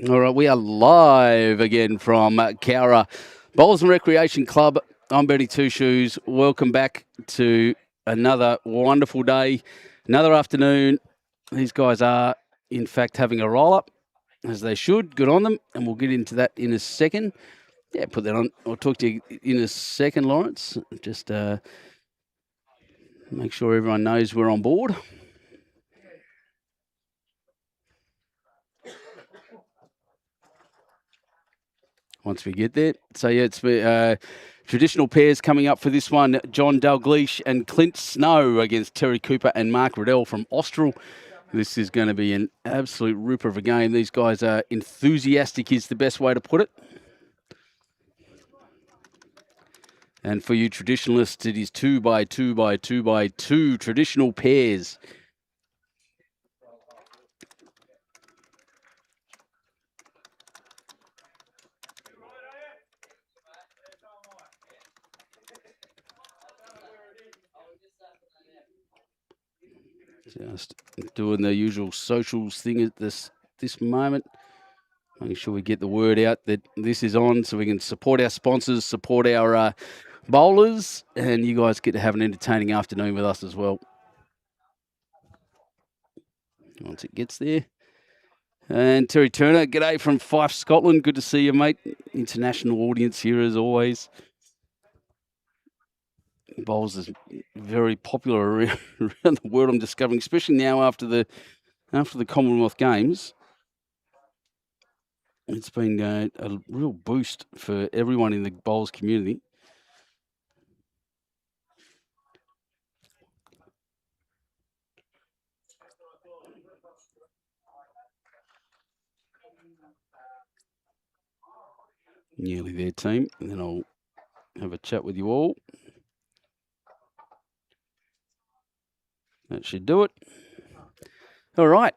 All right, we are live again from COWRA Bowls and Recreation Club. I'm Bernie Two Shoes. Welcome back to another wonderful day, another afternoon. These guys are, in fact, having a roll-up, as they should. Good on them, and we'll get into that in a second. Yeah, put that on. I'll talk to you in a second, Lawrence. Just make sure everyone knows we're on board. Once we get there. So, yeah, it's traditional pairs coming up for this one. John Dalgleish and Clint Snow against Terry Cooper and Mark Riddell from Austral. This is going to be an absolute ripper of a game. These guys are enthusiastic is the best way to put it. And for you traditionalists, it is 2x2x2x2 traditional pairs. Just doing the usual socials thing at this moment. Making sure we get the word out that this is on so we can support our sponsors, support our bowlers, and you guys get to have an entertaining afternoon with us as well. Once it gets there. And Terry Turner, g'day from Fife, Scotland. Good to see you, mate. International audience here as always. Bowls is very popular around the world, I'm discovering, especially now after the Commonwealth Games. It's been a real boost for everyone in the bowls community. Nearly there, team. And then I'll have a chat with you all. That should do it. All right.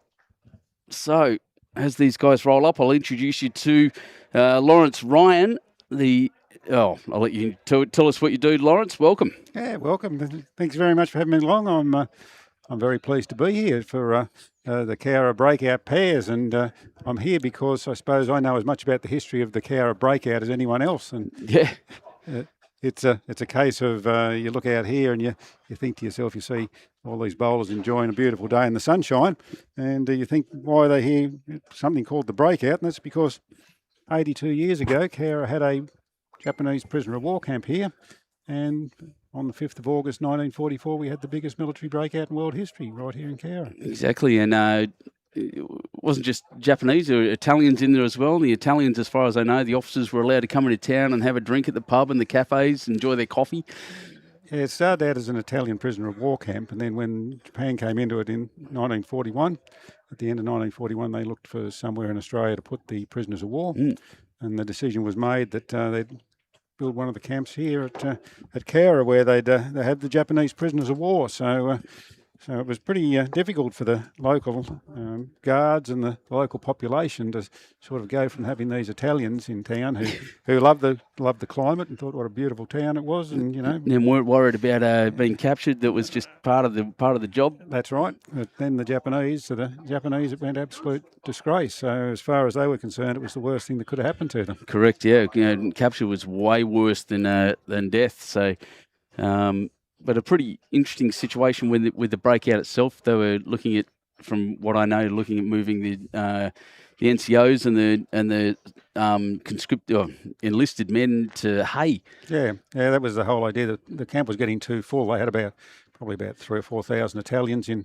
So, as these guys roll up, I'll introduce you to Lawrence Ryan. I'll let you tell us what you do, Lawrence. Welcome. Yeah, welcome. Thanks very much for having me along. I'm very pleased to be here for the COWRA Breakout pairs, and I'm here because I suppose I know as much about the history of the COWRA Breakout as anyone else. And yeah. It's a case of you look out here and you think to yourself, you see all these bowlers enjoying a beautiful day in the sunshine, and you think, why are they here? Something called the Breakout, and that's because 82 years ago, COWRA had a Japanese prisoner of war camp here, and on the 5th of August 1944, we had the biggest military breakout in world history right here in COWRA. Exactly, and it wasn't just Japanese, there were Italians in there as well. The Italians, as far as I know, the officers were allowed to come into town and have a drink at the pub and the cafes, enjoy their coffee. Yeah, it started out as an Italian prisoner of war camp, and then when Japan came into it in 1941, at the end of 1941, they looked for somewhere in Australia to put the prisoners of war, and the decision was made that they'd build one of the camps here at COWRA where they'd have the Japanese prisoners of war. So it was pretty difficult for the local guards and the local population to sort of go from having these Italians in town who loved the climate and thought what a beautiful town it was, and and weren't worried about being captured. That was just part of the job. That's right. But then the Japanese, it went absolute disgrace. So as far as they were concerned, it was the worst thing that could have happened to them. Correct. Yeah, capture was way worse than death. So. But a pretty interesting situation with the breakout itself. They were looking at, from what I know, moving the NCOs and the enlisted men to Hay. Yeah, that was the whole idea. The camp was getting too full. They had probably about 3,000 or 4,000 Italians in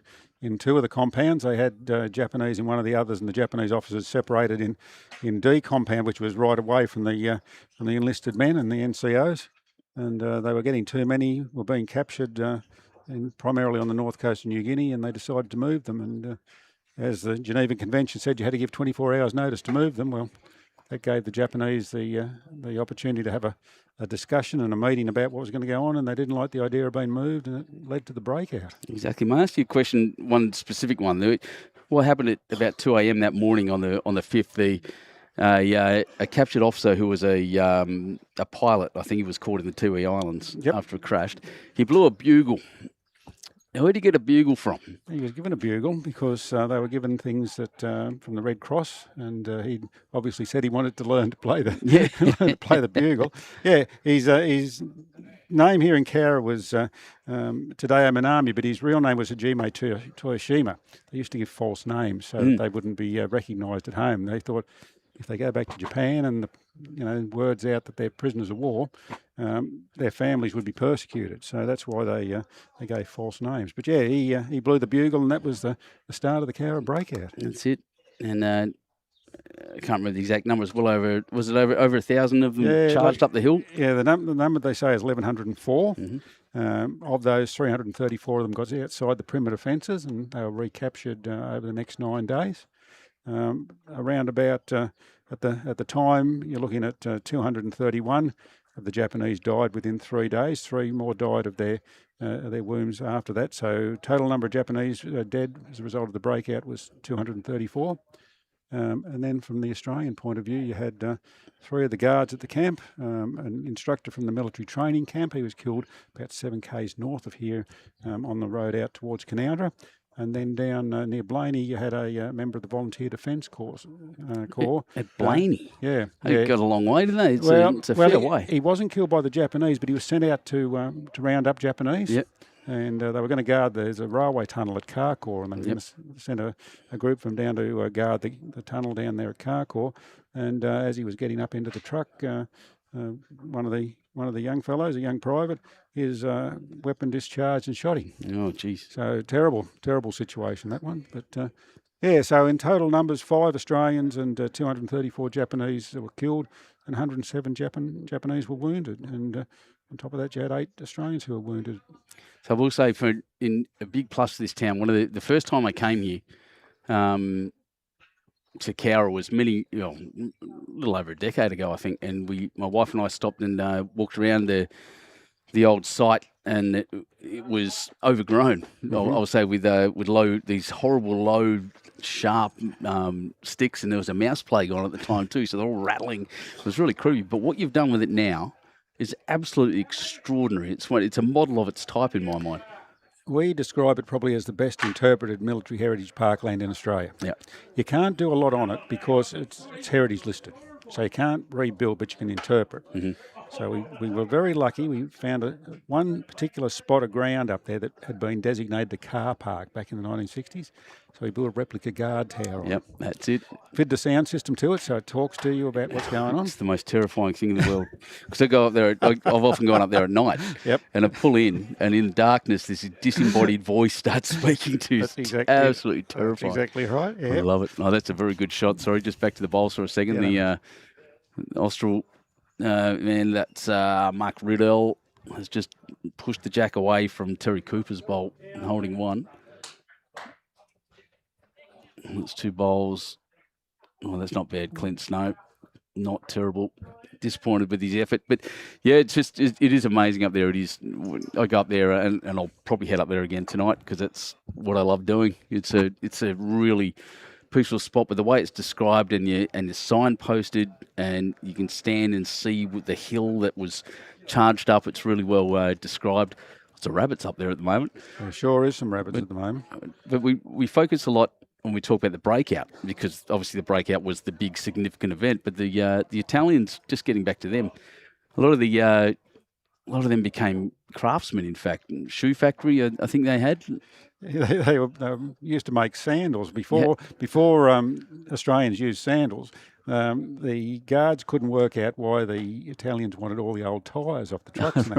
two of the compounds. They had Japanese in one of the others, and the Japanese officers separated in D compound, which was right away from the enlisted men and the NCOs. And they were getting too many, were being captured primarily on the north coast of New Guinea, and they decided to move them. And as the Geneva Convention said, you had to give 24 hours notice to move them. Well, that gave the Japanese the opportunity to have a discussion and a meeting about what was going to go on, and they didn't like the idea of being moved, and it led to the breakout. Exactly. May I ask you a question, one specific one? What happened at about 2 a.m. that morning on the 5th? A captured officer who was a pilot, I think he was caught in the Tiwi Islands after it crashed. He blew a bugle, Now, where'd you get a bugle from? He was given a bugle because they were given things that from the Red Cross, and he obviously said he wanted to learn to play the learn to play the bugle. Yeah, his name here in COWRA was Tadeo Minami, but his real name was Hajime Toyoshima. They used to give false names so that they wouldn't be recognised at home. They thought if they go back to Japan and word's out that they're prisoners of war, their families would be persecuted. So that's why they gave false names. But yeah, he blew the bugle, and that was the start of the COWRA breakout. That's it. And I can't remember the exact numbers. Well over, was it over 1,000 of them charged up the hill? Yeah, the number they say is 1,104. Of those, 334 of them got outside the perimeter fences, and they were recaptured over the next 9 days. Around about at the time, you're looking at 231 of the Japanese died within 3 days. 3 more died of their wounds after that. So total number of Japanese dead as a result of the breakout was 234. And then from the Australian point of view, you had 3 of the guards at the camp, an instructor from the military training camp. He was killed about 7 k's north of here on the road out towards Canowra. And then down near Blaney, you had a member of the Volunteer Defence Corps. At Blaney? Yeah. They got a long way, didn't they? It's a fair way. He wasn't killed by the Japanese, but he was sent out to round up Japanese. Yep. And they were going to guard, there's a railway tunnel at Carcoar, and they were going to send a group from down to guard the tunnel down there at Carcoar. And as he was getting up into the truck, one of the young fellows, a young private, his weapon discharged and shot him. Oh, geez. So terrible situation, that one. But so in total numbers, 5 Australians and 234 Japanese were killed, and 107 Japanese were wounded. And on top of that, you had 8 Australians who were wounded. So I will say, in a big plus to this town, one of the first time I came here to COWRA was a little over a decade ago, I think, and my wife and I stopped and walked around the old site, and it was overgrown. I would say with these horrible low, sharp sticks, and there was a mouse plague on at the time too, so they're all rattling. It was really creepy. But what you've done with it now is absolutely extraordinary. It's a model of its type in my mind. We describe it probably as the best interpreted military heritage parkland in Australia. Yeah. You can't do a lot on it because it's heritage listed. So you can't rebuild, but you can interpret. So we were very lucky. We found one particular spot of ground up there that had been designated the car park back in the 1960s. So we built a replica guard tower on it. That's it. Fit the sound system to it, so it talks to you about what's going on. It's the most terrifying thing in the world. Because I go up there, I've often gone up there at night, and I pull in, and in the darkness, this disembodied voice starts speaking to you. That's exactly absolutely terrifying. That's exactly right. Yeah. I love it. Oh, that's a very good shot. Sorry, just back to the bowls for a second. The Austral man, that's Mark Riddell, has just pushed the jack away from Terry Cooper's bowl, holding one. That's 2 bowls. Oh, that's not bad, Clint Snow. Not terrible. Disappointed with his effort. But, yeah, it is amazing up there. It is. I go up there, and I'll probably head up there again tonight because that's what I love doing. It's a really peaceful spot, but the way it's described and you're signposted, and you can stand and see with the hill that was charged up, it's really well described. Lots of rabbits up there at the moment. There sure is some rabbits at the moment. But we focus a lot when we talk about the breakout, because obviously the breakout was the big significant event, but the Italians, just getting back to them, a lot of them became craftsmen, in fact. Shoe factory, I think they had. They used to make sandals before Australians used sandals. The guards couldn't work out why the Italians wanted all the old tyres off the trucks.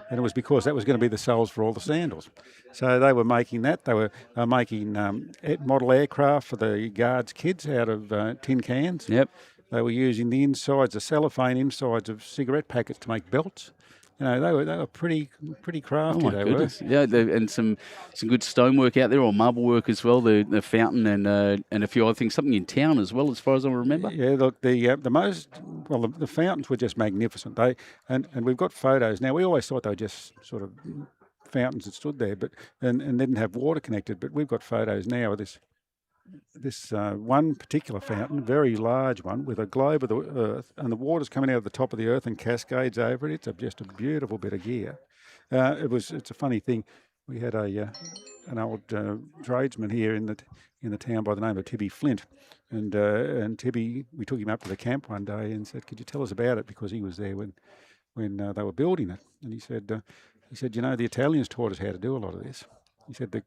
And it was because that was going to be the soles for all the sandals. So they were making that. They were making model aircraft for the guards' kids out of tin cans. Yep. They were using the insides, the cellophane insides of cigarette packets to make belts. They were pretty crafty. Oh my goodness! Yeah, and some good stonework out there, or marble work as well. The fountain and a few other things. Something in town as well, as far as I remember. Yeah, look, the fountains were just magnificent. And we've got photos now. We always thought they were just sort of fountains that stood there, and didn't have water connected. But we've got photos now of this one particular fountain, very large one, with a globe of the earth, and the water's coming out of the top of the earth and cascades over it. It's just a beautiful bit of gear. It's a funny thing. we had an old tradesman here in the town by the name of Tibby Flint, and Tibby, we took him up to the camp one day and said, "Could you tell us about it?" Because he was there when they were building it, and he said, "You know, the Italians taught us how to do a lot of this." He said the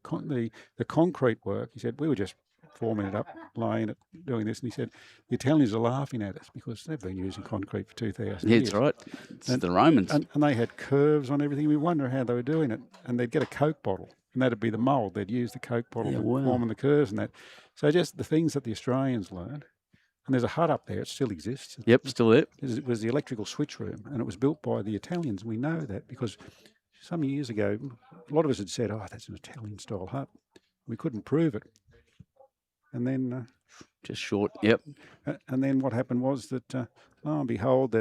concrete work. He said we were just forming it up, laying it, doing this, and he said the Italians are laughing at us because they've been using concrete for 2,000 years. That's right. It's the Romans, and they had curves on everything. We wonder how they were doing it, and they'd get a Coke bottle, and that'd be the mould. They'd use the Coke bottle to form the curves and that. So just the things that the Australians learned. And there's a hut up there. It still exists. Yep, still there. It was the electrical switch room, and it was built by the Italians. We know that because some years ago, a lot of us had said, "Oh, that's an Italian-style hut." We couldn't prove it. And then... just short, yep. And then what happened was that, lo and behold,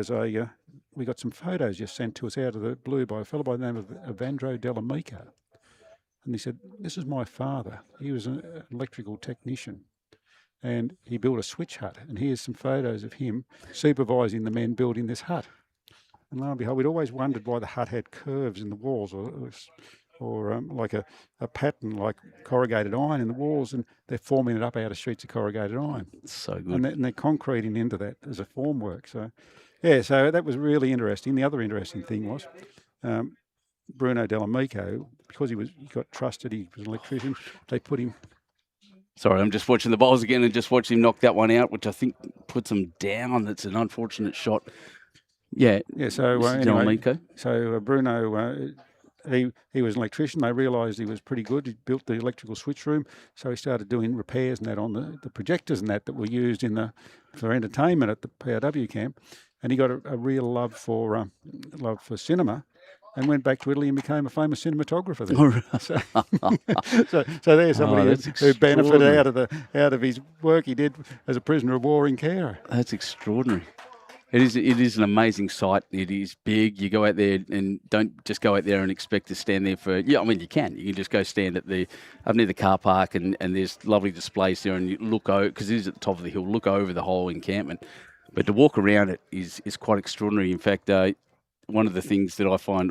we got some photos just sent to us out of the blue by a fellow by the name of Evandro Dell'Amico. And he said, "This is my father. He was an electrical technician. And he built a switch hut, and here's some photos of him supervising the men building this hut." And lo and behold, we'd always wondered why the hut had curves in the walls, or like a pattern like corrugated iron in the walls, and they're forming it up out of sheets of corrugated iron. So good. And they're concreting into that as a formwork. So, yeah, so that was really interesting. The other interesting thing was Bruno Dell'Amico, because he got trusted, he was an electrician, they put him... Sorry, I'm just watching the bowls again and just watching him knock that one out, which I think puts him down. That's an unfortunate shot. Yeah. Yeah. So anyway, so Bruno, he was an electrician. They realised he was pretty good. He built the electrical switch room, so he started doing repairs and that on the projectors and that were used for entertainment at the PRW camp. And he got a real love for cinema. And went back to Italy and became a famous cinematographer there. So there's somebody who benefited out of his work he did as a prisoner of war in COWRA. That's extraordinary. It is an amazing site. It is big. You go out there and don't just go out there and expect to stand there for... Yeah, I mean, you can. You can just go stand up near the car park and there's lovely displays there and you look over, because it is at the top of the hill, look over the whole encampment. But to walk around it is quite extraordinary. In fact, one of the things that I find,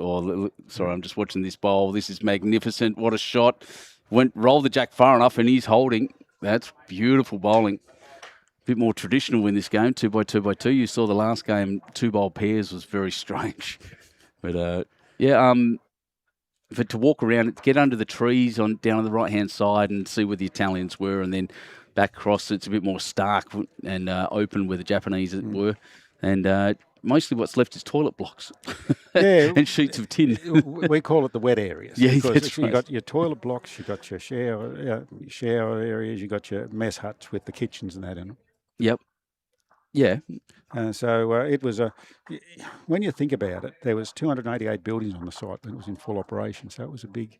sorry, I'm just watching this bowl. This is magnificent. What a shot. Rolled the jack far enough and he's holding. That's beautiful bowling. A bit more traditional in this game, 2x2x2. You saw the last game, 2-bowl pairs was very strange. But, but to walk around it, get under the trees down on the right-hand side and see where the Italians were, and then back across, it's a bit more stark and open where the Japanese were. And mostly what's left is toilet blocks and sheets of tin. We call it the wet areas. Yeah, because that's right. You got your toilet blocks, you got your shower areas, you got your mess huts with the kitchens and that in them. Yep. Yeah. So it was when you think about it, there was 288 buildings on the site when it was in full operation. So it was a big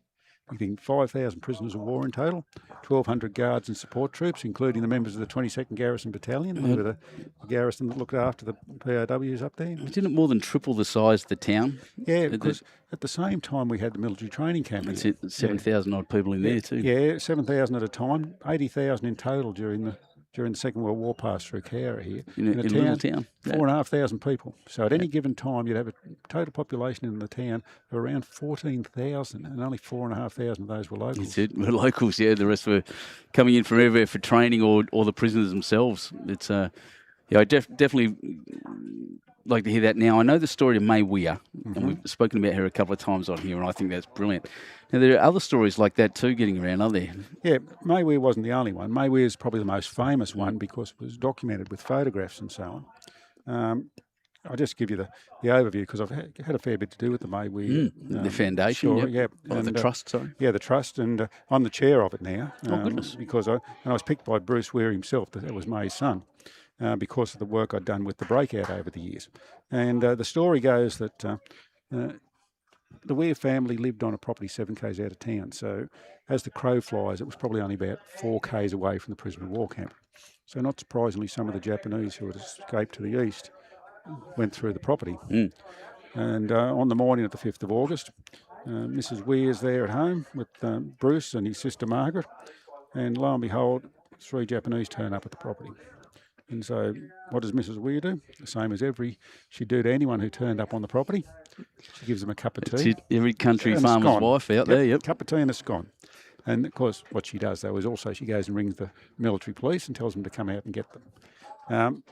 thing. 5,000 prisoners of war in total, 1,200 guards and support troops, including the members of the 22nd Garrison Battalion, who were the garrison that looked after the PRWs up there. Didn't it more than triple the size of the town? Yeah, because at the same time we had the military training camp. That's it, 7,000 odd people in there too. Yeah, 7,000 at a time, 80,000 in total during the Second World War passed through COWRA here. In a little town. 4,500 people. So at any given time, you'd have a total population in the town of around 14,000, and only 4,500 of those were locals. That's it, we're locals, yeah. The rest were coming in from everywhere for training or the prisoners themselves. It's I definitely like to hear that now. I know the story of May Weir, and we've spoken about her a couple of times on here, and I think that's brilliant. Now, there are other stories like that too getting around, aren't there? Yeah, May Weir wasn't the only one. May Weir is probably the most famous one because it was documented with photographs and so on. I'll just give you the overview because I've had a fair bit to do with the May Weir. The foundation, story, yep. The trust, sorry. Yeah, the trust, and I'm the chair of it now. Oh, goodness. Because I was picked by Bruce Weir himself, that was May's son. Because of the work I'd done with the breakout over the years. And the story goes that the Weir family lived on a property 7 k's out of town. So as the crow flies, it was probably only about 4 k's away from the prisoner of war camp. So not surprisingly, some of the Japanese who had escaped to the east went through the property. And on the morning of the 5th of August, Mrs. Weir's there at home with Bruce and his sister Margaret. And lo and behold, 3 Japanese turn up at the property. And so what does Mrs. Weir do? The same as she'd do to anyone who turned up on the property. She gives them a cup of tea. It's every country and farmer's wife out there, yep. A cup of tea and a scone. And, of course, what she does, though, is also she goes and rings the military police and tells them to come out and get them.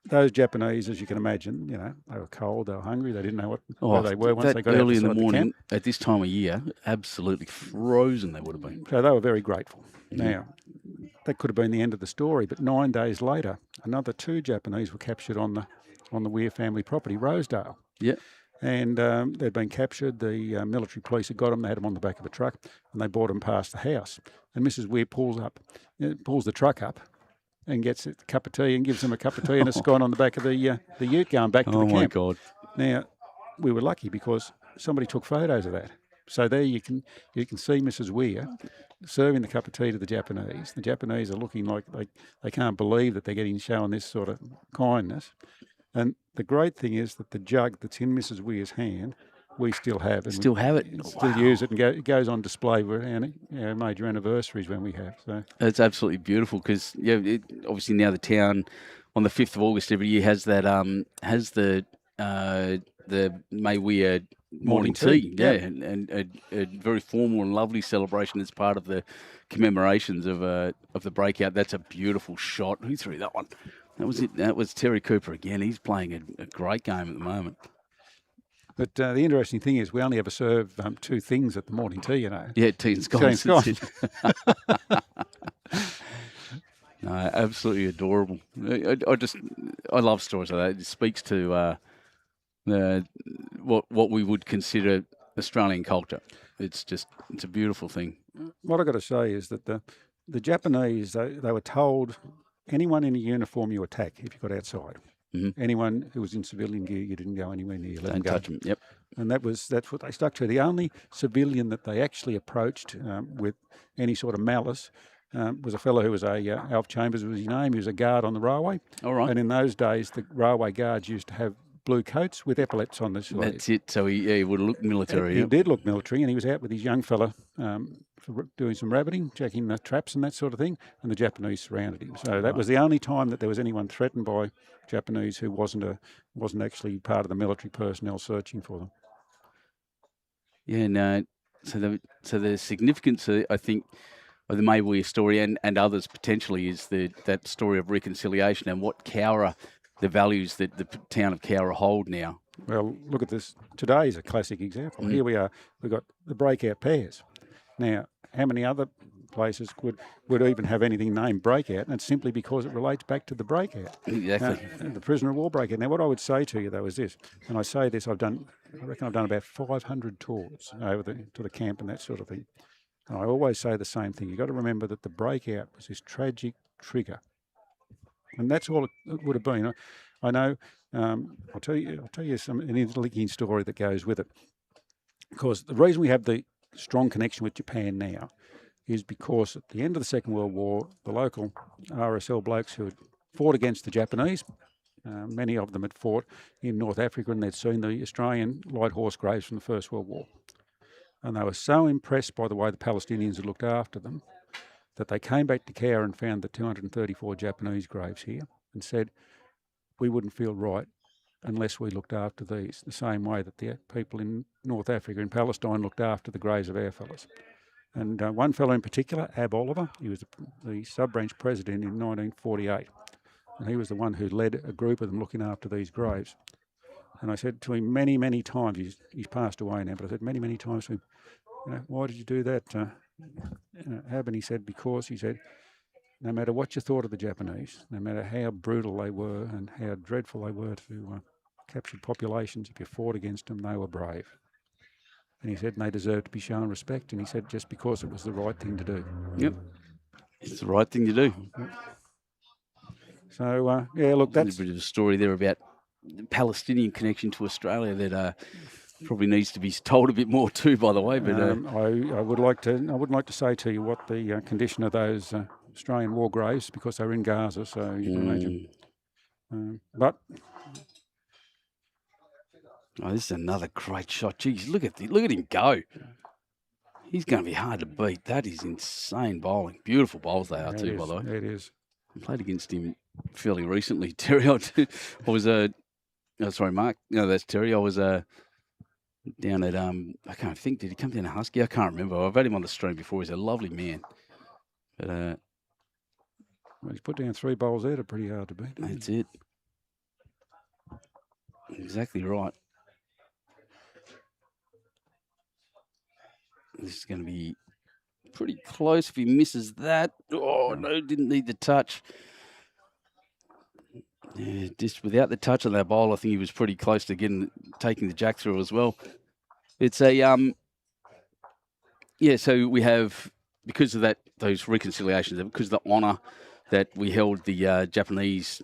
Those Japanese, as you can imagine, they were cold, they were hungry, they didn't know where they were once they got early out in the morning, camp. at this time of year, absolutely frozen they would have been. So they were very grateful. Now, that could have been the end of the story, but 9 days later, another 2 Japanese were captured on the Weir family property, Rosedale. Yeah. And they'd been captured. The military police had got them. They had them on the back of a truck, and they brought them past the house. And Mrs. Weir pulls the truck up and gets a cup of tea and gives them a cup of tea and a scone on the back of the ute going back to the camp. Oh, my God. Now, we were lucky because somebody took photos of that. So there you can see Mrs. Weir serving the cup of tea to the Japanese. The Japanese are looking like they can't believe that they're getting shown this sort of kindness. And the great thing is that the jug that's in Mrs. Weir's hand, we still have. And still have it? Still use it, and it goes on display for our major anniversaries when we have. So it's absolutely beautiful because obviously now the town on the 5th of August every year has that the May Weir morning tea. Yeah, and a very formal and lovely celebration as part of the commemorations of the breakout. That's a beautiful shot. Who threw that one? That was it. That was Terry Cooper again. He's playing a great game at the moment. But the interesting thing is we only ever serve 2 things at the morning tea, Yeah, tea and scones. No, absolutely adorable. I love stories like that. It speaks to what we would consider Australian culture. It's a beautiful thing. What I've got to say is that the Japanese, they were told anyone in a uniform you attack if you got outside. Mm-hmm. Anyone who was in civilian gear, you didn't go anywhere near. Don't touch them. Yep. And that's what they stuck to. The only civilian that they actually approached with any sort of malice was a fellow who was Alf Chambers was his name. He was a guard on the railway. All right. And in those days, the railway guards used to have blue coats with epaulets on the sleeves. That's it. So he would look military. He did look military, and he was out with his young fella doing some rabbiting, checking the traps and that sort of thing, and the Japanese surrounded him. So that was the only time that there was anyone threatened by Japanese who wasn't actually part of the military personnel searching for them. Yeah, no. So the significance, I think, of the May Weir story and others potentially is that story of reconciliation and what COWRA, the values that the town of COWRA hold now. Well, look at this. Today is a classic example. Here we are. We've got the breakout pairs. Now, how many other places would even have anything named breakout? And it's simply because it relates back to the breakout. Exactly. The prisoner of war breakout. Now, what I would say to you, though, is this. And I say this, I reckon I've done about 500 tours over to the camp and that sort of thing. And I always say the same thing. You've got to remember that the breakout was this tragic trigger. And that's all it would have been. I know, I'll tell you an interlinking story that goes with it. Because the reason we have the strong connection with Japan now is because at the end of the Second World War, the local RSL blokes who had fought against the Japanese, many of them had fought in North Africa and they'd seen the Australian light horse graves from the First World War. And they were so impressed by the way the Palestinians had looked after them that they came back to COWRA and found the 234 Japanese graves here and said, we wouldn't feel right unless we looked after these, the same way that the people in North Africa and Palestine looked after the graves of our fellows. And one fellow in particular, Ab Oliver, he was the sub-branch president in 1948. And he was the one who led a group of them looking after these graves. And I said to him many, many times, he's passed away now, but I said many, many times to him, why did you do that, Ab? And he said, because, he said, no matter what you thought of the Japanese, no matter how brutal they were and how dreadful they were to captured populations, if you fought against them, they were brave. And he said, and they deserved to be shown respect. And he said, just because it was the right thing to do. Yep. It's the right thing to do. Yep. So, look, that's a bit of a story there about the Palestinian connection to Australia that probably needs to be told a bit more too, by the way. But I would like to say to you what the condition of those Australian war graves, because they were in Gaza, so you can imagine. But this is another great shot. Jeez, look at him go. He's going to be hard to beat. That is insane bowling. Beautiful bowls they are too, by the way. It is. I played against him fairly recently. Terry, I was sorry, Mark. No, that's Terry. I was down at I can't think. Did he come down to Husky? I can't remember. I've had him on the stream before. He's a lovely man. But well, he's put down 3 bowls there. They're pretty hard to beat. That's it. Exactly right. This is going to be pretty close if he misses that. Oh, no, didn't need the touch. Yeah, just without the touch on that bowl, I think he was pretty close to taking the jack through as well. It's a yeah. So we have, because of that, those reconciliations, because of the honour that we held the Japanese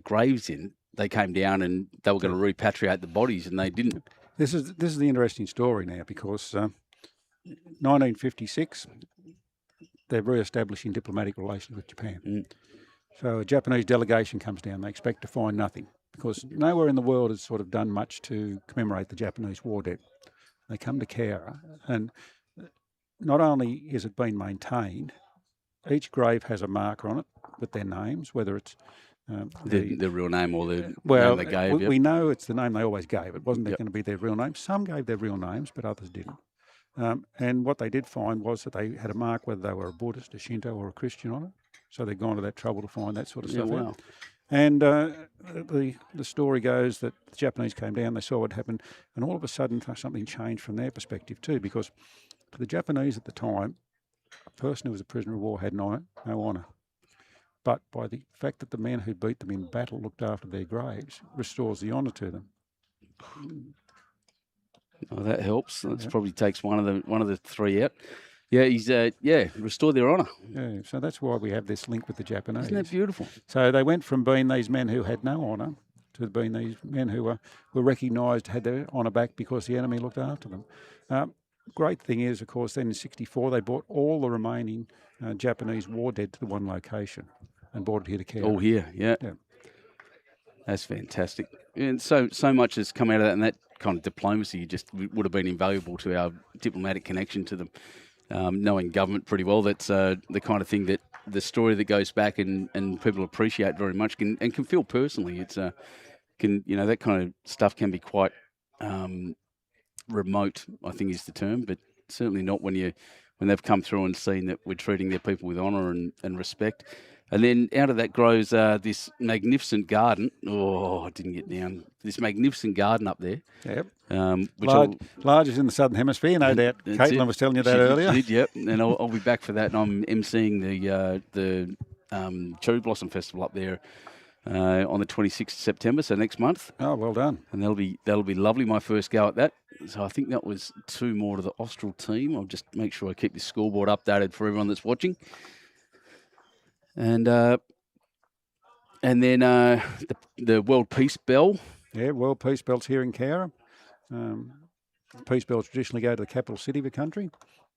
graves in, they came down and they were going to repatriate the bodies, and they didn't. This is the interesting story now, because 1956 they're re-establishing diplomatic relations with Japan. So a Japanese delegation comes down. They expect to find nothing, because nowhere in the world has sort of done much to commemorate the Japanese war dead. They come to COWRA, and not only is it being maintained, each grave has a marker on it with their names, whether it's the real name or the name they gave. We know it's the name they always gave. It wasn't going to be their real name. Some gave their real names, but others didn't. And what they did find was that they had a mark whether they were a Buddhist, a Shinto, or a Christian on it. So they'd gone to that trouble to find that sort of stuff out. And the story goes that the Japanese came down, they saw what happened, and all of a sudden something changed from their perspective too, because to the Japanese at the time, a person who was a prisoner of war had no honour. But by the fact that the men who beat them in battle looked after their graves, restores the honour to them. Oh, that helps. That probably takes one of the 3 out. Yeah, he's restored their honour. Yeah, so that's why we have this link with the Japanese. Isn't that beautiful? So they went from being these men who had no honour to being these men who were recognised, had their honour back because the enemy looked after them. Great thing is, of course, then in '64 they brought all the remaining Japanese war dead to the one location and brought it here to COWRA. All here, yeah. That's fantastic. And so much has come out of that, and that kind of diplomacy just would have been invaluable to our diplomatic connection to them. Knowing government pretty well, that's the kind of thing that the story that goes back and people appreciate very much and can feel personally. It's that kind of stuff can be quite remote, I think is the term, but certainly not when they've come through and seen that we're treating their people with honour and respect. And then out of that grows this magnificent garden. Oh, I didn't get down. This magnificent garden up there. Yep. Which largest in the Southern Hemisphere, no doubt. Caitlin was telling you that earlier. Did, yep. And I'll be back for that. And I'm emceeing the Cherry Blossom Festival up there on the 26th of September, so next month. Oh, well done. And that'll be lovely. My first go at that. So I think that was 2 more to the Austral team. I'll just make sure I keep the scoreboard updated for everyone that's watching. And then the World Peace Bell. Yeah, World Peace Bells here in COWRA. Peace bells traditionally go to the capital city of a country,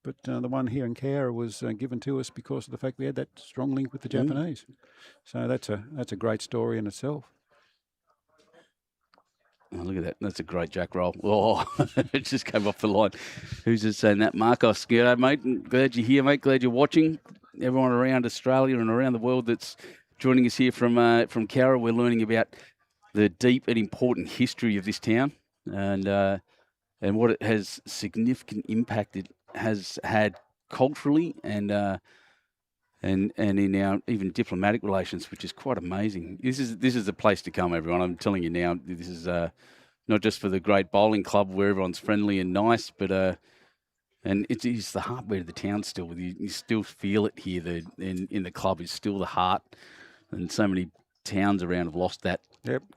but the one here in COWRA was given to us because of the fact we had that strong link with the Japanese. So that's a great story in itself. Oh, look at that. That's a great jack roll. Oh, it just came off the line. Who's just saying that? Marcos, g'day, mate. Glad you're here, mate. Glad you're watching. Everyone around Australia and around the world that's joining us here from COWRA. We're learning about the deep and important history of this town and what it has significant impact it has had culturally and in our even diplomatic relations, which is quite amazing. This is a place to come, everyone. I'm telling you now, this is not just for the great bowling club where everyone's friendly and nice, but and it is the heartbeat of the town still. You still feel it here. In the club is still the heart, and so many towns around have lost that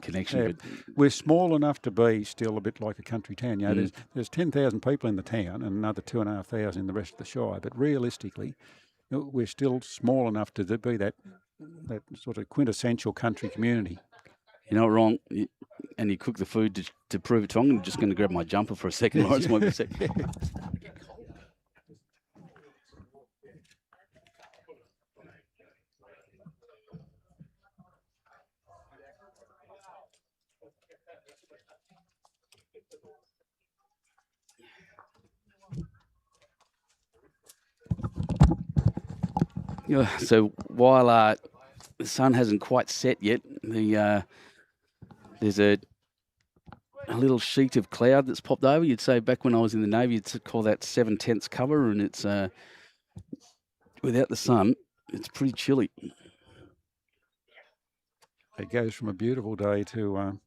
connection. Yep. But we're small enough to be still a bit like a country town. You know, there's 10,000 people in the town and another 2,500 in the rest of the shire. But realistically, we're still small enough to be that sort of quintessential country community. You're not wrong. And you cook the food to prove it wrong. I'm just going to grab my jumper for a second, Lawrence. Might be a second. Yeah, so while the sun hasn't quite set yet. There's a little sheet of cloud that's popped over. You'd say back when I was in the Navy, you'd call that 7/10 cover, and it's without the sun, it's pretty chilly. It goes from a beautiful day to a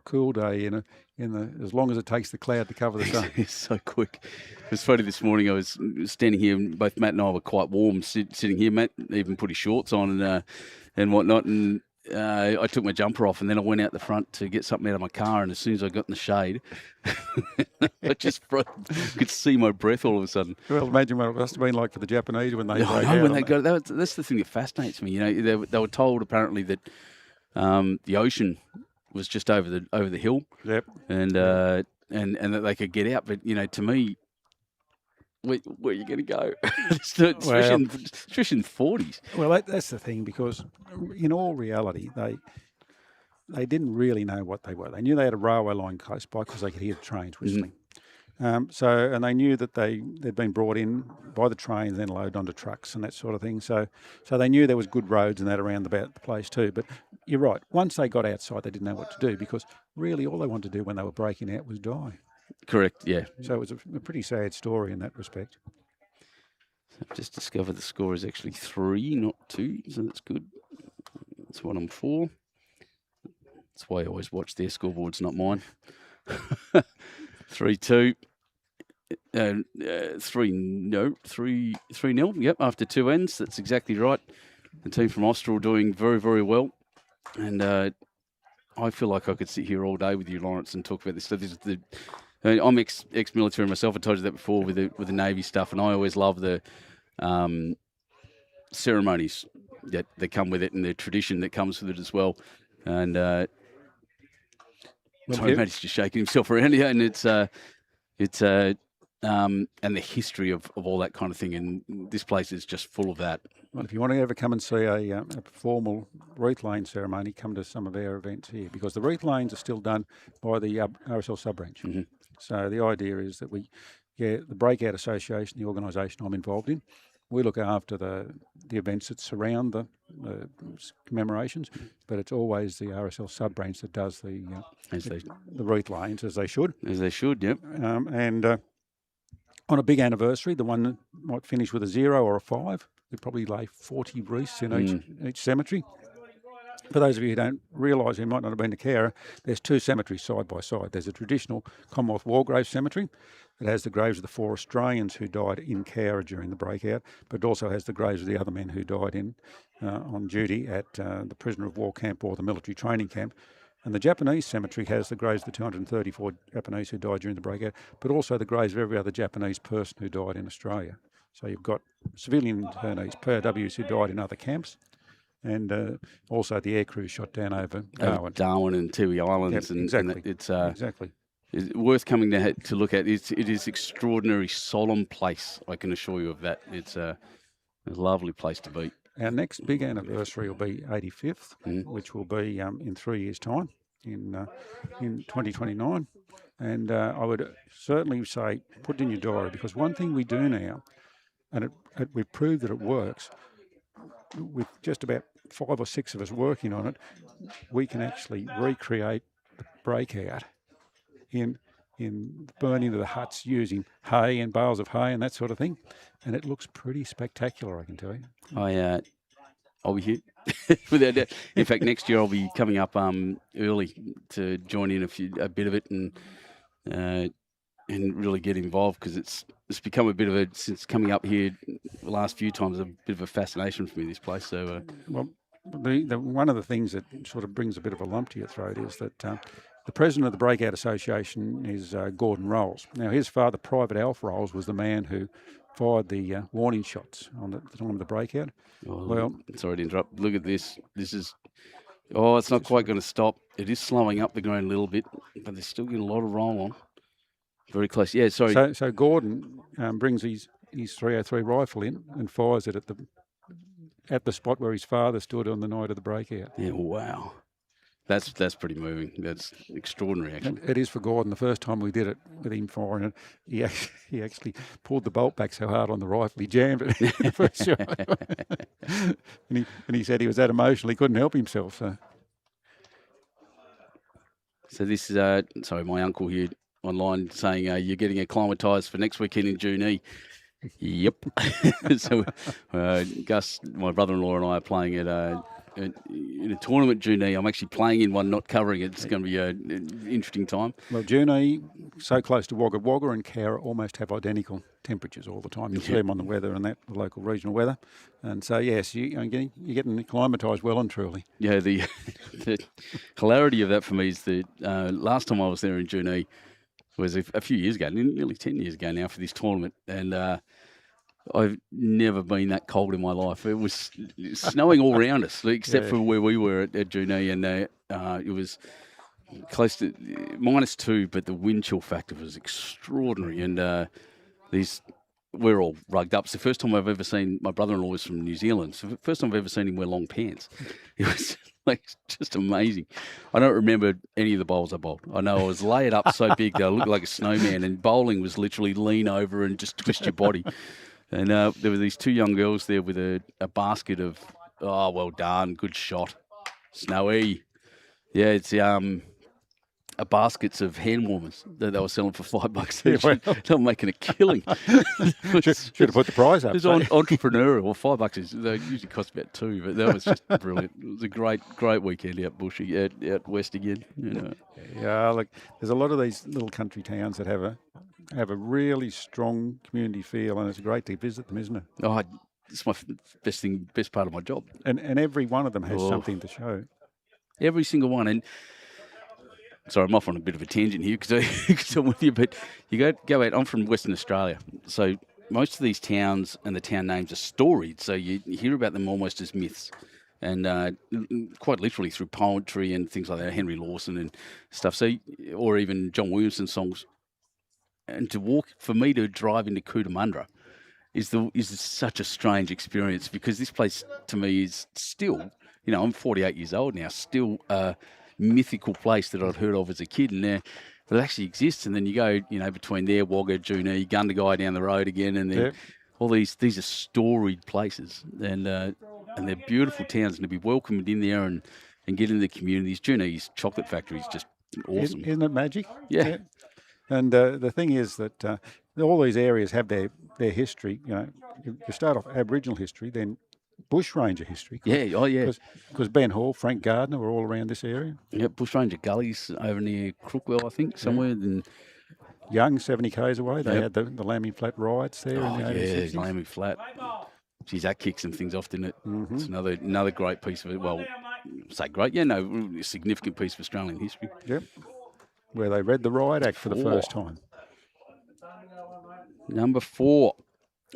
cool day as long as it takes the cloud to cover the sun. It's so quick. It's funny, this morning I was standing here, and both Matt and I were quite warm sitting here. Matt even put his shorts on and whatnot, and I took my jumper off, and then I went out the front to get something out of my car, and as soon as I got in the shade, I just could see my breath all of a sudden. Well, imagine what it must have been like for the Japanese when they break out. When they go, that's the thing that fascinates me. They were told apparently that the ocean was just over the hill. Yep. And that they could get out, but to me, where are you going to go? Especially in the 40s. Well, that's the thing, because in all reality, they didn't really know what they were. They knew they had a railway line close by because they could hear the trains whistling. And they knew that they'd been brought in by the train and then loaded onto trucks and that sort of thing. So they knew there was good roads and that around about the place too. But you're right. Once they got outside, they didn't know what to do, because really all they wanted to do when they were breaking out was die. Correct, yeah. So it was a pretty sad story in that respect. I've just discovered the score is actually 3, not 2, so that's good. That's what I'm for. That's why I always watch their scoreboards, not mine. 3-2. 3-0. Yep, after 2 ends. That's exactly right. The team from Austral doing very, very well. And I feel like I could sit here all day with you, Lawrence, and talk about this stuff. I'm ex-military myself. I told you that before with the Navy stuff, and I always love the ceremonies that come with it and the tradition that comes with it as well. And sorry, Matt's just shaking himself around here, and it's and the history of all that kind of thing. And this place is just full of that. Well, if you want to ever come and see a formal wreath laying ceremony, come to some of our events here, because the wreath layings are still done by the RSL sub-branch. Mm-hmm. So the idea is that the Breakout Association, the organisation I'm involved in, we look after the events that surround the commemorations, but it's always the RSL sub-branch that does the wreath layings, as they should. As they should, yep. And on a big anniversary, the one that might finish with a 0 or a 5, we probably lay 40 wreaths in each cemetery. For those of you who don't realise, who might not have been to COWRA, there's 2 cemeteries side by side. There's a traditional Commonwealth War Graves cemetery that has the graves of the 4 Australians who died in COWRA during the breakout, but it also has the graves of the other men who died on duty at the prisoner of war camp or the military training camp. And the Japanese cemetery has the graves of the 234 Japanese who died during the breakout, but also the graves of every other Japanese person who died in Australia. So you've got civilian internees, POWs who died in other camps, and also the air crew shot down over Darwin. Darwin and Tiwi Islands. Yep, exactly. And it's exactly. It's worth coming to look at. It is extraordinary, solemn place, I can assure you of that. It's a lovely place to be. Our next big anniversary will be 85th, which will be in 3 years' time, in 2029. And I would certainly say put it in your diary, because one thing we do now, and we've proved that it works, with just about 5 or 6 of us working on it, we can actually recreate the breakout in burning of the huts using hay and bales of hay and that sort of thing, and it looks pretty spectacular, I can tell you. I'll be here without doubt. In fact, next year I'll be coming up early to join in a bit of it and really get involved, because it's become a bit of since coming up here the last few times, a bit of a fascination for me, this place. So well, one of the things that sort of brings a bit of a lump to your throat is that the president of the Breakout Association is Gordon Rolls. Now, his father, Private Alf Rolls, was the man who fired the warning shots on the time of the breakout. Oh, well, sorry to interrupt. Look at this. This is, it's not quite going to stop. It is slowing up the ground a little bit, but they're still getting a lot of roll on. Very close. Yeah, sorry. So Gordon brings his 303 rifle in and fires it at the spot where his father stood on the night of the breakout. Yeah, wow. That's pretty moving. That's extraordinary, actually. It is for Gordon. The first time we did it with him firing it, he actually pulled the bolt back so hard on the rifle he jammed it in the first shot. and he said he was that emotional he couldn't help himself. So this is sorry, my uncle here online saying you're getting acclimatised for next weekend in Junee. Yep. So Gus, my brother-in-law, and I are playing in a tournament, Junee. I'm actually playing in one, not covering it. It's going to be an interesting time. Well, Junee, so close to Wagga Wagga and COWRA almost have identical temperatures all the time. You see them on the weather and that, the local regional weather. And so, yes, you're getting acclimatised well and truly. Yeah, the hilarity of that for me is that last time I was there in Junee was a few years ago, nearly 10 years ago now for this tournament. And I've never been that cold in my life. It was snowing all around us, except for where we were at Junee, and it was close to -2, but the wind chill factor was extraordinary. And we're all rugged up. It's the first time I've ever seen, my brother-in-law was from New Zealand, so the first time I've ever seen him wear long pants. It was just amazing. I don't remember any of the bowls I bowled. I know I was layered up so big that I looked like a snowman, and bowling was literally lean over and just twist your body. And there were these two young girls there with a basket of, oh, well done, good shot, Snowy. Yeah, it's a baskets of hand warmers that they were selling for $5 each. They were making a killing. Should have put the price up. It was entrepreneurial. Well, $5 they usually cost about $2, but that was just brilliant. It was a great weekend out bushy, out west again. Yeah, look, there's a lot of these little country towns that have a really strong community feel, and it's great to visit them, isn't it? Oh, it's my best part of my job. And every one of them has something to show. Every single one. And sorry, I'm off on a bit of a tangent here because I'm with you, but you go out. I'm from Western Australia, so most of these towns and the town names are storied, so you hear about them almost as myths, and quite literally through poetry and things like that, Henry Lawson and stuff. So, or even John Williamson songs. And for me to drive into Cootamundra is such a strange experience, because this place to me is still, I'm 48 years old now, still a mythical place that I'd heard of as a kid, and it actually exists. And then you go, between there, Wagga, Junee, Gundagai down the road again, and then all these are storied places, and they're beautiful towns, and to be welcomed in there and get into the communities. Junee's chocolate factory is just awesome. Isn't it magic? Yeah. And the thing is that all these areas have their history. You start off Aboriginal history, then bushranger history. Because Ben Hall, Frank Gardner were all around this area. Yeah, bushranger gullies over near Crookwell, I think, somewhere. Then Young, 70 k's away, they had the Lammy Flat riots there in the 1860s. Lammy Flat. Geez, that kicked some things off, didn't it? Mm-hmm. It's another great piece of it. Well, say great, a significant piece of Australian history. Yep. Where they read the Riot Act for the first time. Number 4.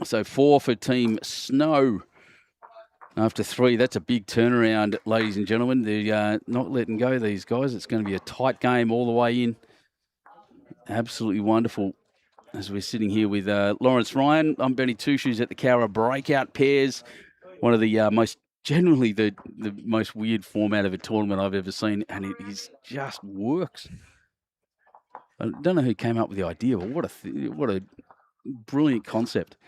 So 4 for Team Snow. After 3, that's a big turnaround, ladies and gentlemen. They're not letting go, these guys. It's going to be a tight game all the way in. Absolutely wonderful. As we're sitting here with Lawrence Ryan, I'm Benny Two Shoes at the COWRA Breakout Pairs. One of the generally the most weird format of a tournament I've ever seen, and it just works. I don't know who came up with the idea, but what a brilliant concept.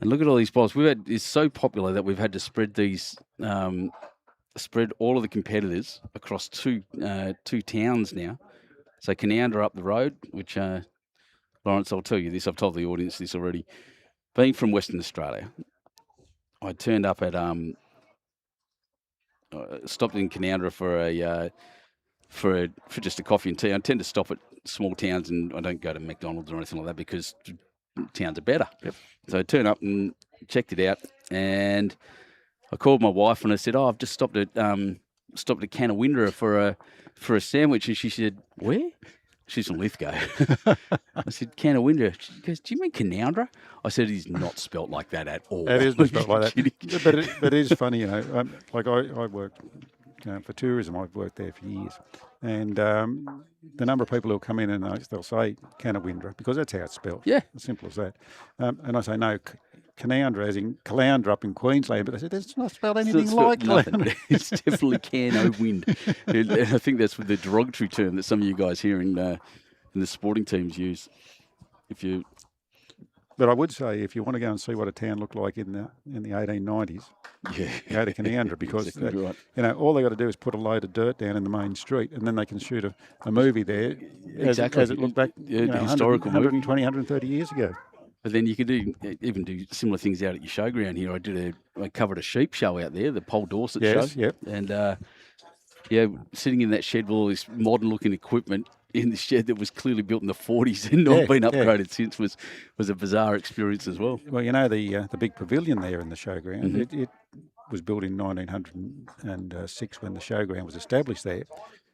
And look at all these balls. It's so popular that we've had to spread these, spread all of the competitors across two towns now. So Canowra up the road, which Lawrence, I'll tell you this. I've told the audience this already. Being from Western Australia, I turned up at stopped in Canowra for just a coffee and tea. I tend to stop at small towns, and I don't go to McDonald's or anything like that because towns are better. Yep. So I turned up and checked it out, and I called my wife and I said, I've just stopped at Canowra for a sandwich. And she said, where? She's from Lithgow. I said, Canowra. She goes, do you mean Canowra? I said, it is not spelt like that at all. It isn't spelt like that. But it is funny, like I worked for tourism. I've worked there for years. And the number of people who'll come in and they'll say Canowra because that's how it's spelled. Yeah. As simple as that. And I say, no, Canowra as in Caloundra up in Queensland. But I said, it's not spelled anything like Caloundra. It's definitely Wind. And I think that's the derogatory term that some of you guys here in the sporting teams use. If you But I would say, if you want to go and see what a town looked like in the 1890s, go to Canowra, because exactly right. all they got to do is put a load of dirt down in the main street, and then they can shoot a movie there Exactly. as it looked back, the historical 120, 130 years ago. But then you could even do similar things out at your showground here. I covered a sheep show out there, the Paul Dorset show. Yep. And sitting in that shed with all this modern looking equipment in the shed that was clearly built in the 40s and not been upgraded since was a bizarre experience as well. Well, the big pavilion there in the showground, it was built in 1906 when the showground was established there.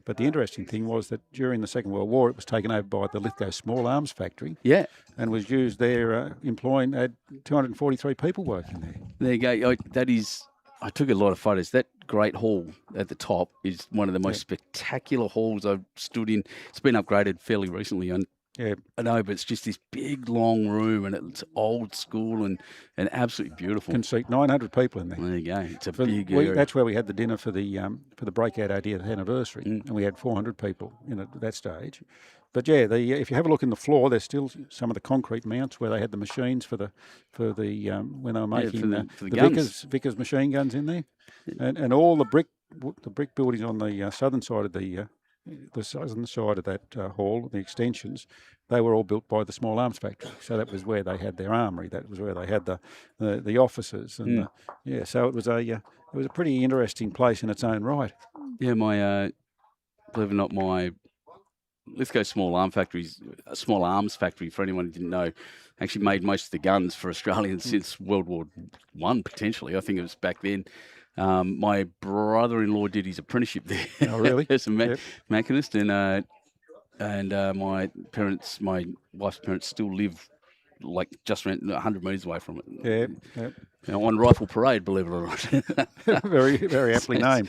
But the interesting thing was that during the Second World War, it was taken over by the Lithgow Small Arms Factory. Yeah. And was used there, had 243 people working there. There you go. I took a lot of photos. That great hall at the top is one of the most spectacular halls I've stood in. It's been upgraded fairly recently. I know, but it's just this big, long room, and it's old school and absolutely beautiful. Can seat 900 people in there. There you go. It's a big area. That's where we had the dinner for the Breakout 80th anniversary, and we had 400 people in at that stage. But if you have a look in the floor, there's still some of the concrete mounts where they had the machines for the when they were making the Vickers machine guns in there, and all the brick buildings on the southern side of the southern side of that hall, the extensions, they were all built by the Small Arms Factory. So that was where they had their armoury. That was where they had the offices, and so it was a pretty interesting place in its own right. Yeah, my believe it or not, my Lithgow Small Arms Factory, for anyone who didn't know, actually made most of the guns for Australians since World War I, potentially. I think it was back then. My brother-in-law did his apprenticeship there. Oh, really? As a machinist, and my wife's parents still live like just around 100 metres away from it. Yeah. On Rifle Parade, believe it or not. Very, very aptly named.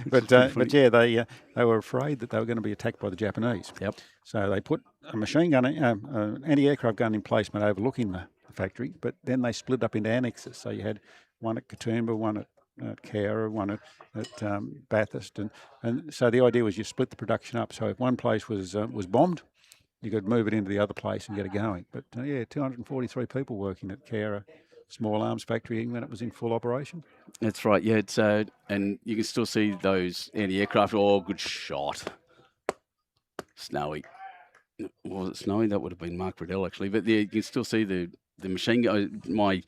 But they were afraid that they were going to be attacked by the Japanese. Yep. So they put a machine gun, an anti-aircraft gun emplacement overlooking the factory, but then they split up into annexes. So you had one at Katoomba, one at COWRA, one at Bathurst, and so the idea was you split the production up. So if one place was bombed, you could move it into the other place and get it going. But 243 people working at COWRA Small Arms Factory when it was in full operation. That's right. Yeah, it's and you can still see those anti-aircraft. Oh, good shot. Snowy. Was it Snowy? That would have been Mark Riddell actually. But you can still see the machine gun. My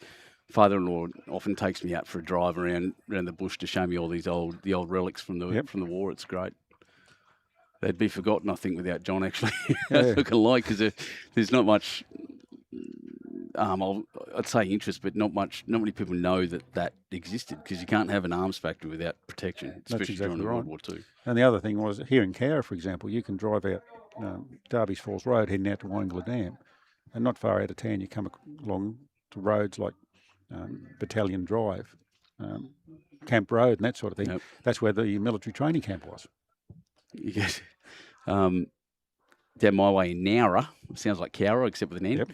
father-in-law often takes me out for a drive around the bush to show me all these old relics from the war. It's great. They'd be forgotten, I think, without John actually looking like, because there's not much. I'd say interest, but not many people know that existed, because you can't have an arms factory without protection, especially during World War II. And the other thing was, here in COWRA, for example, you can drive out Darby's Falls Road heading out to Wangla Dam, and not far out of town you come along to roads like Battalion Drive, Camp Road and that sort of thing. Yep. That's where the military training camp was. Yes. Down my way in Nowra, sounds like COWRA except with an N. Yep.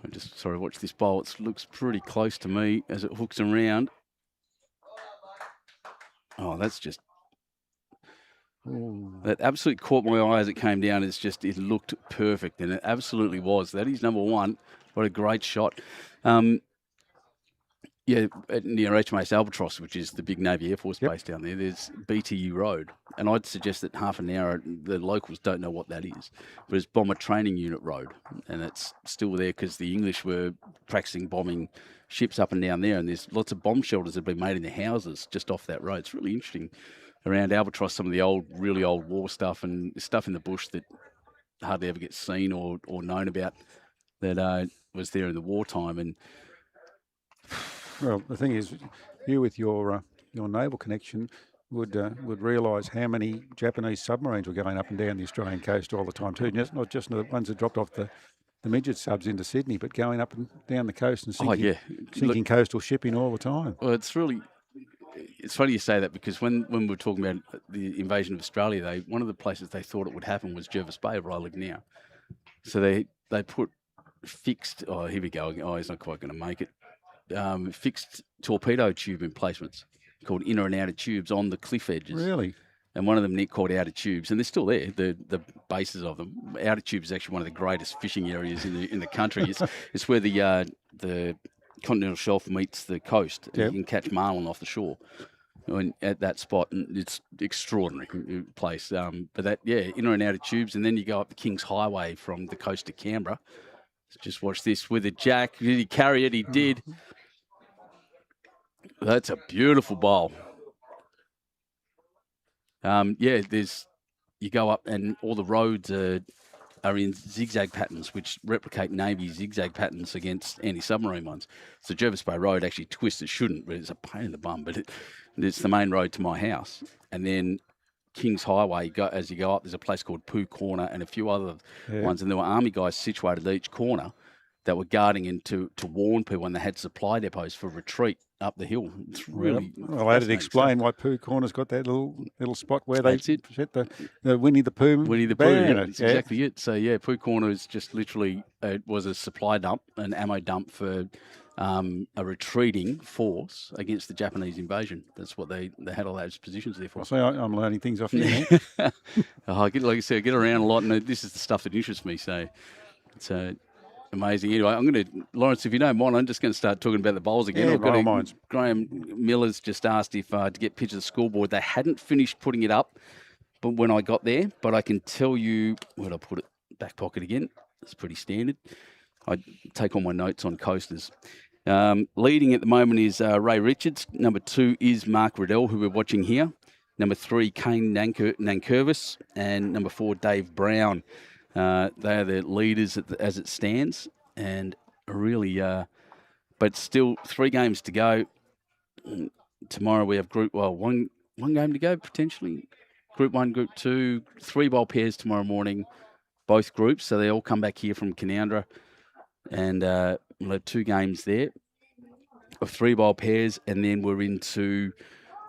I just watch this bowl. It looks pretty close to me as it hooks around. Oh, that's just... That absolutely caught my eye as it came down. It looked perfect, and it absolutely was. That is number one. What a great shot. Near HMAS Albatross, which is the big Navy Air Force base down there, there's BTU Road. And I'd suggest that half an hour, the locals don't know what that is. But it's Bomber Training Unit Road. And it's still there because the English were practicing bombing ships up and down there. And there's lots of bomb shelters that have been made in the houses just off that road. It's really interesting. Around Albatross, some of the really old war stuff and stuff in the bush that hardly ever gets seen or known about that was there in the wartime. And well, the thing is, you with your naval connection would realise how many Japanese submarines were going up and down the Australian coast all the time too. Not just the ones that dropped off the midget subs into Sydney, but going up and down the coast and sinking coastal shipping all the time. Well, it's funny you say that, because when we were talking about the invasion of Australia, one of the places they thought it would happen was Jervis Bay, where I live now. So they put fixed. Oh, here we go. Oh, he's not quite going to make it. Fixed torpedo tube emplacements called inner and outer tubes on the cliff edges. Really? and one of them Nick called Outer Tubes, and they're still there. The bases of them. Outer Tubes is actually one of the greatest fishing areas in the country. It's where the continental shelf meets the coast. Yep. You can catch marlin off the shore. At that spot, and it's extraordinary place. But that, inner and outer tubes, and then you go up the King's Highway from the coast to Canberra. Just watch this with a jack. Did he carry it? He did. That's a beautiful bowl. You go up, and all the roads are in zigzag patterns, which replicate Navy zigzag patterns against anti-submarine ones. So Jervis Bay Road actually twists. It shouldn't, but it's a pain in the bum. But it's the main road to my house. And then King's Highway, as you go up, there's a place called Pooh Corner and a few other ones. And there were army guys situated at each corner that were guarding in to warn people when they had supply depots for retreat up the hill. It's really well, I had to explain why Pooh Corner's got that little spot where they set the Winnie the Pooh. Winnie the Pooh, that's exactly it. So Pooh Corner is just literally was a supply dump, an ammo dump for a retreating force against the Japanese invasion. That's what they had all those positions there for. So I'm learning things off you. Like I said, I get around a lot, and this is the stuff that interests me. So it's amazing. Anyway, Lawrence, if you don't mind, I'm just going to start talking about the bowls again. Yeah, Graham Miller's just asked if to get pictures of the scoreboard. They hadn't finished putting it up, but when I got there, but I can tell you, where'd I put it? Back pocket again. It's pretty standard. I take all my notes on coasters. Leading at the moment is Ray Richards. Number 2 is Mark Riddell, who we're watching here. Number 3, Kane Nankervis. And number 4, Dave Brown. They are the leaders as it stands, and really, but still 3 games to go. Tomorrow we have one game to go potentially. Group 1, Group 2, 3 bowl pairs tomorrow morning, both groups. So they all come back here from Canowindra, and we'll have 2 games there of 3 bowl pairs, and then we're into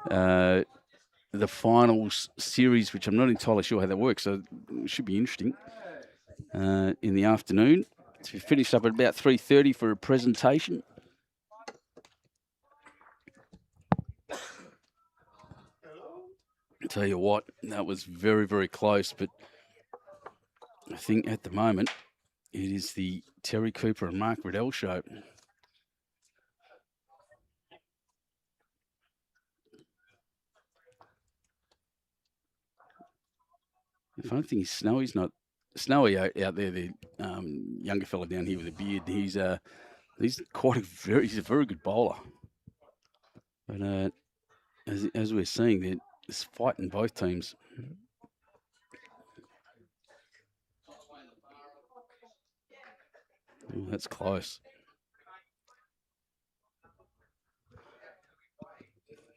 the finals series, which I'm not entirely sure how that works. So it should be interesting. In the afternoon. So we finished up at about 3:30 for a presentation. I'll tell you what, that was very, very close, but I think at the moment it is the Terry Cooper and Mark Riddell show. The funny thing is Snowy's not Snowy out there, the younger fella down here with a beard. He's quite he's a very good bowler. But as we're seeing, there's fight in both teams. Ooh, that's close.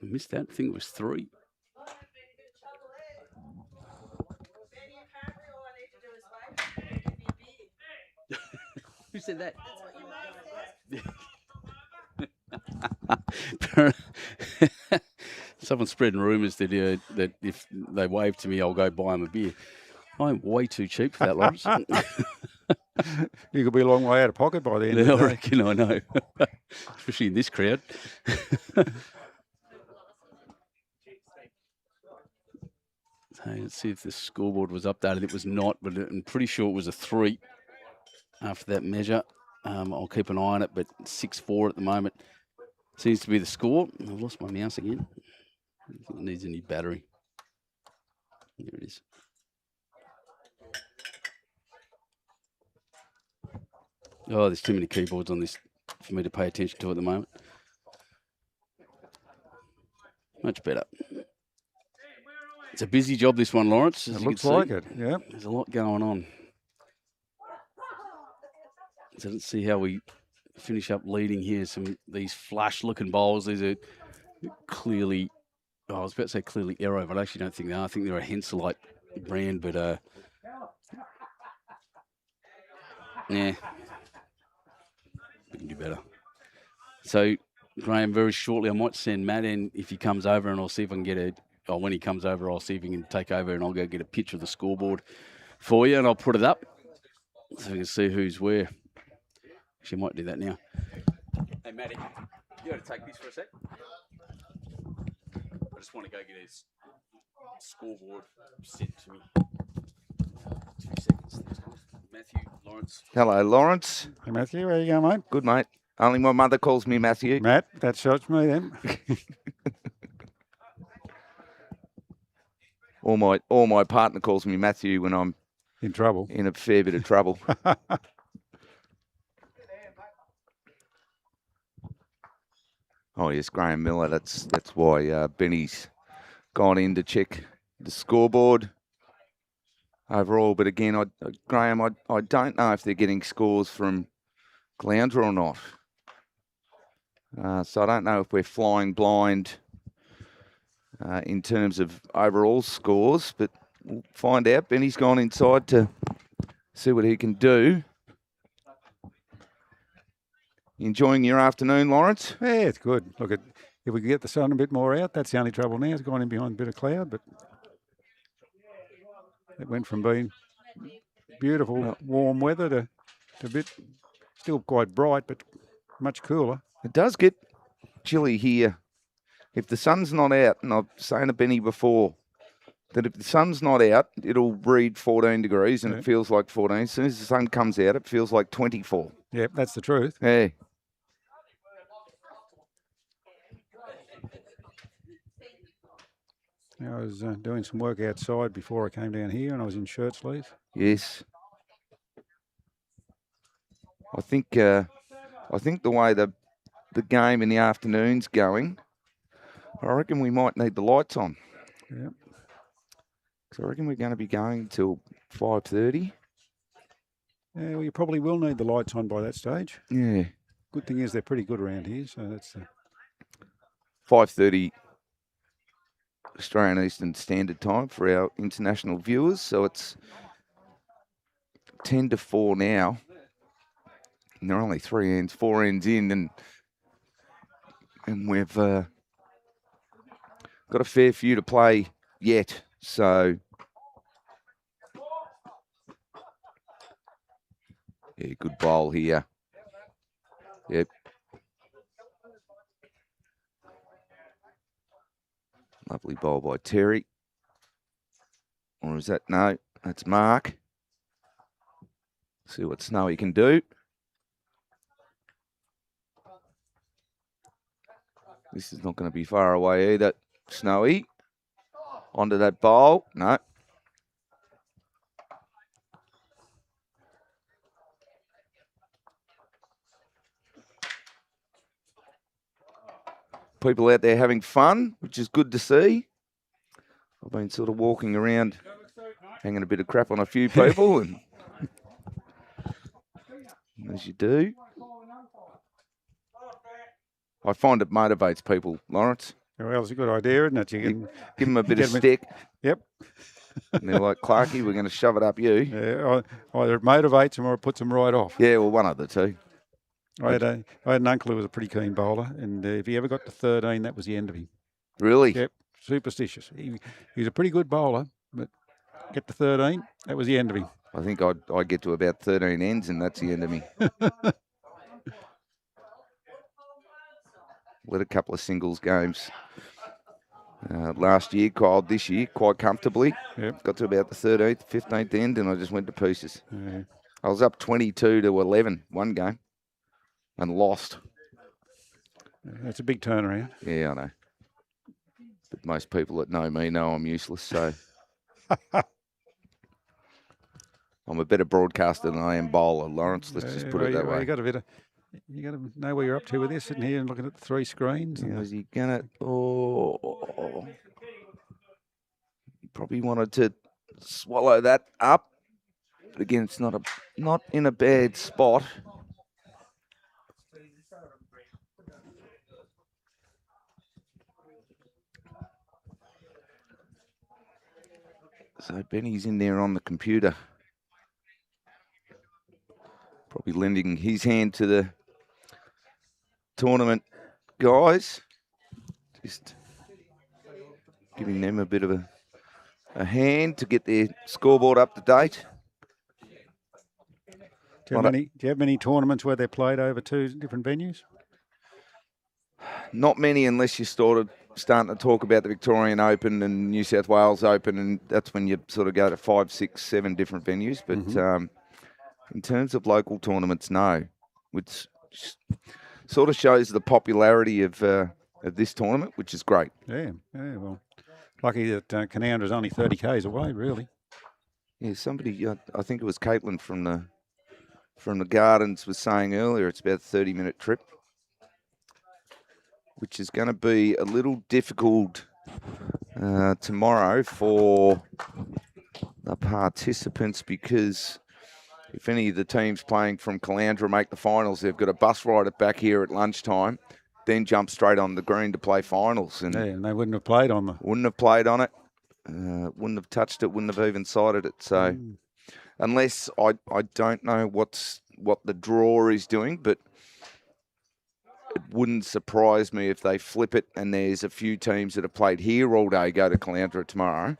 I missed that. I think it was 3. Who said that? Someone's spreading rumours that if they wave to me, I'll go buy them a beer. I'm way too cheap for that, Lawrence. You could be a long way out of pocket by the end of the I day. reckon, I know. Especially in this crowd. So let's see if the scoreboard was updated. It was not, but I'm pretty sure it was a 3 after that measure. I'll keep an eye on it, but 6-4 at the moment seems to be the score. I've lost my mouse again. I think it needs a new battery. There it is. Oh, there's too many keyboards on this for me to pay attention to at the moment. Much better. It's a busy job, this one, Lawrence. It looks like it, yeah. There's a lot going on. So let's see how we finish up leading here. These flash-looking bowls. These are clearly, I was about to say clearly Aero, but I actually don't think they are. I think they're a Henselite brand, but yeah, we can do better. So, Graham, very shortly, I might send Matt in if he comes over, and I'll see if I can get when he comes over, I'll see if he can take over, and I'll go get a picture of the scoreboard for you, and I'll put it up so you can see who's where. She might do that now. Hey, Matty, you got to take this for a sec? I just want to go get his. scoreboard sent to me. 2 seconds. Matthew, Lawrence. Hello, Lawrence. Hey, Matthew, how you going, mate? Good, mate. Only my mother calls me Matthew. Matt, that suits me then. Or my partner calls me Matthew when I'm In trouble. in a fair bit of trouble. Oh yes, Graham Miller. That's why Benny's gone in to check the scoreboard overall. But again, Graham, I don't know if they're getting scores from Glounder or not. So I don't know if we're flying blind in terms of overall scores, but we'll find out. Benny's gone inside to see what he can do. Enjoying your afternoon, Lawrence? Yeah, it's good. Look, if we could get the sun a bit more out, that's the only trouble now. It's gone in behind a bit of cloud, but it went from being beautiful, warm weather to a bit, still quite bright, but much cooler. It does get chilly here. If the sun's not out, and I've saying to Benny before, that if the sun's not out, it'll read 14 degrees and it feels like 14. As soon as the sun comes out, it feels like 24. Yeah, that's the truth. Yeah. I was doing some work outside before I came down here, and I was in shirt sleeves. Yes. I think the way the game in the afternoon's going, I reckon we might need the lights on. Yeah. So I reckon we're going to be going till 5:30. Yeah, well, you probably will need the lights on by that stage. Yeah. Good thing is they're pretty good around here, so that's 5:30 Australian Eastern Standard Time for our international viewers. So it's 10 to 4 now. And there are only 4 ends in, and we've got a fair few to play yet. So yeah, good bowl here. Yep. Lovely bowl by Terry. Or is that, no, that's Mark. See what Snowy can do. This is not going to be far away either. Snowy. Onto that bowl. No. People out there having fun, which is good to see. I've been sort of walking around, hanging a bit of crap on a few people, and as you do. I find it motivates people, Lawrence. well, it's a good idea, isn't it? You give them a bit of stick. Yep. And they're like, Clarkie, we're going to shove it up you. Yeah, either it motivates them or it puts them right off. Yeah, well, one of the two. I had an uncle who was a pretty keen bowler, and if he ever got to 13, that was the end of him. Really? Yep, superstitious. He was a pretty good bowler, but get to 13, that was the end of him. I think I'd get to about 13 ends, and that's the end of me. Led a couple of singles games last year, called this year quite comfortably. Yep. Got to about the 13th, 15th end, and I just went to pieces. Yeah. I was up 22 to 11 one game and lost. That's a big turnaround. Yeah, I know. But most people that know me know I'm useless, so I'm a better broadcaster than I am bowler, Lawrence. Let's just put it that way. You got to know where you're up to with this, sitting here and looking at the 3 screens. Yeah, is he gonna? Oh, he probably wanted to swallow that up, but again, it's not in a bad spot. So Benny's in there on the computer, probably lending his hand to the tournament guys, just giving them a bit of a hand to get their scoreboard up to date. Do you have many tournaments where they're played over 2 different venues? Not many, unless you started starting to talk about the Victorian Open and New South Wales Open, and that's when you sort of go to 5, 6, 7 different venues. But in terms of local tournaments, no, which sort of shows the popularity of this tournament, which is great. Yeah, well, lucky that Canowra's only 30 k's away, really. Yeah, somebody, I think it was Caitlin from the Gardens was saying earlier, it's about a 30-minute trip, which is going to be a little difficult tomorrow for the participants, because if any of the teams playing from Caloundra make the finals, they've got a bus ride it back here at lunchtime, then jump straight on the green to play finals. And, and they wouldn't have played on them. Wouldn't have played on it, wouldn't have touched it, wouldn't have even sighted it. So unless I don't know what the draw is doing, but it wouldn't surprise me if they flip it and there's a few teams that have played here all day go to Caloundra tomorrow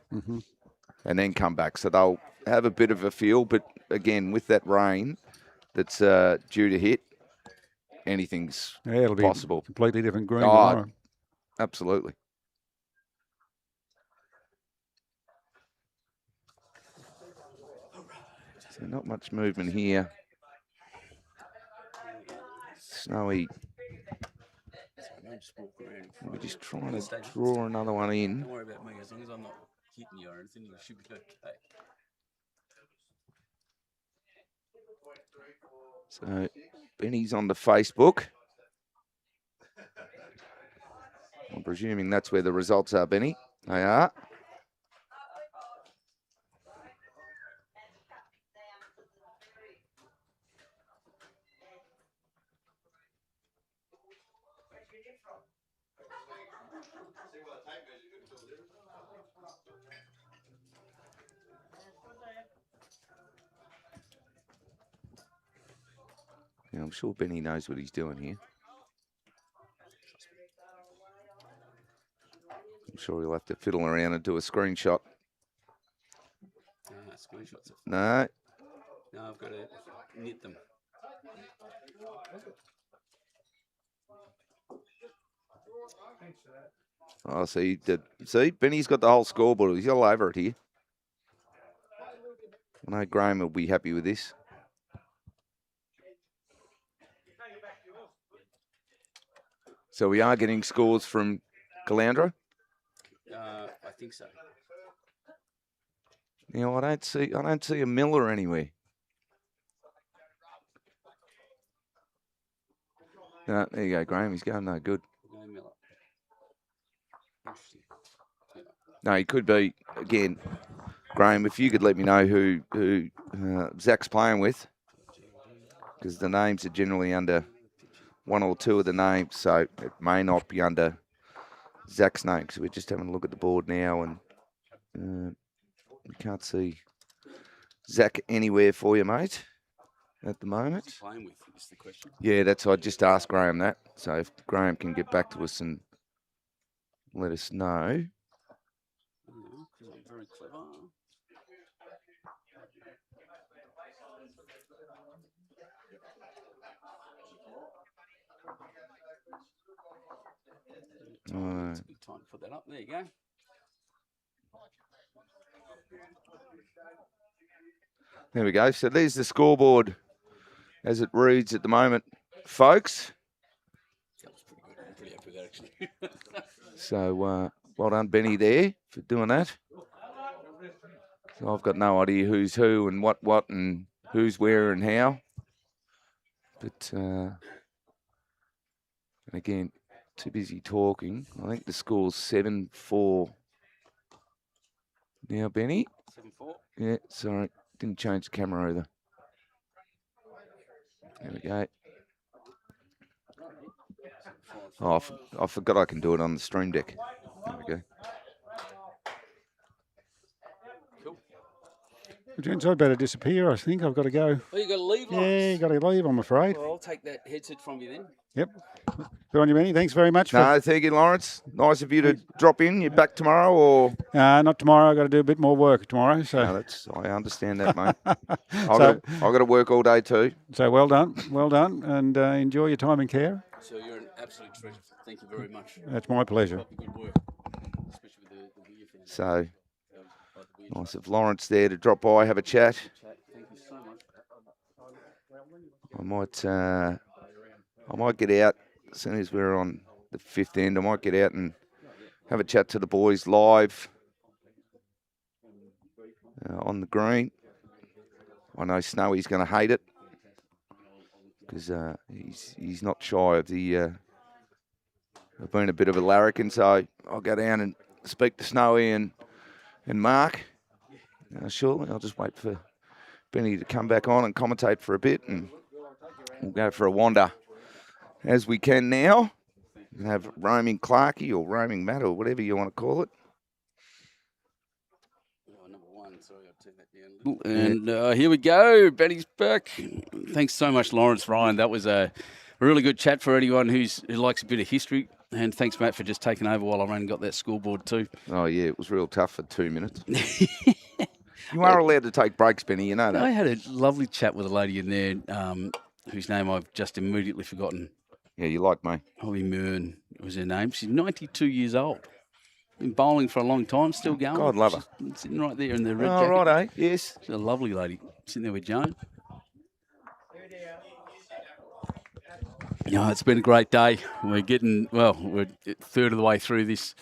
and then come back. So they'll have a bit of a feel, but again, with that rain that's due to hit, anything's it'll possible. Be completely different green tomorrow. Absolutely. So not much movement here. Snowy. We're just trying to draw another one in. Don't worry about me. As long as I'm not hitting you or anything, you should be okay. So Benny's on the Facebook. I'm presuming that's where the results are, Benny. They are. Yeah, I'm sure Benny knows what he's doing here. I'm sure he'll have to fiddle around and do a screenshot. Screenshots. No. No, I've got to knit them. Oh, see, Benny's got the whole scoreboard. He's all over it here. I know Graham will be happy with this. So we are getting scores from Caloundra? I think so. You know, I don't see a Miller anywhere. No, there you go, Graham. He's going no good. No, he could be again. Graham, if you could let me know who Zach's playing with, because the names are generally under one or two of the names, so it may not be under Zach's name. Because we're just having a look at the board now, and we can't see Zach anywhere for you, mate, at the moment. Who's he playing with is the question. Yeah, I just asked Graham that. So if Graham can get back to us and let us know. Because I'm very clever. It's a good time to put that up. There you go. There we go. So there's the scoreboard as it reads at the moment, folks. That was pretty good. I'm pretty happy with that, actually. So well done, Benny, there for doing that. So I've got no idea who's who and what and who's where and how. But again, too busy talking. I think the score's 7-4 now, Benny. 7-4. Yeah, sorry. Didn't change the camera either. There we go. Oh, I forgot I can do it on the stream deck. There we go. Cool. Well, gents, I'd better disappear. I think I've got to go. Oh, you got to leave, Yeah, Lawrence? you got to leave, I'm afraid. Well, I'll take that headset from you then. Yep. Good on you, Benny. Thanks very much. No, thank you, Lawrence. Nice of you to drop in. You're back tomorrow, or? Not tomorrow. I've got to do a bit more work tomorrow. So no, I understand that, mate. I've got to work all day too. So well done, and enjoy your time in care. So you're Absolute treasure. Thank you very much. That's my pleasure. Good work, especially with the beer thing. So nice of Lawrence there to drop by, have a chat. Thank you so much. I might get out as soon as we're on the fifth end. I might get out and have a chat to the boys live on the green. I know Snowy's going to hate it because he's not shy of the of being a bit of a larrikin. So I'll go down and speak to Snowy and Mark. Shortly, I'll just wait for Benny to come back on and commentate for a bit, and we'll go for a wander as we can now. And have roaming Clarkie or roaming Matt or whatever you want to call it. Number one, sorry, I'll turn that down. And here we go. Benny's back. Thanks so much, Lawrence Ryan. That was a really good chat for anyone who likes a bit of history. And thanks, Matt, for just taking over while I ran and got that scoreboard too. Oh, yeah, it was real tough for 2 minutes. You are allowed to take breaks, Benny, you know that. I had a lovely chat with a lady in there whose name I've just immediately forgotten. Yeah, you like me. Holly Myrn was her name. She's 92 years old. Been bowling for a long time, still going. God love her. She's sitting right there in the red jacket. Oh, right, eh? Yes. She's a lovely lady. Sitting there with Joan. No, it's been a great day. We're a third of the way through this.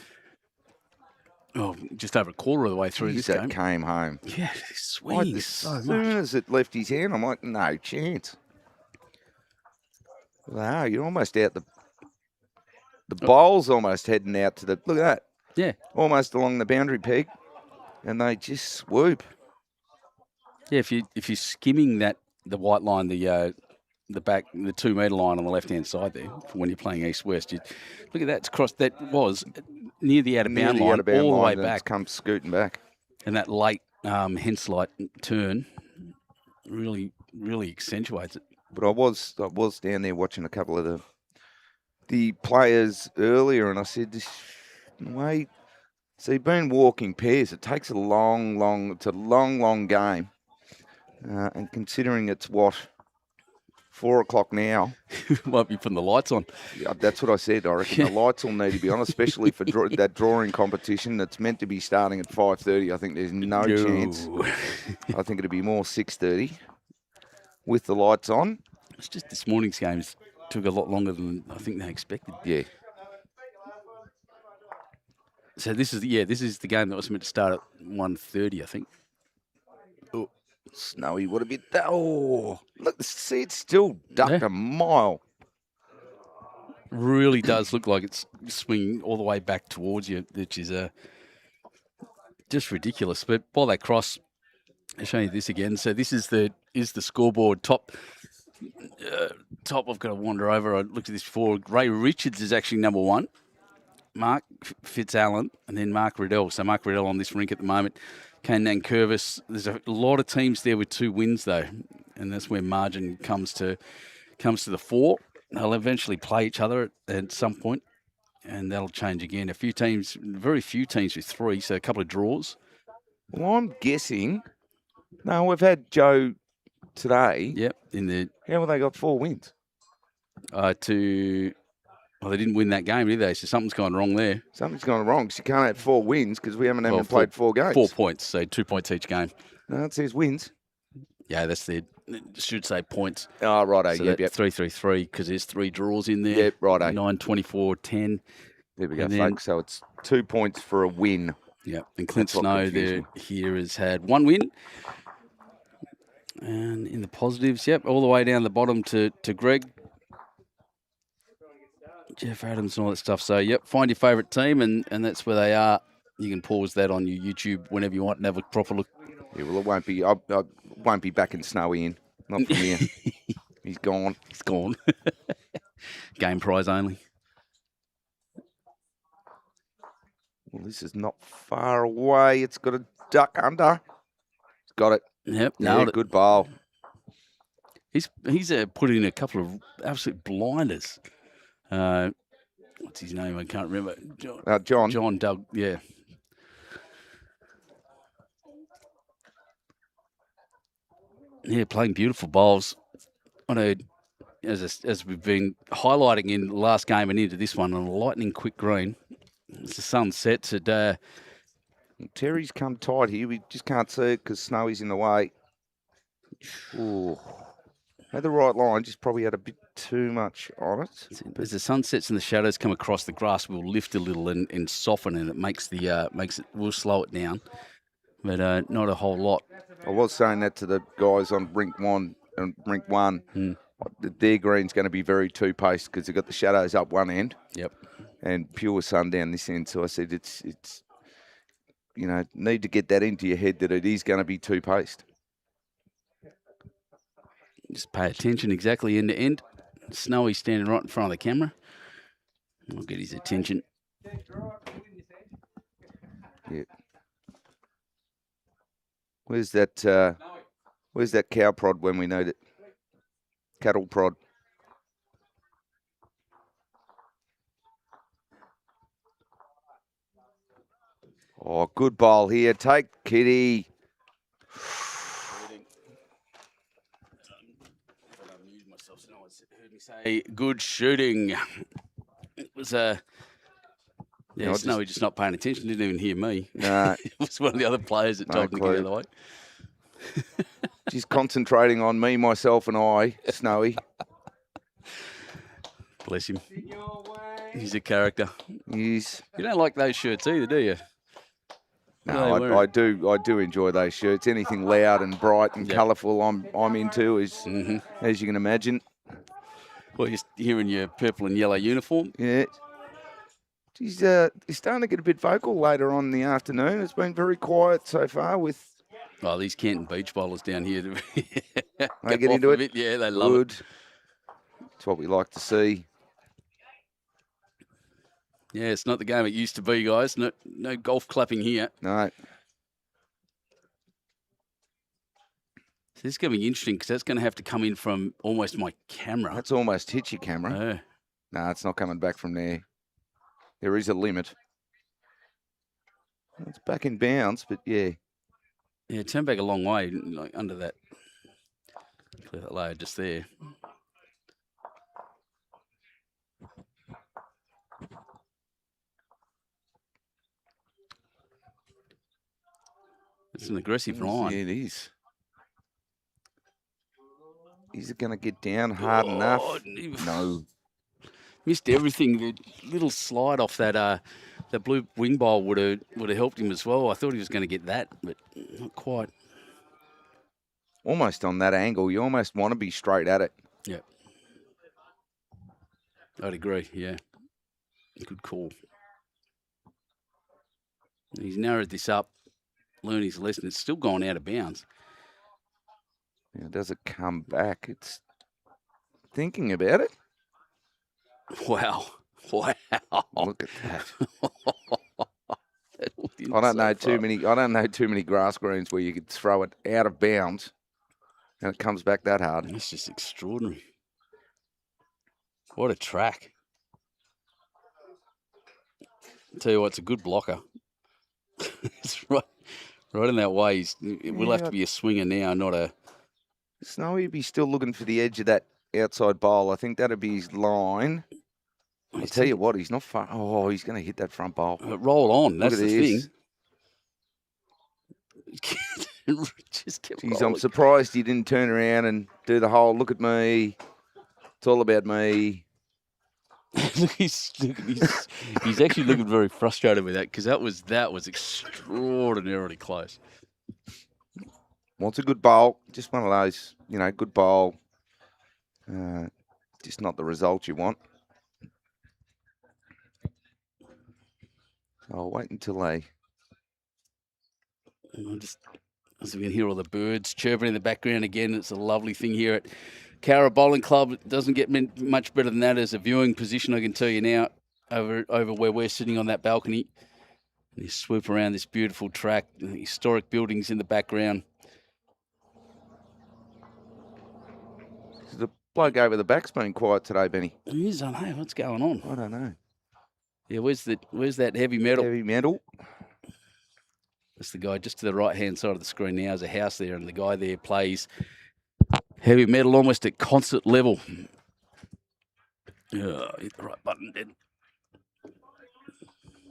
Oh, just over a quarter of the way through this game. Came home. Yeah, swinging so much. As soon as it left his hand, I'm like, no chance. Wow, you're almost out the bowl's almost heading out to the, look at that. Yeah. Almost along the boundary peg, and they just swoop. Yeah, if you're skimming the white line, the 2 metre line on the left hand side there, when you're playing east west, look at that. It's crossed. That was near the out of bound line, all the way back. Come scooting back, and that late Henslight turn really accentuates it. But I was down there watching a couple of the players earlier, and I said, wait, so you've been walking pairs. It takes a long game. And considering it's 4 o'clock now. Might be putting the lights on. Yeah, that's what I said. I reckon the lights will need to be on, especially for that drawing competition that's meant to be starting at 5:30. I think there's no chance. I think it'll be more 6:30 with the lights on. It's just this morning's games took a lot longer than I think they expected. Yeah. So this is the game that was meant to start at 1:30, I think. Oh, Snowy, what a bit. Oh, look, see, it's still ducked a mile. Really does look like it's swinging all the way back towards you, which is just ridiculous. But while they cross, I'll show you this again. So this is the scoreboard top. I've got to wander over. I looked at this before. Ray Richards is actually number one. Mark Fitzallen, and then Mark Riddell. So Mark Riddell on this rink at the moment. Kane Nankervis. There's a lot of teams there with 2 wins though, and that's where margin comes to the fore. They'll eventually play each other at some point, and that'll change again. Very few teams with 3, so a couple of draws. Well, I'm guessing. No, we've had Joe today. Yep. How have they got 4 wins? Well, they didn't win that game, did they? So something's gone wrong there. Something's gone wrong because you can't have 4 wins because we haven't even played 4 games. 4 points, so 2 points each game. No, it says wins. Yeah, it should say points. Oh, righto. So yep. 3-3-3 because there's 3 draws in there. Yep, righto. 9-24-10. There we go, folks. So it's 2 points for a win. Yeah, and Clint Snow here has had 1 win. And in the positives, all the way down the bottom to Greg. Jeff Adams and all that stuff. So, find your favourite team, and that's where they are. You can pause that on your YouTube whenever you want and have a proper look. Yeah, well, it won't be. I won't be backing Snowy in. Not from here. He's gone. He's gone. Game prize only. Well, this is not far away. It's got a duck under. It's got it. Yep, nailed it. Good bowl. He's put in a couple of absolute blinders. What's his name? I can't remember. John. John Doug. Yeah. Yeah, playing beautiful bowls on a as we've been highlighting in the last game and into this one, on a lightning quick green. As the sun sets at... Terry's come tight here. We just can't see it because Snowy's in the way. Ooh. Had the right line, just probably had a bit too much on it. As the sun sets and the shadows come across, the grass will lift a little and soften, and it makes will slow it down, but not a whole lot. I was saying that to the guys on rink one and rink one. Their green's going to be very two-paced because they've got the shadows up one end. Yep. And pure sun down this end. So I said it's need to get that into your head that it is going to be two-paced. Just pay attention exactly end to end. Snowy standing right in front of the camera. I'll get his attention. Yeah. Where's that cow prod when we need it? Cattle prod. Oh, good ball here. Take Kitty. Say good shooting. It was Snowy just not paying attention. Didn't even hear me. Nah. It was one of the other players that told me to go the other way. She's concentrating on me, myself, and I, Snowy. Bless him. He's a character. Yes. You don't like those shirts either, do you? No, I do enjoy those shirts. Anything loud and bright and colourful, I'm into, as you can imagine. Well, you're here in your purple and yellow uniform. Yeah. He's starting to get a bit vocal later on in the afternoon. It's been very quiet so far with... Oh, these Canton Beach bowlers down here. They get into it? Yeah, they love it. That's what we like to see. Yeah, it's not the game it used to be, guys. No golf clapping here. No. So this is going to be interesting because that's going to have to come in from almost my camera. That's almost hit your camera. No, it's not coming back from there. There is a limit. It's back in bounds, but yeah. Yeah, turn back a long way, like under that. Clear that layer just there. It's an aggressive line. Yeah, it is. Is it going to get down hard enough? No. Missed everything. The little slide off that blue wing bowl would have helped him as well. I thought he was going to get that, but not quite. Almost on that angle. You almost want to be straight at it. Yeah. I'd agree, yeah. Good call. He's narrowed this up, learned his lesson. It's still gone out of bounds. Yeah, does it come back? It's thinking about it. Wow. Wow. Look at that. I don't know too many grass greens where you could throw it out of bounds and it comes back that hard. That's just extraordinary. What a track. I'll tell you what, it's a good blocker. It's right in that way. It will have to be a swinger now, not a... Snowy would be still looking for the edge of that outside bowl. I think that'd be his line. I'll tell you what, he's not far. Oh, he's going to hit that front bowl. Roll on. That's the thing. Just kept Jeez, I'm surprised he didn't turn around and do the whole, look at me. It's all about me. He's actually looking very frustrated with that because that was extraordinarily close. Well, it's a good bowl. Just one of those, good bowl. Just not the result you want. So I'll wait until as we can hear all the birds chirping in the background again. It's a lovely thing here at COWRA Bowling Club. It doesn't get much better than that as a viewing position, I can tell you now, over where we're sitting on that balcony. And you swoop around this beautiful track, the historic buildings in the background. The bloke over the back's been quiet today, Benny. He is, I know. What's going on? I don't know. Yeah, where's that heavy metal? Heavy metal. That's the guy just to the right-hand side of the screen now. There's a house there, and the guy there plays heavy metal almost at concert level. Yeah, hit the right button, did.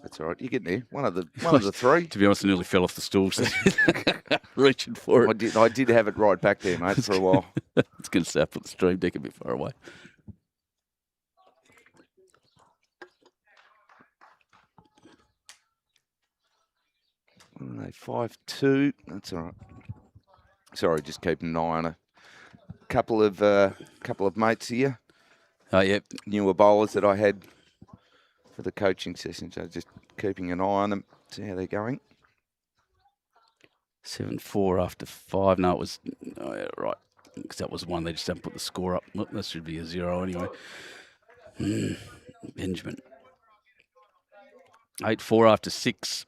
That's all right. You get there. One of the three. To be honest, I nearly fell off the stool. So reaching for it. I did have it right back there, mate, for a while. It's going to say I put the stream deck a bit far away. No, 5-2. That's all right. Sorry, just keeping an eye on a couple of mates here. Oh, yeah. Newer bowlers that I had for the coaching session. So just keeping an eye on them, see how they're going. 7-4 after 5. No, it was right. Because that was one. They just haven't put the score up. Look, that should be a 0 anyway. Benjamin. 8-4 after 6.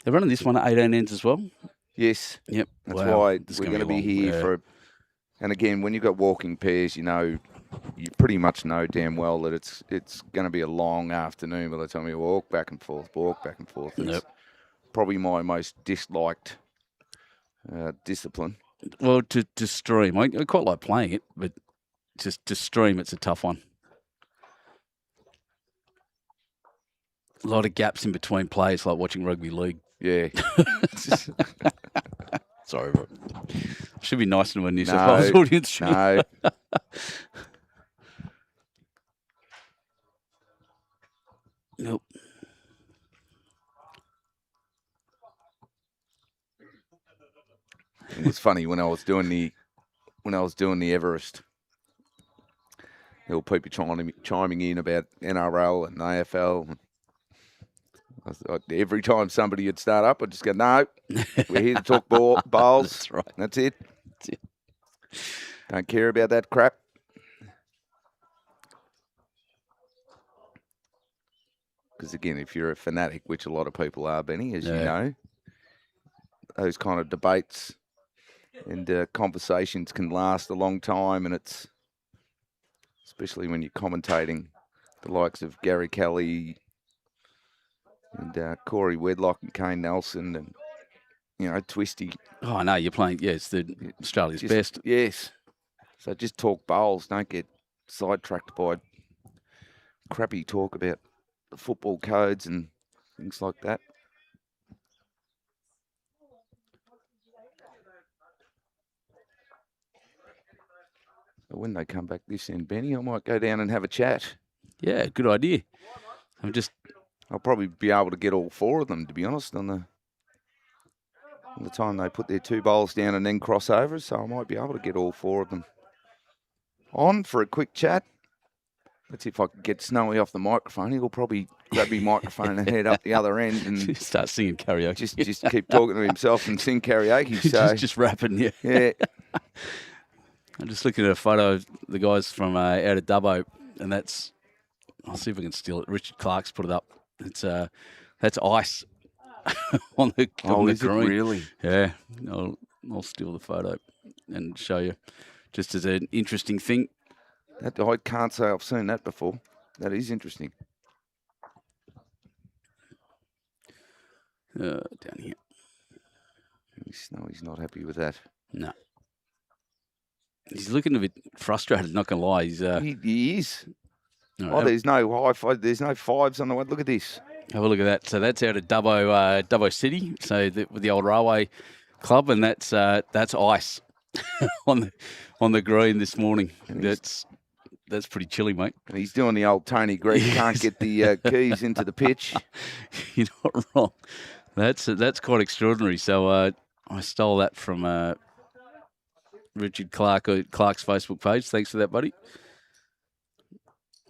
They're running this one at 18 ends as well? Yes. Yep. That's why we're going to be here for... And again, when you've got walking pairs, you pretty much know damn well that it's going to be a long afternoon by the time you walk back and forth. It's probably my most disliked discipline. Well, to stream, I quite like playing it, but just to stream, it's a tough one. A lot of gaps in between plays, like watching rugby league. Yeah. Sorry, bro. Should be nicer to a New South Wales audience. No. Nope. It was funny when I was doing the Everest. There were people chiming in about NRL and AFL. Every time somebody would start up, I'd just go, no, we're here to talk bowls. That's right. That's it. Don't care about that crap. Because, again, if you're a fanatic, which a lot of people are, Benny, as you know, those kind of debates and conversations can last a long time, and it's, especially when you're commentating, the likes of Gary Kelly and Corey Wedlock and Kane Nelson and, Twisty. Oh, no, you're playing, it's the Australia's best. Yes. So just talk bowls. Don't get sidetracked by crappy talk about the football codes and things like that. So when they come back this end, Benny, I might go down and have a chat. Yeah, good idea. I'll probably be able to get all four of them, to be honest, on the time they put their two bowls down and then cross over. So I might be able to get all four of them on for a quick chat. Let's see if I can get Snowy off the microphone. He'll probably grab his microphone and head up the other end and start singing karaoke. Just keep talking to himself and sing karaoke. So just rapping, yeah. Yeah. I'm just looking at a photo of the guys from out of Dubbo, and that's, I'll see if I can steal it. Richard Clark's put it up. It's that's ice on the green. Is it really? Yeah, I'll steal the photo and show you, just as an interesting thing. I can't say I've seen that before. That is interesting. Down here. He's not happy with that. No. He's looking a bit frustrated, not going to lie. He is. Right, there's no there's no fives on the one. Look at this. Have a look at that. So that's out of Dubbo City, so with the old railway club, and that's ice on the green this morning. That's pretty chilly, mate. And he's doing the old Tony Greig. Can't get the keys into the pitch. You're not wrong. That's quite extraordinary. So I stole that from Richard Clark's Facebook page. Thanks for that, buddy.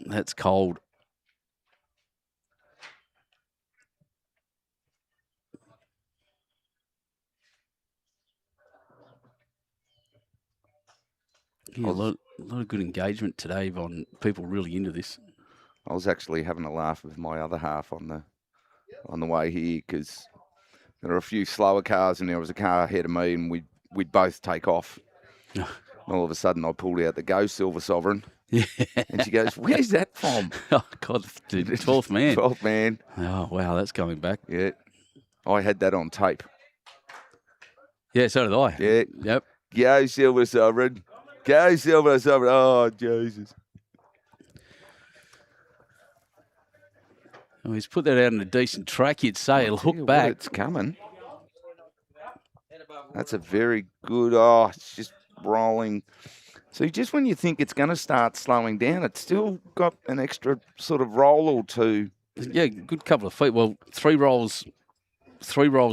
That's cold. Yeah, a lot of good engagement today on people really into this. I was actually having a laugh with my other half on the way here because there were a few slower cars and there was a car ahead of me and we'd both take off. And all of a sudden I pulled out the Go Silver Sovereign. Yeah. And she goes, "Where's that from?" Oh, God, the 12th man. 12th man. Oh, wow, that's coming back. Yeah. I had that on tape. Yeah, so did I. Yeah. Yep. Go Silver Sovereign. Go, Silver, Silver. Oh, Jesus. Oh, he's put that out on a decent track, you'd say. He'll hook back. It's coming. That's a very good. Oh, it's just rolling. So just when you think it's going to start slowing down, it's still got an extra sort of roll or two. Yeah, good couple of feet. Well, three rolls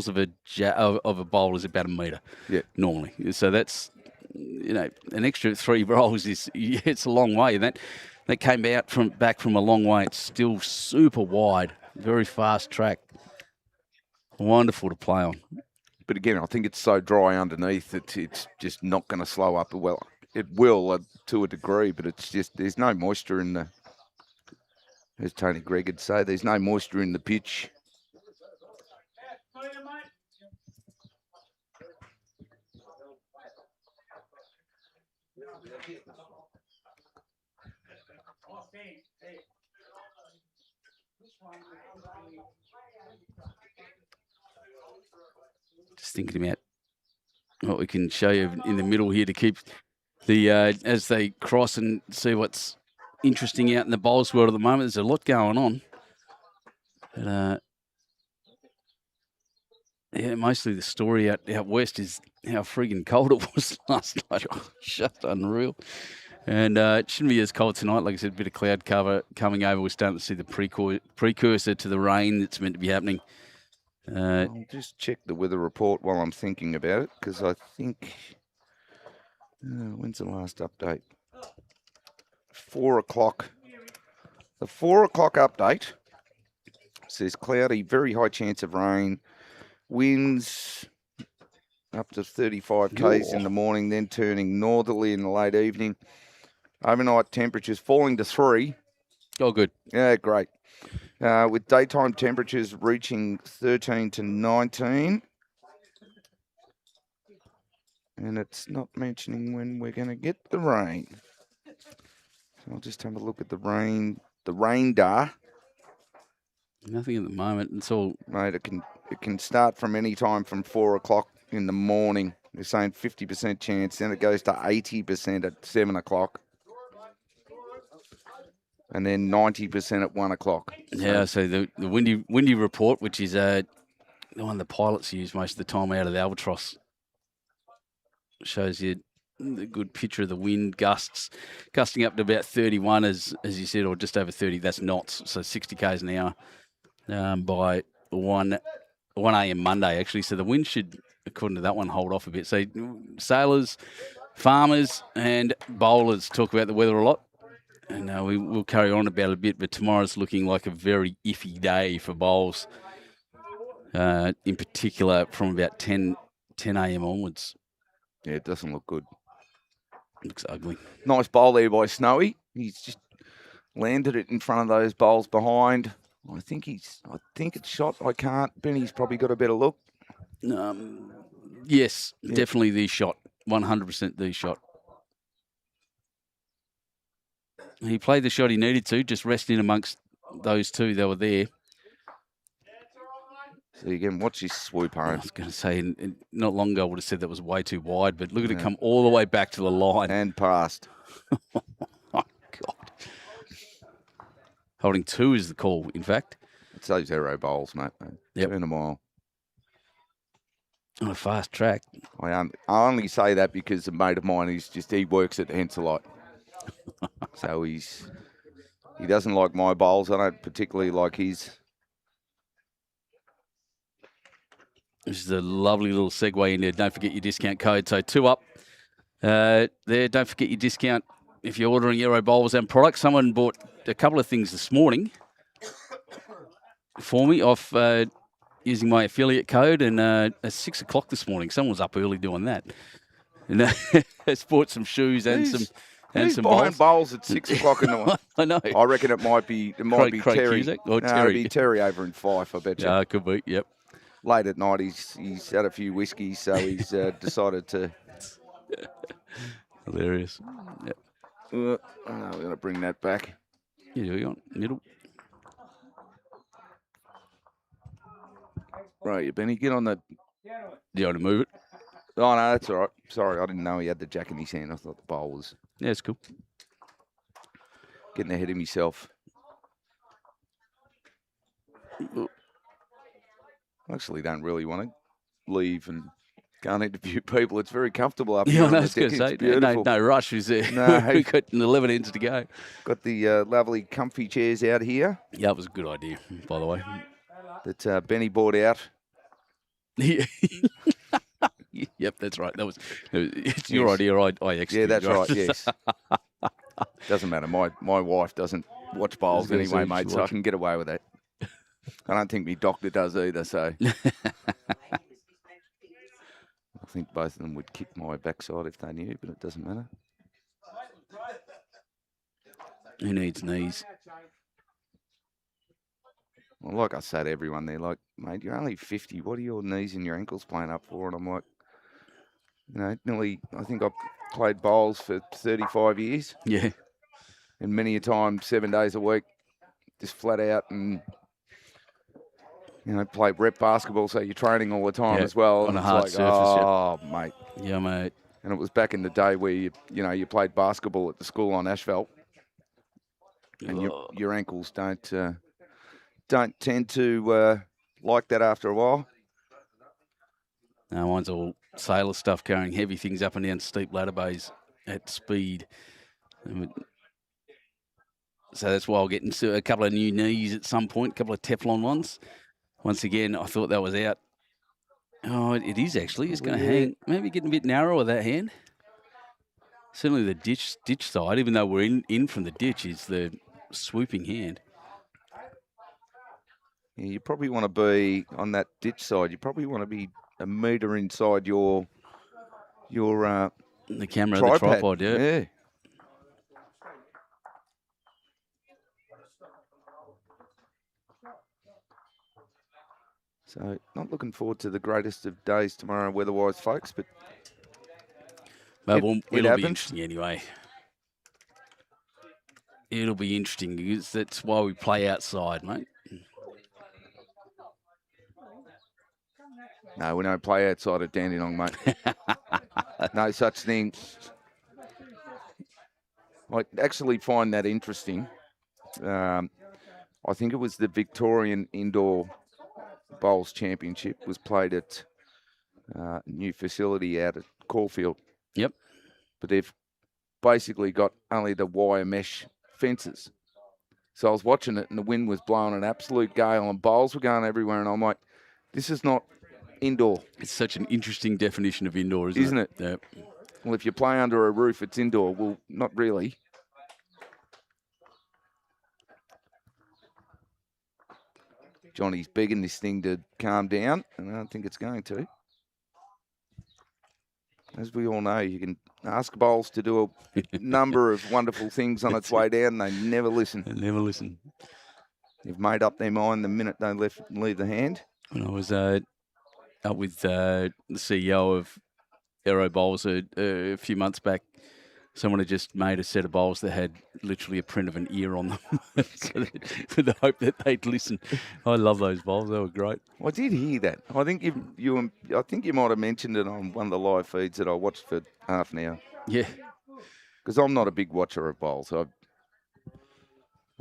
of a bowl is about a metre. Yeah. Normally. So that's, an extra 3 rolls it's a long way. That came back from a long way. It's still super wide, very fast track. Wonderful to play on. But again, I think it's so dry underneath that it's just not going to slow up. Well, it will to a degree, but it's just there's no moisture in the. As Tony Gregg would say, there's no moisture in the pitch. Just thinking about what we can show you in the middle here to keep the as they cross and see what's interesting out in the bowls world at the moment. There's a lot going on. But, yeah, mostly the story out west is how friggin' cold it was last night. Just unreal. And it shouldn't be as cold tonight. Like I said, a bit of cloud cover coming over. We're starting to see the precursor to the rain that's meant to be happening. I'll just check the weather report while I'm thinking about it, because I think, when's the last update? 4 o'clock. The 4 o'clock update says cloudy, very high chance of rain, winds up to 35 k's in the morning, then turning northerly in the late evening. Overnight temperatures falling to 3. Oh, good. Yeah, great. With daytime temperatures reaching 13 to 19. And it's not mentioning when we're going to get the rain. So I'll just have a look at the radar. Nothing at the moment. It's all... Mate, it can start from any time from 4 o'clock in the morning. They're saying 50% chance. Then it goes to 80% at 7 o'clock. And then 90% at 1 o'clock. Yeah, so the windy report, which is the one the pilots use most of the time out of the Albatross, shows you the good picture of the wind gusts, gusting up to about 31, as you said, or just over 30. That's knots, so 60 k's an hour by 1 a.m. Monday, actually. So the wind should, according to that one, hold off a bit. So sailors, farmers, and bowlers talk about the weather a lot. And we'll carry on about it a bit, but tomorrow's looking like a very iffy day for bowls, in particular from about 10 a.m. onwards. Yeah, it doesn't look good. Looks ugly. Nice bowl there by Snowy. He's just landed it in front of those bowls behind. I think it's shot. I can't. Benny's probably got a better look. Yes, yeah. Definitely the shot. 100% the shot. He played the shot he needed to, just resting amongst those two that were there. So again, watch this swoop home. I was going to say, not long ago I would have said that was way too wide, but look at it come all the way back to the line. And past. Oh, God. Holding 2 is the call, in fact. It's those aero bowls, mate. Yep. Turn them all. On a fast track. I only say that because a mate of mine, he works at Henselite. So he doesn't like my bowls. I don't particularly like his. This is a lovely little segue in there. Don't forget your discount code. So 2 up there. Don't forget your discount if you're ordering Aero bowls and products. Someone bought a couple of things this morning for me off using my affiliate code. And at 6 o'clock this morning, someone was up early doing that. And has bought some shoes and some... Who's buying bowls at 6 o'clock in the morning? I know. I reckon it might be Craig Terry. Cusack or No, Terry. it'd be Terry over in Fife, I bet you. Yeah, could be. Yep. Late at night, he's had a few whiskeys, so he's decided to. Hilarious. Yep. We're going to bring that back. Yeah, we got middle. Right, you Benny, get on the. Do you want to move it? Oh, no, that's all right. Sorry, I didn't know he had the jack in his hand. I thought the bowl was Yeah, it's cool. getting ahead of myself. I actually don't really want to leave and go and interview people. It's very comfortable up here. Yeah, I on know, the I was going to deck. say, It's beautiful. no rush is there. No. We've got 11 ends to go. Got the lovely comfy chairs out here Yeah, that was a good idea, by the way. that Benny bought out. Yeah. Yep, that's right. It's your Yes. idea. I Yeah, executed. that's right, yes. Doesn't matter. My wife doesn't watch bowls gonna anyway, say, mate, she so I watch can get away with that. I don't think my doctor does either, so I think both of them would kick my backside if they knew, but it doesn't matter. Who needs knees? Well, like I say to everyone, they're like, mate, you're only 50. What are your knees and your ankles playing up for? And I'm like, I think I've played bowls for 35 years. Yeah. And many a time, 7 days a week, just flat out and, play rep basketball, so you're training all the time as well. On and a it's hard like, surface. oh, mate. Yeah, mate. And it was back in the day where, you played basketball at the school on asphalt. And your ankles don't tend to like that after a while. No, mine's all sailor stuff, carrying heavy things up and down steep ladder bays at speed. So that's why I'll get into a couple of new knees at some point, a couple of Teflon ones. Once again, I thought that was out. Oh, it is actually. It's going to hang. Maybe getting a bit narrower with that hand. Certainly the ditch side, even though we're in from the ditch, is the swooping hand. Yeah, you probably want to be on that ditch side. You probably want to be a metre inside your the camera, tripod. the tripod, Yeah. So, not looking forward to the greatest of days tomorrow weather-wise, folks, but it'll be happens. interesting anyway. It'll be interesting because that's why we play outside, mate. No, we don't play outside at Dandenong, mate. No such thing. I actually find that interesting. I think it was the Victorian Indoor Bowls Championship was played at a new facility out at Caulfield. Yep. But they've basically got only the wire mesh fences. So I was watching it and the wind was blowing an absolute gale and bowls were going everywhere. And I'm like, this is not indoor. It's such an interesting definition of indoor, Isn't it? Yep. Well, if you play under a roof, it's indoor. Well, not really. Johnny's begging this thing to calm down, and I don't think it's going to. As we all know, you can ask bowls to do a number of wonderful things on its way down, and they never listen. They never listen. They've made up their mind the minute they leave the hand. When I was up with the CEO of Aero Bowls a few months back, someone had just made a set of bowls that had literally a print of an ear on them with the hope that they'd listen. I love those bowls. They were great. I did hear that. I think I think you might have mentioned it on one of the live feeds that I watched for half an hour. Yeah. Because I'm not a big watcher of bowls. By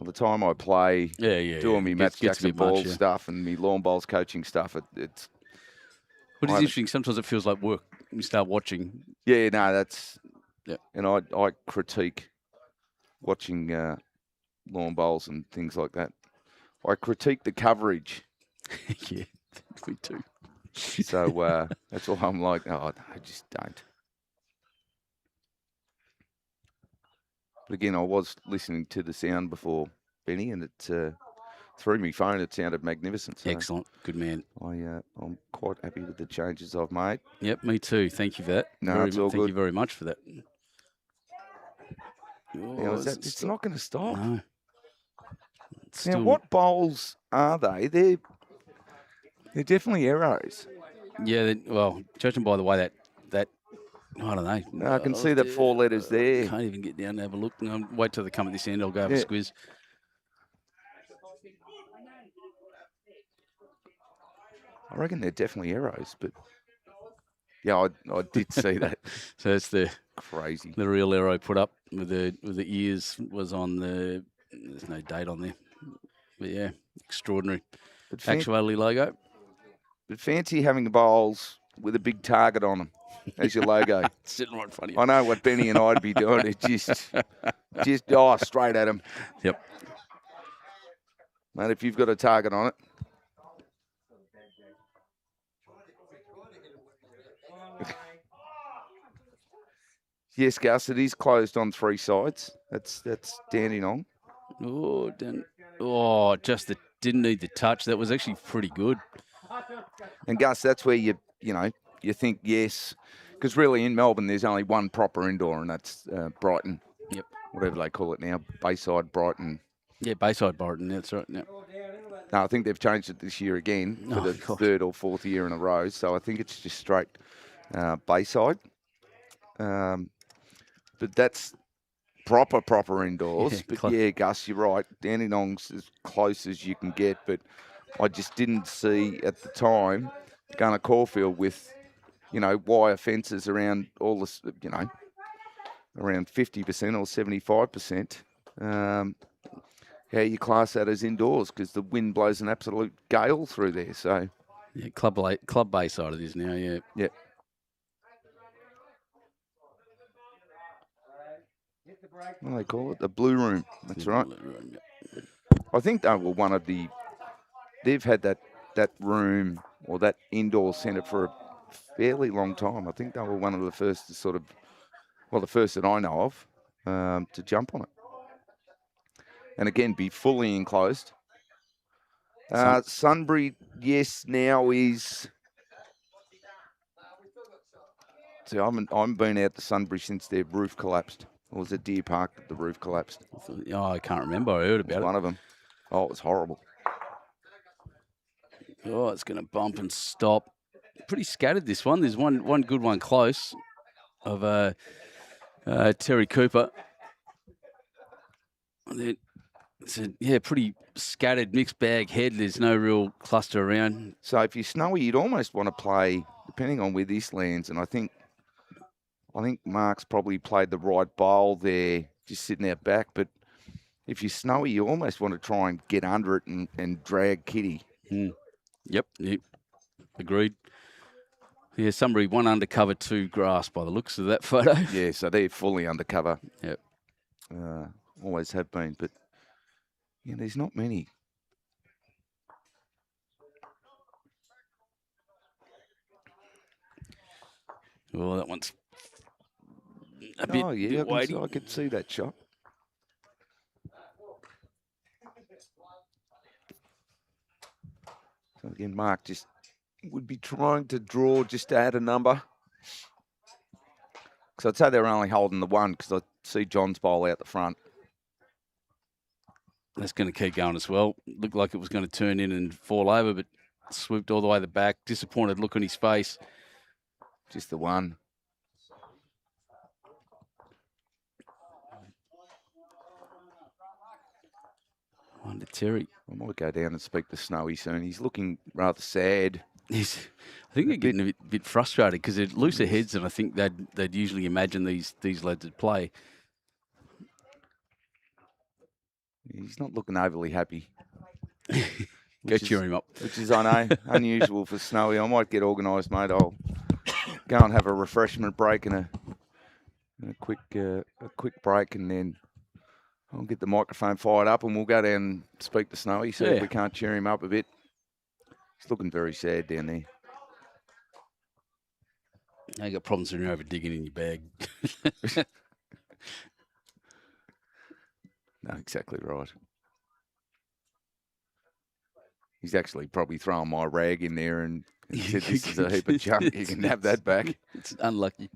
the time I play, doing me Matt Jackson ball stuff and me lawn bowls coaching stuff, it's... But it's interesting. Sometimes it feels like work. You start watching. Yeah, no, that's... Yeah. And I critique watching lawn bowls and things like that. I critique the coverage. Yeah, me too. So that's why I'm like, oh, no, I just don't. But again, I was listening to the sound before, Benny, and it through my phone, it sounded magnificent. So excellent. Good man. I'm quite happy with the changes I've made. Yep, me too. Thank you for that. No, it's all good. Thank you very much for that. Now, it's not going to stop. No. Now, what bowls are they? They're definitely arrows. Yeah, well, judging by the way that I don't know. No, I can see the 4 letters there. Can't even get down and have a look. Wait till they come at this end. I'll go have a squiz. I reckon they're definitely arrows, but Yeah, I did see that. So that's the Crazy. real arrow put up with the ears was on the. There's no date on there, but yeah, extraordinary. But Actuality logo. But fancy having bowls with a big target on them as your logo. Sitting right in front of I you. know what Benny and I'd be doing. It just straight at them. Yep. Mate, if you've got a target on it. Yes, Gus, it is closed on 3 sides. That's Dandenong. Oh, just didn't need the touch. That was actually pretty good. And Gus, that's where you think yes, because really in Melbourne there's only one proper indoor, and that's Brighton. Yep. Whatever they call it now, Bayside Brighton. Yeah, Bayside Brighton. That's right. Yep. No, I think they've changed it this year again for the third or fourth year in a row. So I think it's just straight Bayside. But that's proper indoors. Yeah, but yeah, Gus, you're right. Dandenong's as close as you can get. But I just didn't see at the time Gunnar Caulfield with, wire fences around all this, around 50% or 75%. How you class that as indoors, because the wind blows an absolute gale through there. So yeah, club Bayside it is now. Yeah. Yep. What do they call it? The Blue Room. That's right. Blue Room, yep. I think they were one of the. They've had that room or that indoor centre for a fairly long time. I think they were one of the first to the first that I know of, to jump on it. And again, be fully enclosed. Sunbury, yes, now is. See, I haven't been out to Sunbury since their roof collapsed. Or was it Deer Park that the roof collapsed? Oh, I can't remember. I heard about it. One of them. Oh, it was horrible. Oh, it's going to bump and stop. Pretty scattered, this one. There's one good one close of Terry Cooper. It's a pretty scattered mixed bag head. There's no real cluster around. So if you're snowy, you'd almost want to play, depending on where this lands, and I think Mark's probably played the right bowl there, just sitting out back. But if you're snowy, you almost want to try and get under it and drag Kitty. Yep. Agreed. Yeah, Sunbury 1 undercover, 2 grass by the looks of that photo. Yeah, so they're fully undercover. Yep. Always have been, but yeah, there's not many. Oh, that one's a bit. Oh yeah, bit I could see that shot. So again, Mark just would be trying to draw just to add a number. Because I'd say they're only holding the 1 because I see John's bowl out the front. That's going to keep going as well. Looked like it was going to turn in and fall over, but swooped all the way to the back. Disappointed look on his face. Just the 1. On to Terry. I might go down and speak to Snowy soon. He's looking rather sad. I think they're getting a bit frustrated because they're looser heads than I think they'd usually imagine these lads would play. He's not looking overly happy. Go cheer him up. Which is, I know, unusual for Snowy. I might get organised, mate. I'll go and have a refreshment break and a quick break, and then I'll get the microphone fired up and we'll go down and speak to Snowy, see if we can't cheer him up a bit. He's looking very sad down there. Now you got problems when you're over digging in your bag. No, exactly right. He's actually probably throwing my rag in there and said, this is a heap of junk. You can have that back. It's unlucky.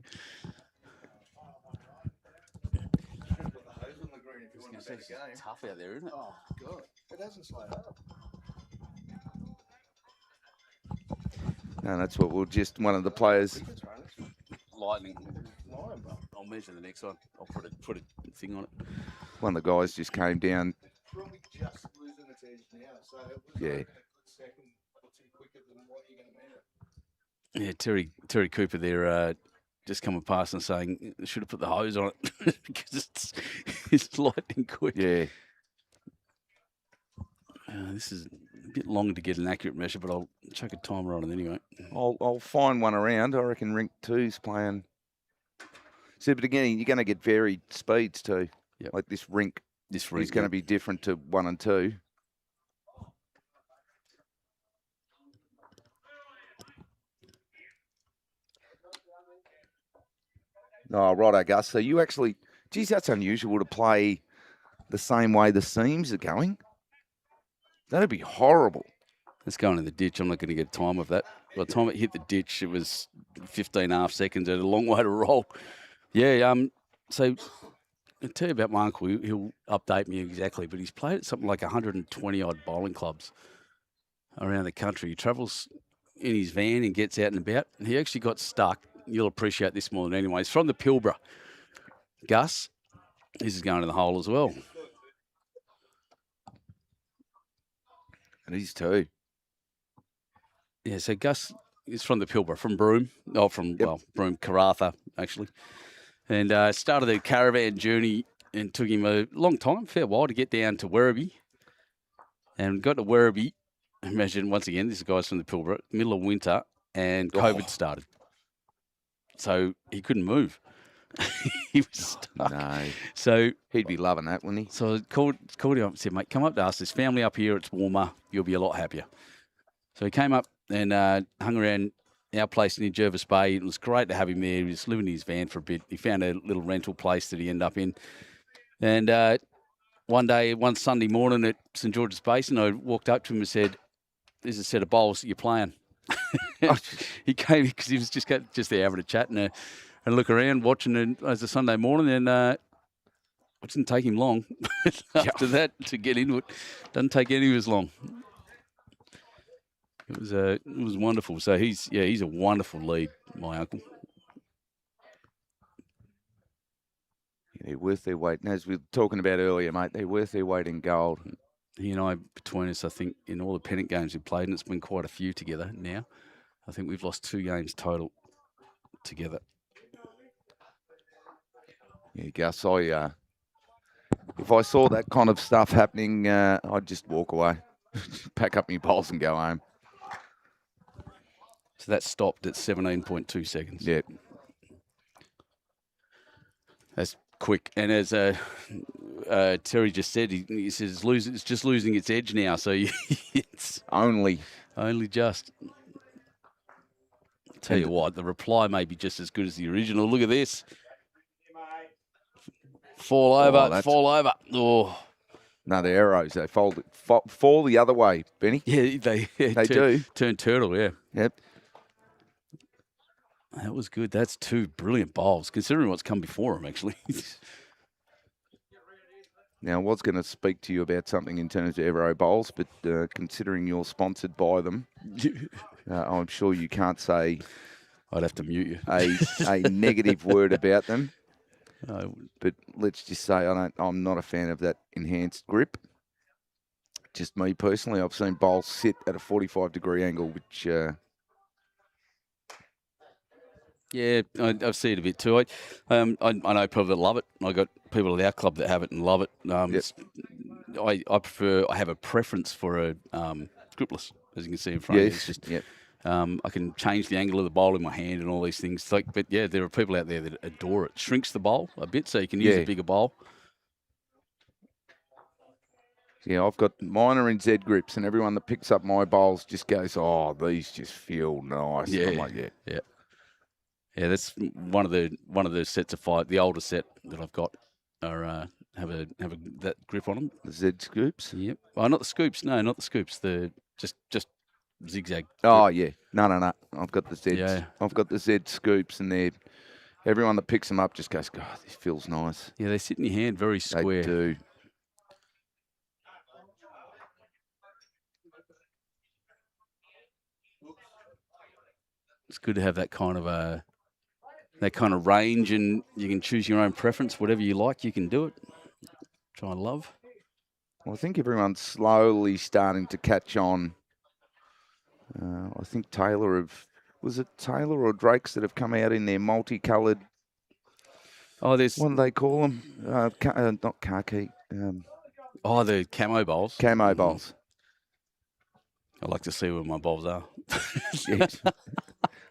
It's tough out there, isn't it? Oh, God. It hasn't slowed up. No, that's what one of the players. Lightning. I'll measure the next one. I'll put a thing on it. One of the guys just came down. Probably just losing its edge now, so it was Yeah. like a good second or 2 quicker than what you're going to measure. Yeah, Terry Cooper there just coming past and saying, should have put the hose on it because it's lightning quick. Yeah. This is a bit long to get an accurate measure, but I'll chuck a timer on it anyway. I'll find one around. I reckon Rink 2's playing. See, but again, you're going to get varied speeds too. Yep. Like this rink is going yeah. to be different to 1 and 2. Oh, right, Gus. So you actually, geez, that's unusual to play the same way the seams are going. That'd be horrible. It's going in the ditch. I'm not going to get time of that. By the time it hit the ditch, it was 15.5 seconds. It had a long way to roll. Yeah, so I'll tell you about my uncle. He'll update me exactly, but he's played at something like 120-odd bowling clubs around the country. He travels in his van and gets out and about. And he actually got stuck. You'll appreciate this more than anyone. He's from the Pilbara. Gus, this is going to the hole as well. And he's 2. Yeah, so Gus is from the Pilbara, from Broome. Oh, from, well, Broome, Karratha, actually. And started the caravan journey and took him a long time, fair while, to get down to Werribee. And got to Werribee. Imagine, once again, this guy's from the Pilbara, middle of winter, and COVID started. So he couldn't move. He was stuck. No. So he'd be loving that, wouldn't he? So I called him up and said, mate, come up to us. There's family up here. It's warmer. You'll be a lot happier. So he came up and hung around our place near Jervis Bay. It was great to have him there. He was living in his van for a bit. He found a little rental place that he ended up in. And one Sunday morning at St George's Basin, I walked up to him and said, there's a set of bowls that you're playing. He came because he was just there having a chat and look around, watching it as a Sunday morning. And it didn't take him long after that to get into it. Doesn't take any of us long. It was wonderful. So he's a wonderful lead, my uncle. Yeah, they're worth their weight. And as we were talking about earlier, mate, they're worth their weight in gold. He and I, between us, I think in all the pennant games we've played, and it's been quite a few together now, I think we've lost 2 games total together. Yeah, Gus, if I saw that kind of stuff happening, I'd just walk away, pack up my bowls and go home. So that stopped at 17.2 seconds. Yeah. That's quick. And as Terry just said, he says it's just losing its edge now. So it's only just. Tell you what, the reply may be just as good as the original. Look at this. Fall over. Oh. No, the arrows, they fall the other way, Benny. Yeah, they do. Turn turtle, yeah. Yep. That was good. That's 2 brilliant bowls, considering what's come before him, actually. Now, I was going to speak to you about something in terms of Aero Bowls, but considering you're sponsored by them, I'm sure you can't say I'd have to mute you. a negative word about them. But let's just say I'm not a fan of that enhanced grip. Just me personally, I've seen bowls sit at a 45-degree angle, which... Yeah, I've seen it a bit too. I know people that love it. I got people at our club that have it and love it. I have a preference for a gripless, as you can see in front of you. It's just, I can change the angle of the bowl in my hand and all these things. But yeah, there are people out there that adore it. Shrinks the bowl a bit, so you can use a bigger bowl. Yeah, I've got mine are in Z grips, and everyone that picks up my bowls just goes, "Oh, these just feel nice." Yeah, I'm like, yeah. That's one of the sets of 5. The older set that I've got are have that grip on them. The Z scoops. Yep. Oh, not the scoops. No, not the scoops. The just zigzag. Oh yeah. No. I've got the Z. Yeah. I've got the Z scoops, and everyone that picks them up just goes, "God, this feels nice." Yeah, they sit in your hand very square. They do. It's good to have that kind of range, and you can choose your own preference. Whatever you like, you can do it. Try and love. Well, I think everyone's slowly starting to catch on. I think Taylor have was it Taylor or Drake's that have come out in their multicoloured, Oh, there's what do they call them? Not khaki. the camo bowls. Camo bowls. I like to see where my bowls are. Yes.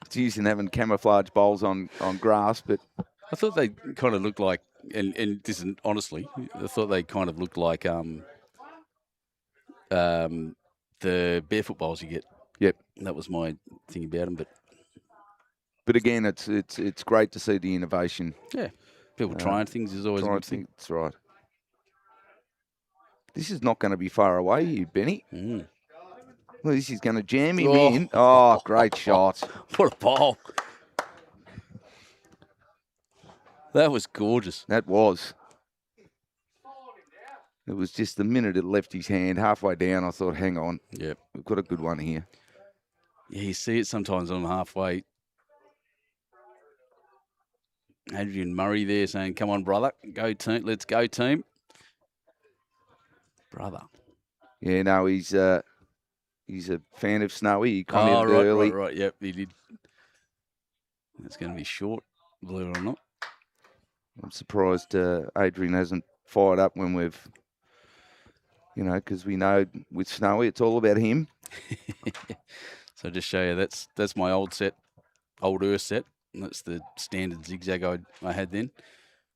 It's using having camouflage bowls on grass, but I thought they kind of looked like, and this is honestly, I thought they kind of looked like the barefoot bowls you get. Yep. That was my thing about them, but again, it's great to see the innovation. yeah, people trying things is always a good thing. That's right. This is not going to be far away, you Benny. Mm. Well, this is going to jam him in. Oh, great shot. What a bowl. That was gorgeous. That was. It was just the minute it left his hand, halfway down, I thought, hang on. Yep. We've got a good one here. Yeah, you see it sometimes on halfway. Adrian Murray there saying, come on, brother. Go team. Let's go, team. Brother. Yeah, no, he's a fan of Snowy. He commented early. Right. Yep, he did. It's going to be short, believe it or not. I'm surprised Adrian hasn't fired up when we've, because we know with Snowy, it's all about him. So just show you, that's my older set. And that's the standard zigzag I had then.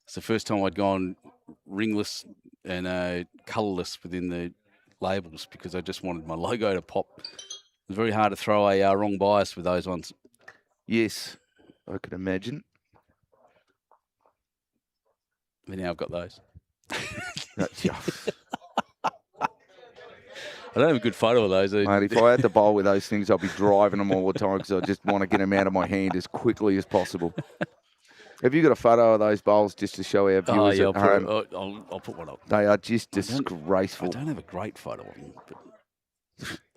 It's the first time I'd gone ringless and colourless within the labels because I just wanted my logo to pop. It was very hard to throw a wrong bias with those ones. Yes, I could imagine. But now I've got those. I don't have a good photo of those. Mate, if I had to bowl with those things, I'd be driving them all the time because I just want to get them out of my hand as quickly as possible. Have you got a photo of those bowls just to show our viewers at home? I'll put one up. They are just disgraceful. I don't have a great photo of them, but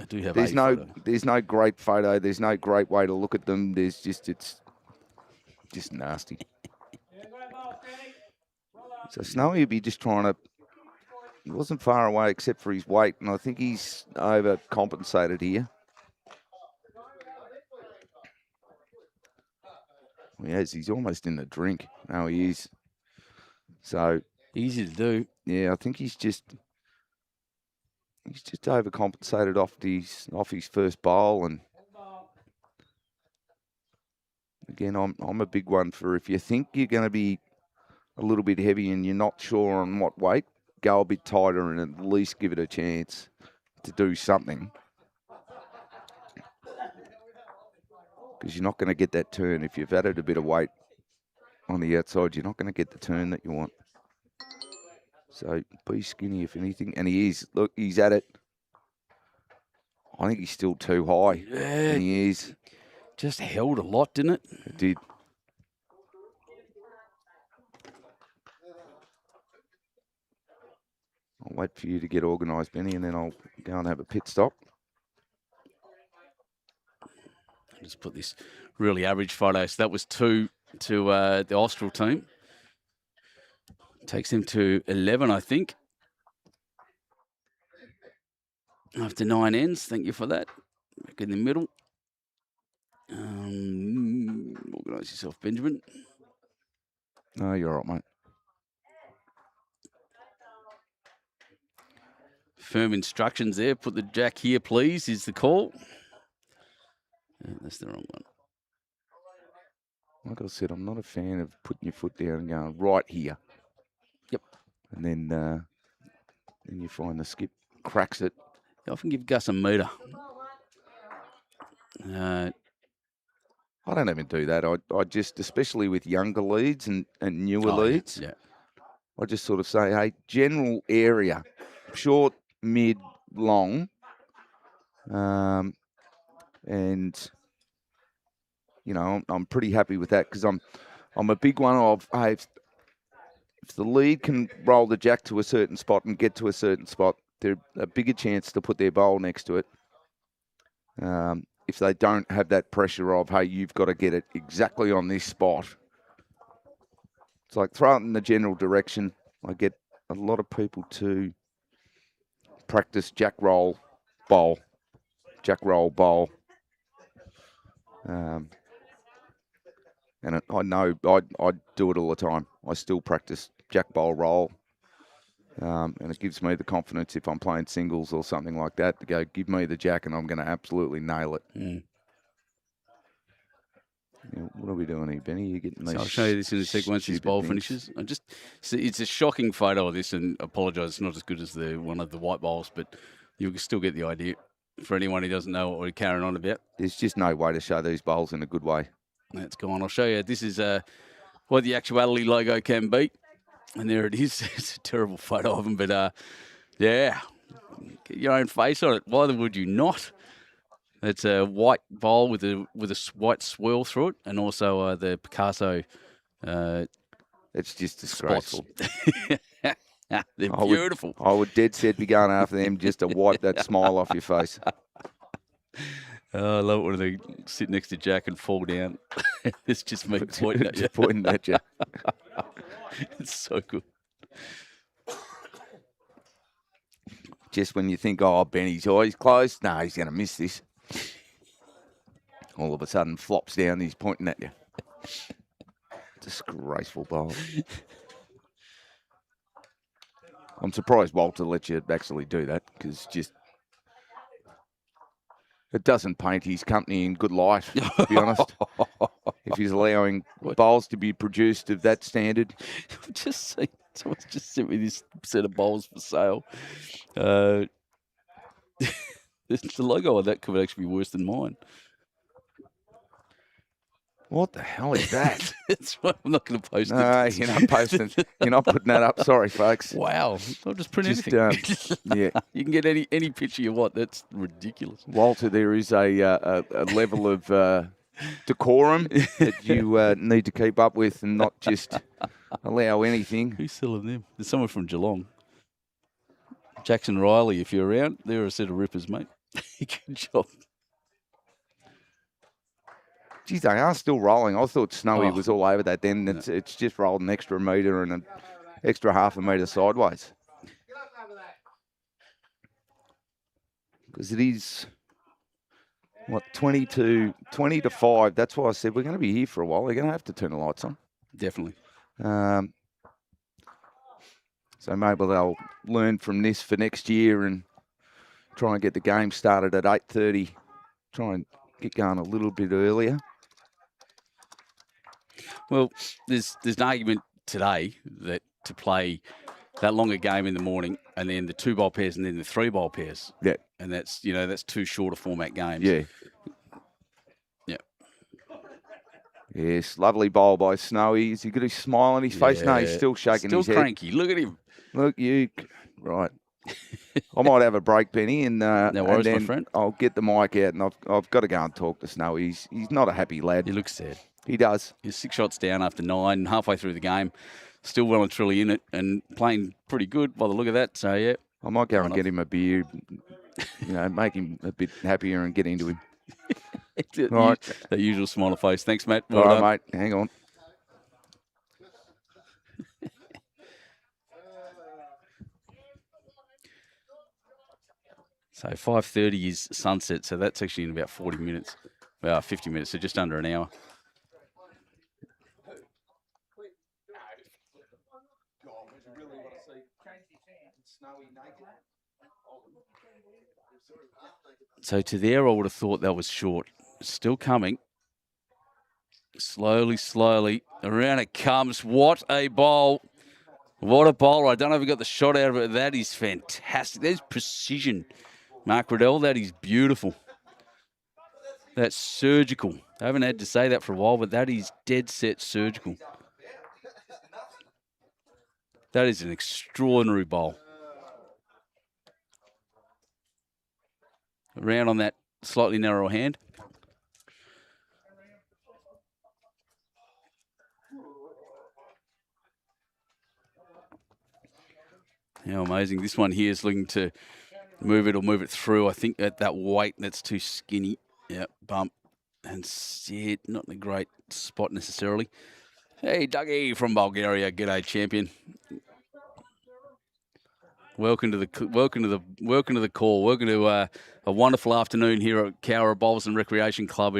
I do have There's no great photo. There's no great way to look at them. It's just nasty. So Snowy would be just trying to. He wasn't far away except for his weight, and I think he's overcompensated here. He is. He's almost in the drink. No, he is. So easy to do. Yeah, I think he's just overcompensated off his first bowl, and again, I'm a big one for if you think you're going to be a little bit heavy and you're not sure on what weight, go a bit tighter and at least give it a chance to do something. Because you're not going to get that turn. If you've added a bit of weight on the outside, you're not going to get the turn that you want. So be skinny if anything. And he is. Look, he's at it. I think he's still too high. Yeah. And he is. Just held a lot, didn't it? It did. I'll wait for you to get organised, Benny, and then I'll go and have a pit stop. I'll just put this really average photo. So that was 2 to the Austral team. Takes them to 11, I think. After 9 ends, thank you for that. Back in the middle. Organise yourself, Benjamin. No, you're all right, mate. Firm instructions there. Put the jack here, please, is the call. That's the wrong one. Like I said, I'm not a fan of putting your foot down and going right here. Yep. And then you find the skip cracks it. I often give Gus a metre. I don't even do that. I just, especially with younger leads and newer leads, yeah. I just sort of say, hey, general area, short, mid, long, and I'm pretty happy with that because I'm a big one of, hey, if the lead can roll the jack to a certain spot and get to a certain spot, they're a bigger chance to put their bowl next to it. If they don't have that pressure of, hey, you've got to get it exactly on this spot. It's like throw it in the general direction. I get a lot of people to practice jack roll, bowl, jack roll, bowl. And I know I do it all the time. I still practice jack, bowl, roll. And it gives me the confidence if I'm playing singles or something like that to go, give me the jack and I'm going to absolutely nail it. Mm. Yeah, what are we doing here, Benny? You're getting these. So I'll show you this in a sec once this bowl finishes. It's a shocking photo of this, and apologise, it's not as good as the one of the white bowls, but you can still get the idea for anyone who doesn't know what we're carrying on about. There's just no way to show these bowls in a good way. That's gone. I'll show you. This is what the Actuality logo can be. And there it is. It's a terrible photo of them, but yeah, get your own face on it. Why would you not? It's a white bowl with a white swirl through it, and also the Picasso. It's just disgraceful. They're beautiful. I would dead set be going after them just to wipe that smile off your face. I love it when they sit next to Jack and fall down. It's just me pointing at you. Pointing at you. It's so good. Just when you think, oh, Benny's eyes closed, no, he's going to miss this. All of a sudden flops down, he's pointing at you. Disgraceful bowl. I'm surprised Walter let you actually do that, because just it doesn't paint his company in good light, to be honest. If he's allowing bowls to be produced of that standard. I've just seen someone's just sent me this set of bowls for sale. The logo on that could actually be worse than mine. What the hell is that? That's why I'm not going to post it. No, you're not posting. You're not putting that up. Sorry, folks. Wow. I'll just print anything. Yeah. You can get any picture you want. That's ridiculous. Walter, there is a level of decorum that you need to keep up with and not just allow anything. Who's selling them? There's someone from Geelong. Jackson Riley, if you're around, they're a set of rippers, mate. Good job. Geez, they are still rolling. I thought Snowy was all over that then. It's just rolled an extra metre and an extra half a metre sideways. Because it is, what, 20 to 5. That's why I said we're going to be here for a while. They're going to have to turn the lights on. Definitely. So maybe they'll learn from this for next year and try and get the game started at 8:30. Try and get going a little bit earlier. Well, there's an argument today that to play that longer game in the morning and then the 2-bowl pairs and then the 3-bowl pairs. Yeah. And that's, that's two shorter format games. Yeah. Yeah. Yes, lovely bowl by Snowy. Has he got his smile on his face? No, he's still shaking his head. Still cranky. Look at him. Look, you. Right. I might have a break, Benny, and no worries, and then my friend. I'll get the mic out, and I've got to go and talk to Snowy. He's not a happy lad. He looks sad. He does. He's 6 shots down after 9, halfway through the game, still well and truly in it, and playing pretty good by the look of that. So, yeah. I might go and get him a beer, make him a bit happier and get into him. Right. That usual smile of face. Thanks, Matt. All right, mate. Hang on. So 5:30 is sunset, so that's actually in about 40 minutes, 50 minutes, so just under an hour. So to there, I would have thought that was short. Still coming. Slowly, around it comes. What a bowl. What a bowler. I don't know if he got the shot out of it. That is fantastic. There's precision. Mark Riddell, that is beautiful. That's surgical. I haven't had to say that for a while, but that is dead set surgical. That is an extraordinary bowl. Around on that slightly narrow hand. How amazing. This one here is looking to move it or move it through. I think at that weight, that's too skinny. Yep, bump and sit. Not in a great spot necessarily. Hey, Dougie from Bulgaria. G'day, champion. Welcome to the call. Welcome to a wonderful afternoon here at COWRA Bowls and Recreation Club.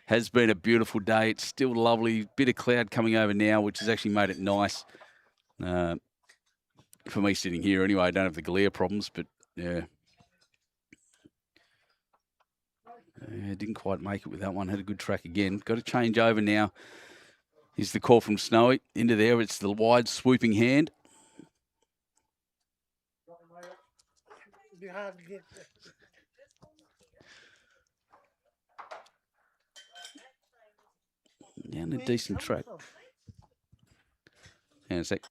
Has been a beautiful day. It's still lovely. Bit of cloud coming over now, which has actually made it nice for me sitting here. Anyway, I don't have the glare problems, but yeah. Didn't quite make it with that one. Had a good track again. Got to change over now. Here's the call from Snowy. Into there. It's the wide swooping hand. Down a decent track. Hang on a sec.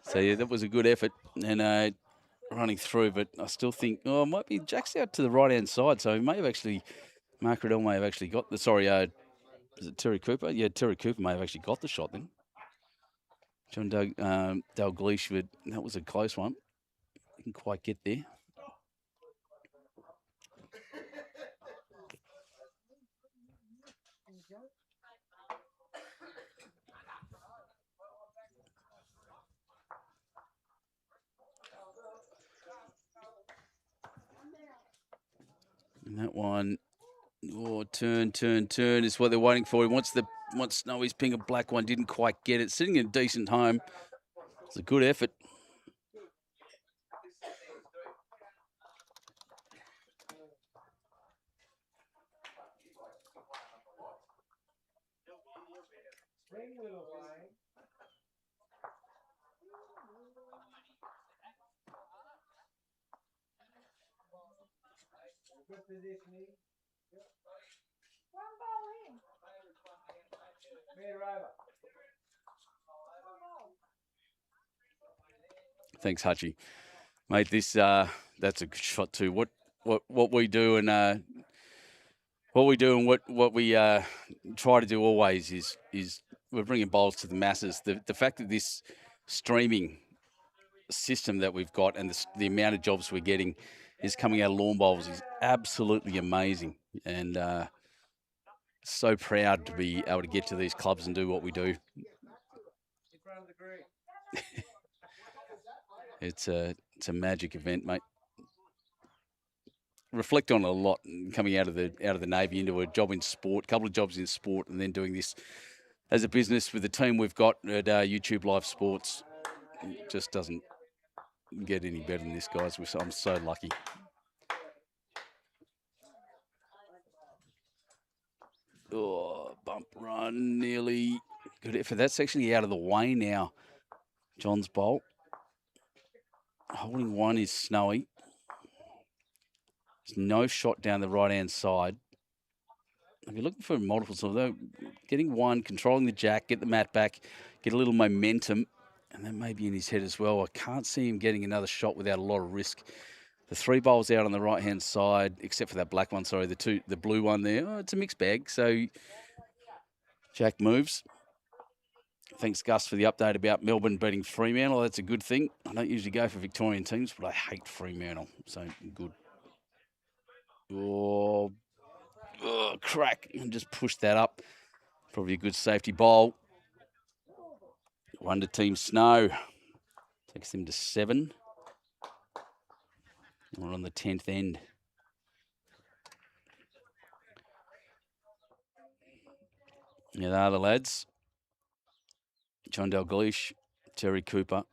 So yeah, that was a good effort and running through, but I still think it might be Jack's out to the right hand side, so he may have actually Mark Riddell may have actually got the is it Terry Cooper? Yeah, Terry Cooper may have actually got the shot then. John Dalglish, but that was a close one. Didn't quite get there. And that one, turn is what they're waiting for. He wants Snowy's ping a black one, didn't quite get it. Sitting in a decent home. It's a good effort. Thanks, Hutchie. Mate, that's a good shot too. What we do and what we try to do always is we're bringing bowls to the masses. The fact that this streaming system that we've got and the amount of jobs we're getting is coming out of lawn bowls is absolutely amazing, and so proud to be able to get to these clubs and do what we do. It's a magic event, mate. Reflect on it a lot coming out of the Navy into a job in sport, couple of jobs in sport, and then doing this as a business with the team we've got at Youtubelivesports. It just doesn't get any better than this, guys. I'm so lucky. Oh, bump run, nearly good effort. That's actually out of the way now. John's bowl. Holding one is Snowy. There's no shot down the right-hand side. If you're looking for multiples, although getting one, controlling the jack, get the mat back, get a little momentum, and that may be in his head as well. I can't see him getting another shot without a lot of risk. The three bowls out on the right-hand side, except for that black one, sorry, the blue one there. It's a mixed bag, so Jack moves. Thanks, Gus, for the update about Melbourne beating Fremantle. That's a good thing. I don't usually go for Victorian teams, but I hate Fremantle, so good. Oh, crack, and just push that up. Probably a good safety bowl. One to Team Snow. Takes them to 7. We're on the 10th end. Yeah, they are the lads. John Dalglish, Terry Cooper.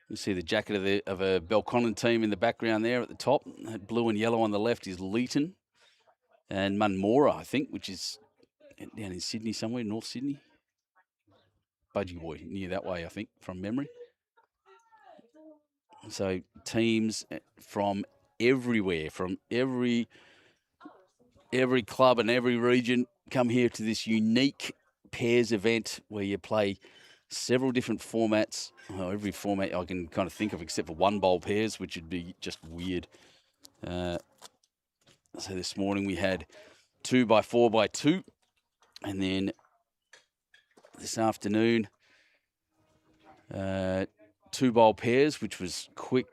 You see the jacket of a Belconnen team in the background there at the top. That blue and yellow on the left is Leeton and Munmora, I think, which is down in Sydney somewhere, North Sydney. Budgie Boy, near that way, I think, from memory. So teams from everywhere, from every club and every region come here to this unique pairs event where you play several different formats. Every format I can kind of think of except for one bowl pairs, which would be just weird. So this morning we had 2x4x2 and then this afternoon. 2 bowl pairs, which was quick,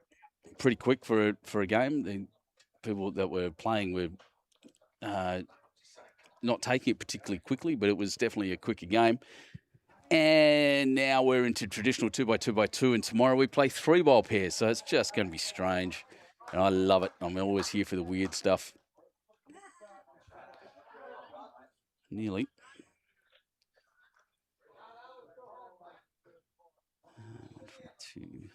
pretty quick for a game. The people that were playing were not taking it particularly quickly, but it was definitely a quicker game. And now we're into traditional 2x2x2, and tomorrow we play 3 bowl pairs. So it's just going to be strange, and I love it. I'm always here for the weird stuff. Nearly. Two.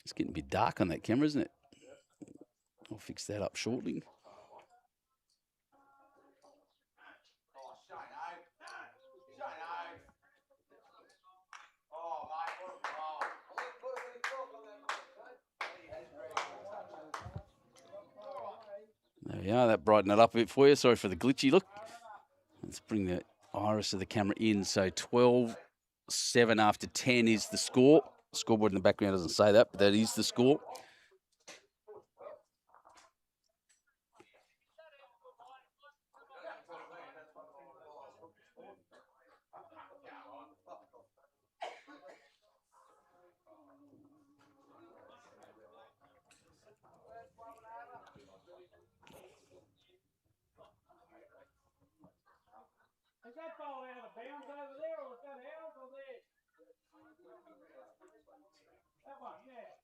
It's getting a bit dark on that camera, isn't it? I'll fix that up shortly. There we are. That brightened it up a bit for you. Sorry for the glitchy look. Let's bring the iris of the camera in. So 12-7 after 10 is the score. Scoreboard in the background doesn't say that, but that is the score. Is that ball out of bounds over there, or is that out or there? That one, yeah.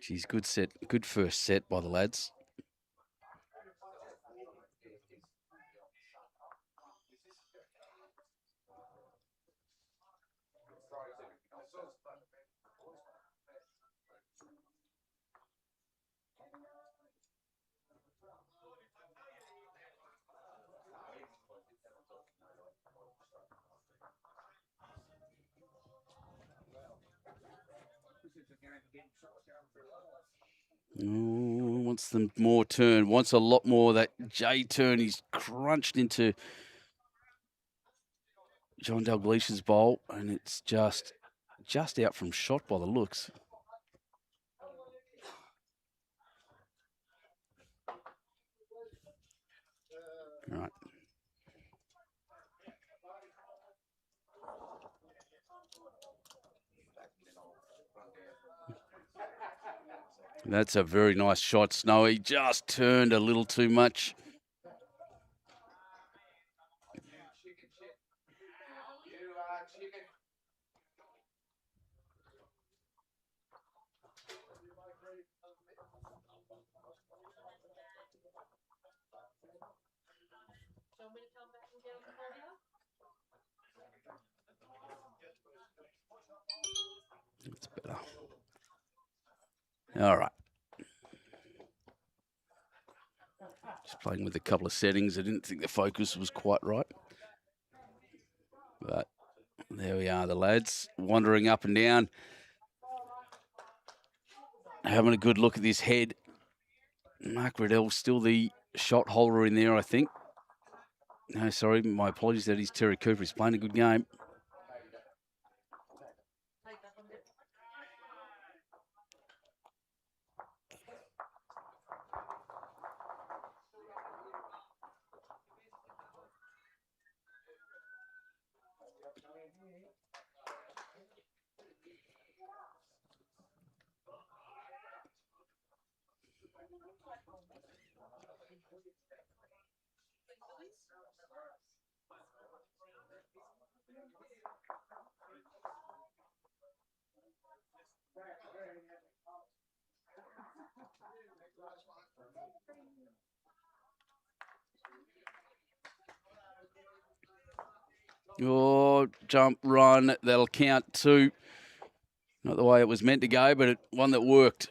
Geez, good set, good first set by the lads. Ooh, wants them more turn, wants a lot more. That J turn, he's crunched into John Dalglish's bowl, and it's just out from shot by the looks. Right. That's a very nice shot, Snowy. Just turned a little too much. That's better. All right. Just playing with a couple of settings. I didn't think the focus was quite right. But there we are, the lads wandering up and down, having a good look at this head. Mark Riddell still the shot holder in there, I think. No, sorry, my apologies. That is Terry Cooper. He's playing a good game. Oh, jump, run. That'll count too. Not the way it was meant to go, but one that worked.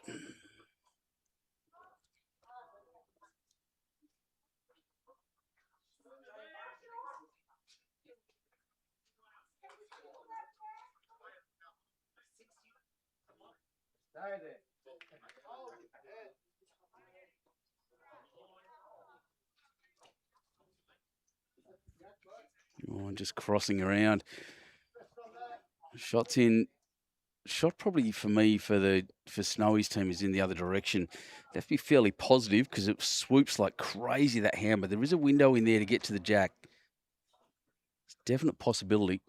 Oh, just crossing around. Shots in. Shot probably for me for Snowy's team is in the other direction. They have to be fairly positive because it swoops like crazy, that hammer. There is a window in there to get to the jack. It's a definite possibility.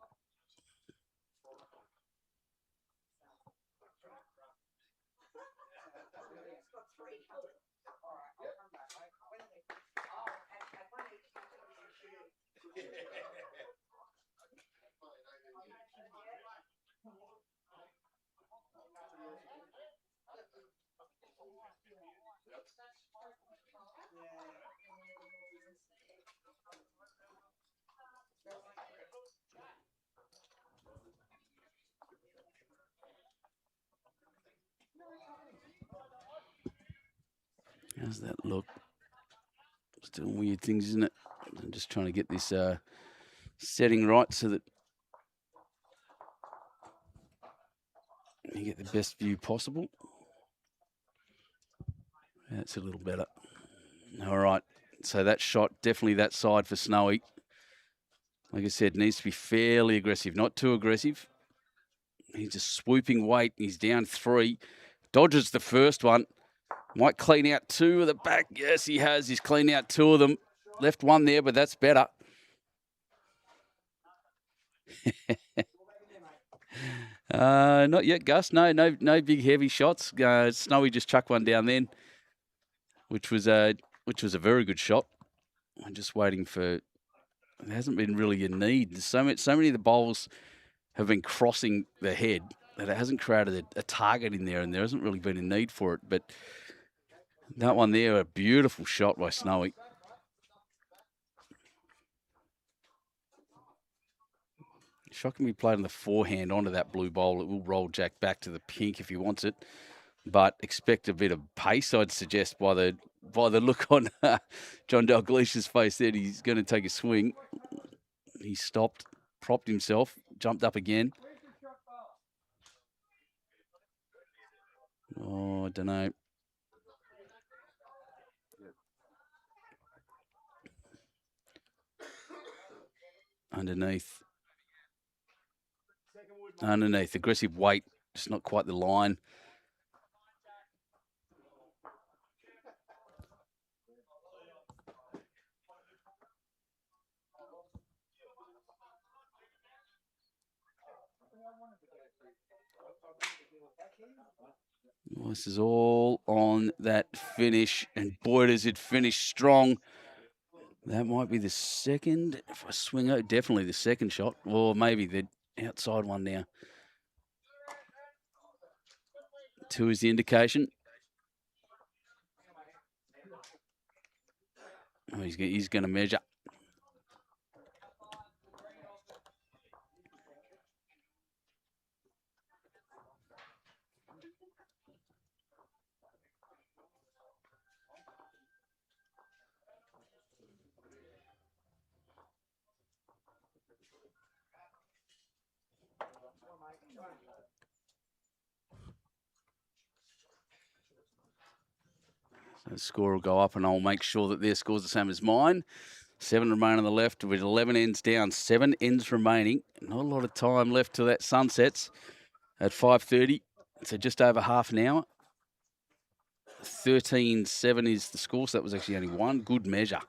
How's that look? Still weird things, isn't it? I'm just trying to get this setting right so that you get the best view possible. That's a little better. All right. So that shot, definitely that side for Snowy. Like I said, needs to be fairly aggressive, not too aggressive. He's just swooping weight. He's down 3. Dodges the first one. Might clean out 2 of the back. Yes, he has. He's cleaned out 2 of them. Left 1 there, but that's better. Not yet, Gus. No big heavy shots. Snowy just chucked one down then, which was a very good shot. I'm just waiting for. There hasn't been really a need. There's so many of the bowls have been crossing the head that it hasn't created a target in there, and there hasn't really been a need for it. But that one there, a beautiful shot by Snowy. Shot can be played on the forehand onto that blue bowl. It will roll Jack back to the pink if he wants it, but expect a bit of pace. I'd suggest by the look on John Dalglish's face there, he's going to take a swing. He stopped, propped himself, jumped up again. Oh, I don't know. Underneath, aggressive weight, just not quite the line. Well, this is all on that finish, and boy, does it finish strong. That might be the second. If I swing out, definitely the second shot, or maybe the outside one now. 2 is the indication. Oh, he's going to measure. So the score will go up, and I'll make sure that their score's the same as mine. 7 remain on the left with 11 ends down. 7 ends remaining. Not a lot of time left till that sunsets at 5:30. So just over half an hour. 13-7 is the score, so that was actually only 1. Good measure.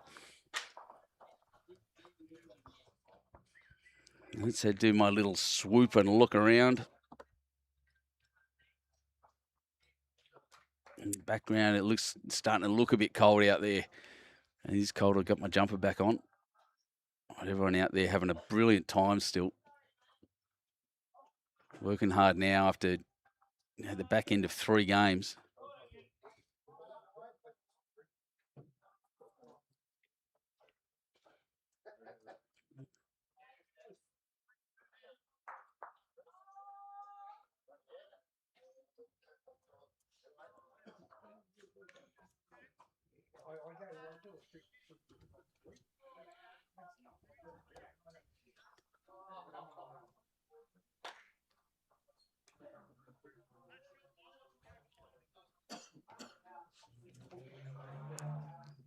Let's do my little swoop and look around. In the background, it looks starting to look a bit cold out there. And it is cold. I've got my jumper back on. Everyone out there having a brilliant time still. Working hard now after the back end of 3 games.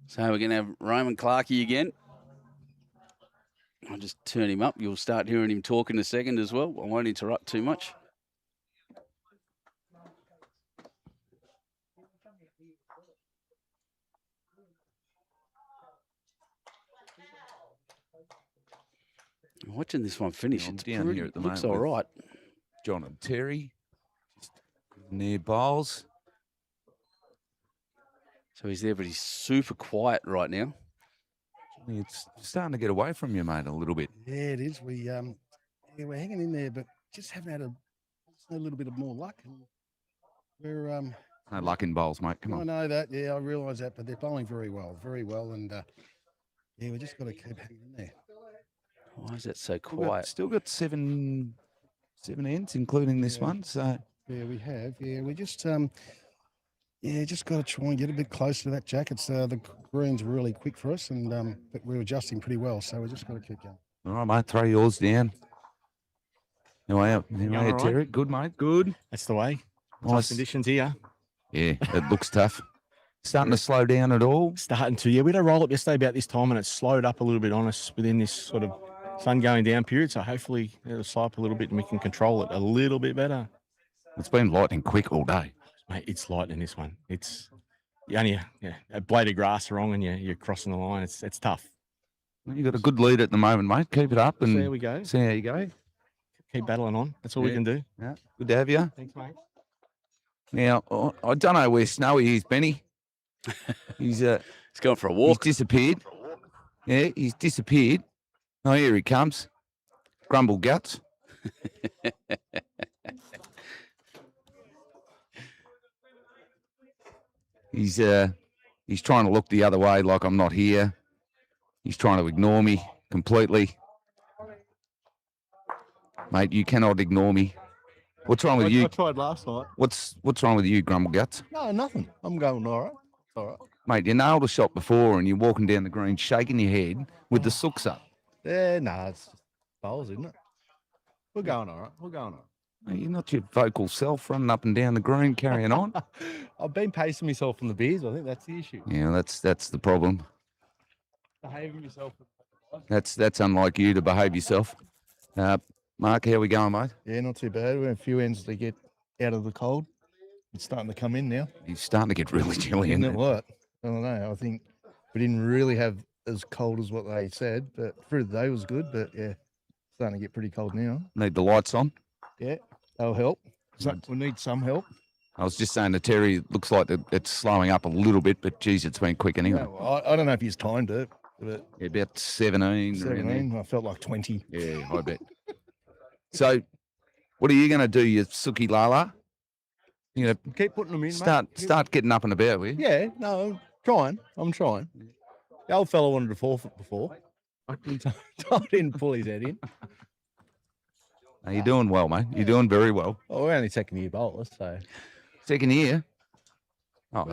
So we're going to have Roman Clarkey again. I'll just turn him up. You'll start hearing him talk in a second as well. I won't interrupt too much. I'm watching this one finish. I'm It's down pretty, here at the looks moment all with right. John and Terry, just near bowls. So he's there, but he's super quiet right now. It's starting to get away from you, mate, a little bit. Yeah, it is. We're hanging in there, but just haven't had a little bit of more luck. And we're No luck in bowls, mate. Come I on. know that. Yeah, I realise that, but they're bowling very well, and yeah, we just got to keep hanging in there. Why is that so Still got- quiet? Still got seven ends, including this one. So Yeah, we have. Yeah, we just just got to try and get a bit closer to that jack. It's the green's really quick for us, and but we're adjusting pretty well, so we just got to keep going. all right, mate. Throw yours down. Anyway, all right? Terry. Good, mate. Good. That's the way. Tough Nice. conditions here. Yeah, it looks tough. Starting to slow down at all. Starting to, yeah. We had a roll up yesterday about this time and it slowed up a little bit on us within this sort of sun going down period. So hopefully it'll slow up a little bit and we can control it a little bit better. It's been lightning quick all day. Mate, it's lightning this one. It's you only a blade of grass wrong and you're crossing the line. It's tough. You've got a good lead at the moment, mate. Keep it up So and there we go. see how you go. Keep battling on. That's all we Yeah. can do. Yeah, good to have you. Thanks, mate. Now, I don't know where Snowy is, Benny. He's He's going for a he's walk. disappeared. Yeah, he's disappeared. Oh, here he comes. Grumble guts. He's trying to look the other way like I'm not here. He's trying to ignore me completely. Mate, you cannot ignore me. What's wrong with I you? tried last night. What's wrong with you, Grumble Guts? No, nothing. I'm going all right. It's all right. Mate, you nailed a shot before and you're walking down the green shaking your head with the sooks up. Yeah, no, it's just bowls, isn't it? We're going all right. We're going all Mate, you're not your vocal self running up and down the green carrying on. right. I've been pacing myself on the beers. I think that's the issue. Yeah, that's the problem. Behaving yourself. That's unlike you to behave yourself. Mark, how we going, mate? Yeah, not too bad. We're a few ends to get out of the cold. It's starting to come in now. He's starting to get really chilly, Isn't isn't it it? what? I don't know. I think we didn't really have as cold as what they said, but through the day was good. But yeah, starting to get pretty cold now. Need the lights on. Yeah, that'll help. So we need some help. I was just saying to Terry, it looks like it's slowing up a little bit, but geez, it's been quick anyway. No, I don't know if he's timed it, but Yeah, about 17. around there. 17, I felt like 20. Yeah, I bet. So, what are you going to do, you Suki Lala? You know, Keep putting them in, start getting up and about, will you? Yeah, no, I'm trying. The old fella wanted to forfeit before. I didn't pull his head in. No, you're doing well, mate. You're doing very well. Oh, we're only second year bowlers, so Second year. Oh,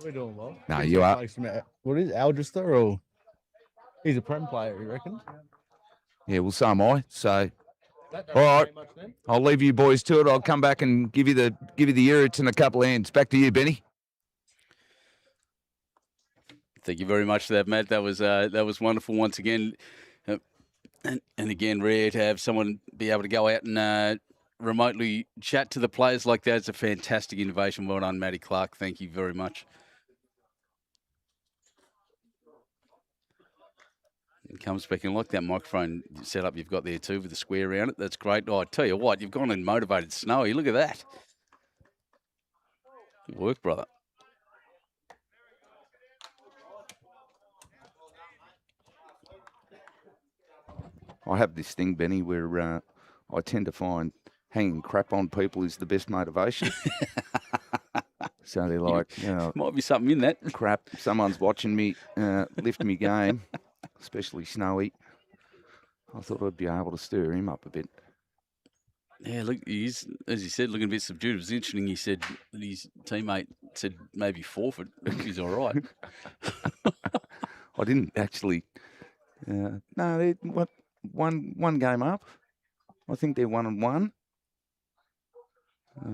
we're doing well. No, He's you got are. place from what is it, Algister, or he's a prem player, you reckon? Yeah, well, so am I. So, all right, I'll leave you boys to it. I'll come back and give you the Urites in a couple of hands. Back to you, Benny. Thank you very much for that, Matt. That was wonderful once again. And again, rare to have someone be able to go out and remotely chat to the players like that. It's a fantastic innovation. Well done, Matty Clark. Thank you very much. And come speaking like that microphone setup you've got there too with the square around it. That's great. Oh, I tell you what, you've gone and motivated Snowy. Look at that. Good work, brother. I have this thing, Benny, where I tend to find hanging crap on people is the best motivation. So they're like, you know, Might be something in that. crap, someone's watching me lift me game, especially Snowy. I thought I'd be able to stir him up a bit. Yeah, look, he's, as he said, looking a bit subdued. It was interesting. He said that his teammate said maybe forfeit. I think he's all right. I didn't actually. No, they one game up. I think they're 1-1.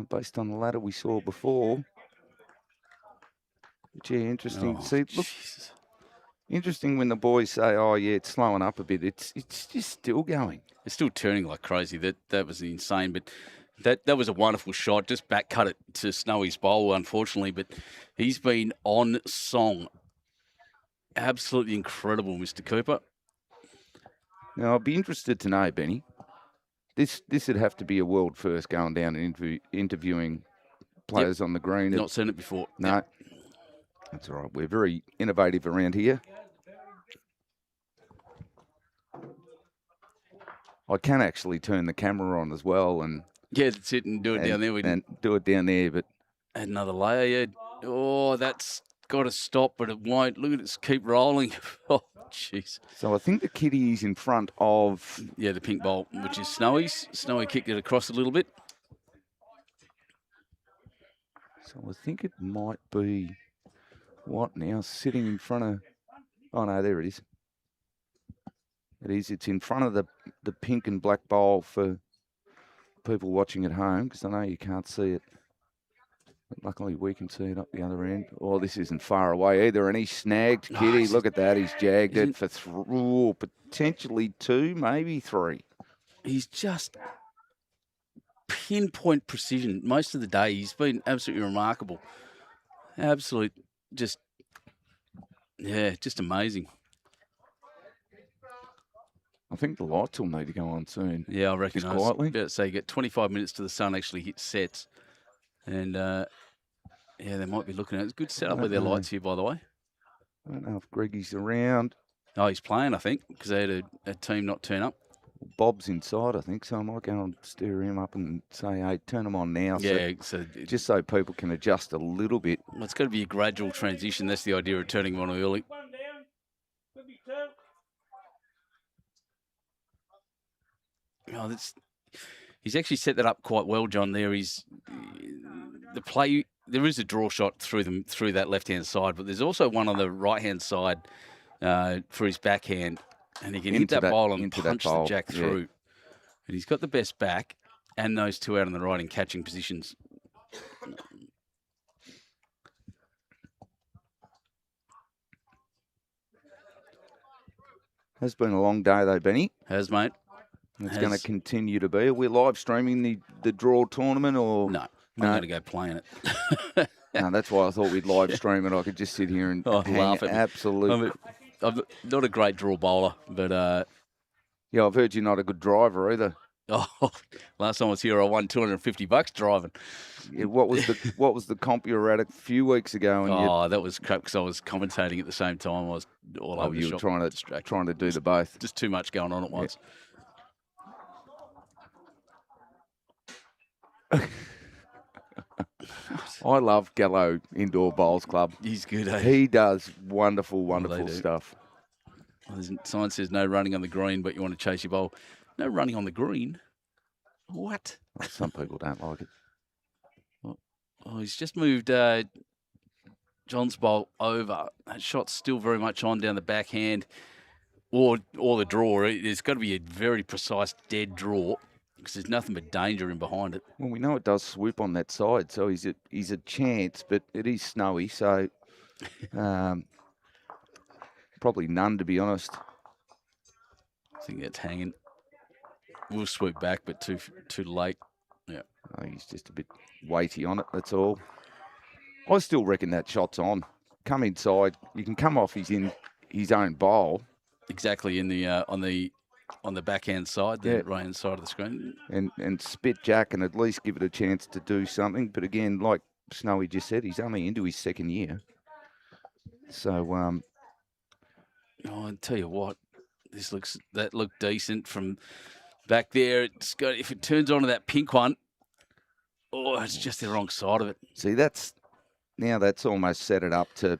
Based on the ladder we saw before. But yeah, interesting. Oh, See, look, Jesus. Interesting when the boys say, "Oh yeah, it's slowing up a bit." It's just still going. It's still turning like crazy. That was insane, but that was a wonderful shot. Just back cut it to Snowy's bowl, unfortunately, but he's been on song. Absolutely incredible, Mr. Cooper. Now I'd be interested to know, Benny. This would have to be a world first, going down and interviewing players on the green. Not seen it before. No, Yep. that's all right. We're very innovative around here. I can actually turn the camera on as well, and Yeah, that's it, and do it down there. and do it down there, but add another layer. Yeah. Oh, that's got to stop, but it won't. Look at it, keep rolling. Oh, jeez. so I think the kitty is in front of. Yeah, the pink bowl, which is Snowy's. Snowy kicked it across a little bit. So I think it might be what now? Sitting in front of. Oh no, there it is. It is. It's in front of the pink and black bowl for people watching at home, because I know you can't see it. But luckily we can see it up the other end. Oh, this isn't far away either. And he snagged kitty. Nice. Look at that. He's jagged it for potentially 2, maybe 3. He's just pinpoint precision most of the day. He's been absolutely remarkable. Absolute, just amazing. I think the lights will need to go on soon. Yeah, I reckon. Just quietly. So you get 25 minutes to the sun actually hit sets. And, yeah, they might be looking at it. It's a good setup with their lights here, by the way. I don't know if Greggy's around. Oh, he's playing, I think, because they had a team not turn up. Bob's inside, I think, so I might go and stir him up and say, hey, turn them on now. Yeah, just so people can adjust a little bit. Well, it's got to be a gradual transition. That's the idea of turning them on early. One down. Could be 2. Oh, he's actually set that up quite well, John. There is the play. There is a draw shot through that left-hand side, but there's also one on the right-hand side for his backhand, and he can hit that bowl and punch the jack through. Yeah. And he's got the best back and those 2 out on the right in catching positions. Has been a long day though, Benny. Has, mate. It's going to continue to be. Are we live streaming the draw tournament or? No, I'm going to go playing it. No, that's why I thought we'd live stream it. I could just sit here and laugh at absolutely. I'm not a great draw bowler, but yeah, I've heard you're not a good driver either. Oh, last time I was here, I won $250 driving. Yeah, what was the comp you were at a few weeks ago? And that was crap because I was commentating at the same time. I was all over the shop. You were trying to do the both. Just too much going on at once. Yeah. I love Gallo Indoor Bowls Club. He's good, eh? He does wonderful stuff. Well, sign says no running on the green, but you want to chase your bowl. No running on the green? What? Well, some people don't like it. Oh, he's just moved John's bowl over. That shot's still very much on down the backhand or the draw. There's got to be a very precise dead draw, because there's nothing but danger in behind it. Well, we know it does swoop on that side, so he's a chance, but it is snowy, so probably none, to be honest. I think that's hanging. We'll swoop back, but too late. Yeah. Oh, he's just a bit weighty on it, that's all. I still reckon that shot's on. Come inside. You can come off his own bowl. Exactly, in the on the backhand side, the right-hand side of the screen. And spit jack and at least give it a chance to do something. But again, like Snowy just said, he's only into his 2nd year. So, I tell you what, that looked decent from back there. It's got, if it turns onto that pink one, it's just the wrong side of it. See, that's almost set it up to,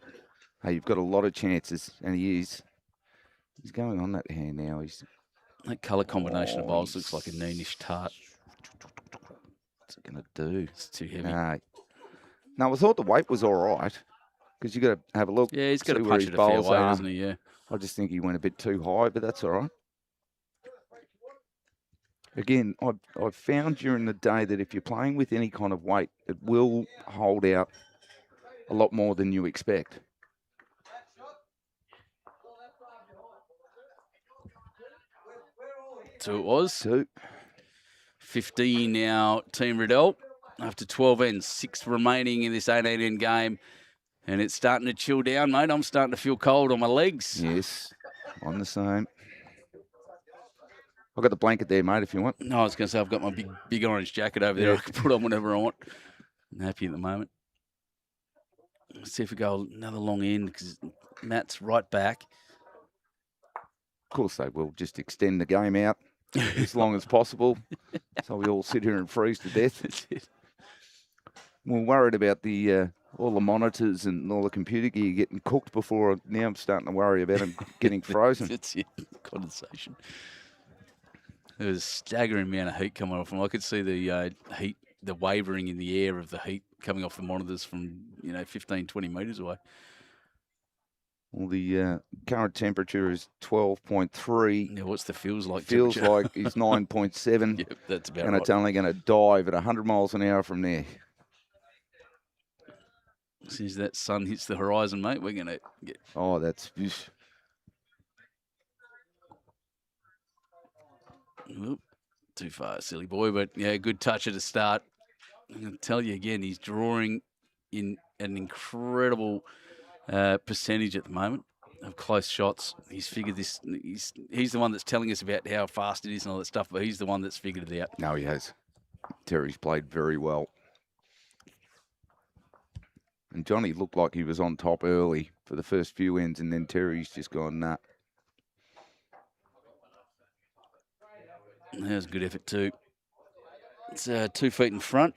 hey, you've got a lot of chances, and he's going on that hand now. That colour combination of bowls looks like a neenish tart. What's it going to do? It's too heavy. No, I thought the weight was all right, because you got to have a look. Yeah, he's got to punch it a fair way, doesn't he? Yeah. I just think he went a bit too high, but that's all right. Again, I've found during the day that if you're playing with any kind of weight, it will hold out a lot more than you expect. 2 it was. 2. 15 now, Team Riddell. After 12 ends, 6 remaining in this 18-end game. And it's starting to chill down, mate. I'm starting to feel cold on my legs. Yes, I'm the same. I've got the blanket there, mate, if you want. No, I was going to say, I've got my big orange jacket over there. I can put on whatever I want. I'm happy at the moment. Let's see if we go another long end because Matt's right back. Of course they will. Just extend the game out as long as possible. So we all sit here and freeze to death. That's it. We're worried about the all the monitors and all the computer gear getting cooked before. Now I'm starting to worry about them getting frozen. That's it. Condensation. There was a staggering amount of heat coming off them. I could see the heat, the wavering in the air of the heat coming off the monitors from, 15, 20 metres away. Well, the current temperature is 12.3. Yeah, what's the feels like? Feels temperature? like it's 9.7. Yep, that's about and right. it's only going to dive at 100 miles an hour from there. As soon as that sun hits the horizon, mate, we're going to get... Oh, that's... Oop, too far, silly boy. But, yeah, good touch at the start. I'm going to tell you again, he's drawing in an incredible percentage at the moment of close shots. He's figured this... He's the one that's telling us about how fast it is and all that stuff, but he's the one that's figured it out. No, he has. Terry's played very well. And Johnny looked like he was on top early for the first few ends, and then Terry's just gone, nah. That was a good effort too. It's 2 feet in front.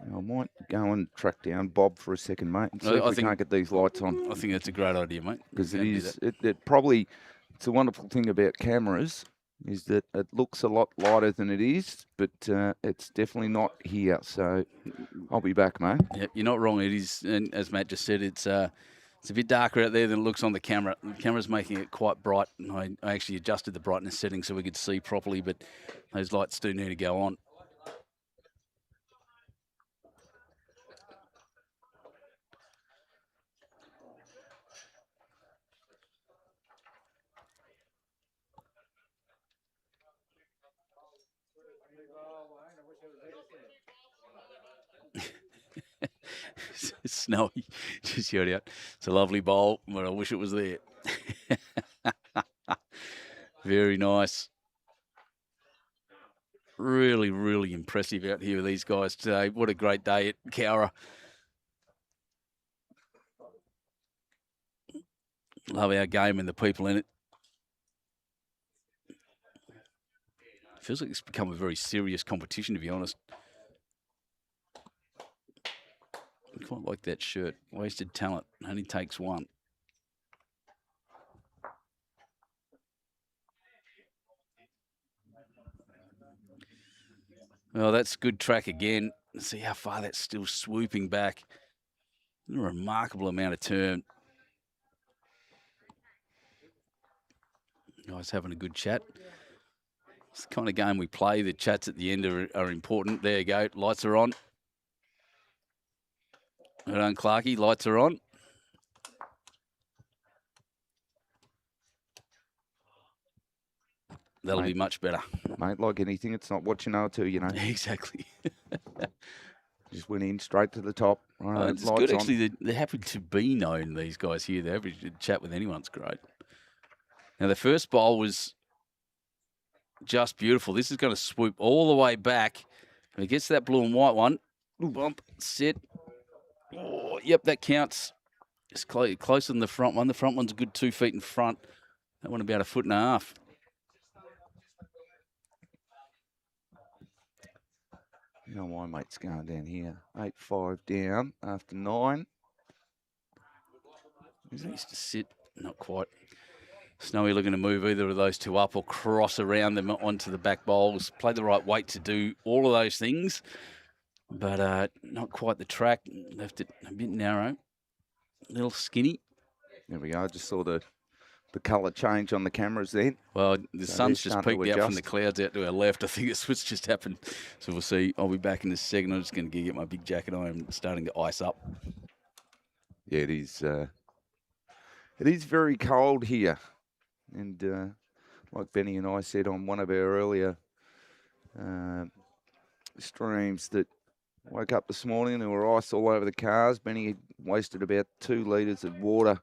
I might go and track down Bob for a second, mate, and see if I we think- can't get these lights on. I think that's a great idea, mate. Because You it can do is, that. it probably, it's a wonderful thing about cameras is that it looks a lot lighter than it is, but it's definitely not here. So I'll be back, mate. Yeah, you're not wrong. It is, and as Matt just said, it's a bit darker out there than it looks on the camera. The camera's making it quite bright, and I actually adjusted the brightness setting so we could see properly, but those lights do need to go on. Snowy, just yelled out. It's a lovely bowl, but I wish it was there. Very nice. Really, really impressive out here with these guys today. What a great day at COWRA. Love our game and the people in it. Feels like it's become a very serious competition, to be honest. I quite like that shirt. Wasted talent. Only takes one. Well, that's good track again. Let's see how far that's still swooping back. A remarkable amount of turn. Guys having a good chat. It's the kind of game we play. The chats at the end are important. There you go. Lights are on. Well done, Clarkey. Lights are on. That'll be much better. Mate, like anything, it's not what you know it to, you know. Exactly. Just went in straight to the top. Right, It's good, actually. They're happy to be known, these guys here. They're happy to chat with anyone. It's great. Now, the first bowl was just beautiful. This is going to swoop all the way back. When it gets to that blue and white one, bump, sit. Oh, yep, that counts. Just closer than the front one. The front one's a good 2 feet in front. That one about 1.5 feet. You know why, mate's going down here. 8-5 down after 9. Needs to sit. Not quite. Snowy looking to move either of those two up or cross around them onto the back bowls. Play the right weight to do all of those things, but not quite the track. Left it a bit narrow, a little skinny. There we go. I just saw the colour change on the cameras then. Well, the So sun's they're just starting to peeked out from the adjust. clouds out to our left. I think that's what's just happened. So we'll see. I'll be back in a second. I'm just going to get my big jacket on. I'm starting to ice up. Yeah, it is. It is very cold here. And like Benny and I said on one of our earlier streams, that woke up this morning and there were ice all over the cars. Benny wasted about 2 litres of water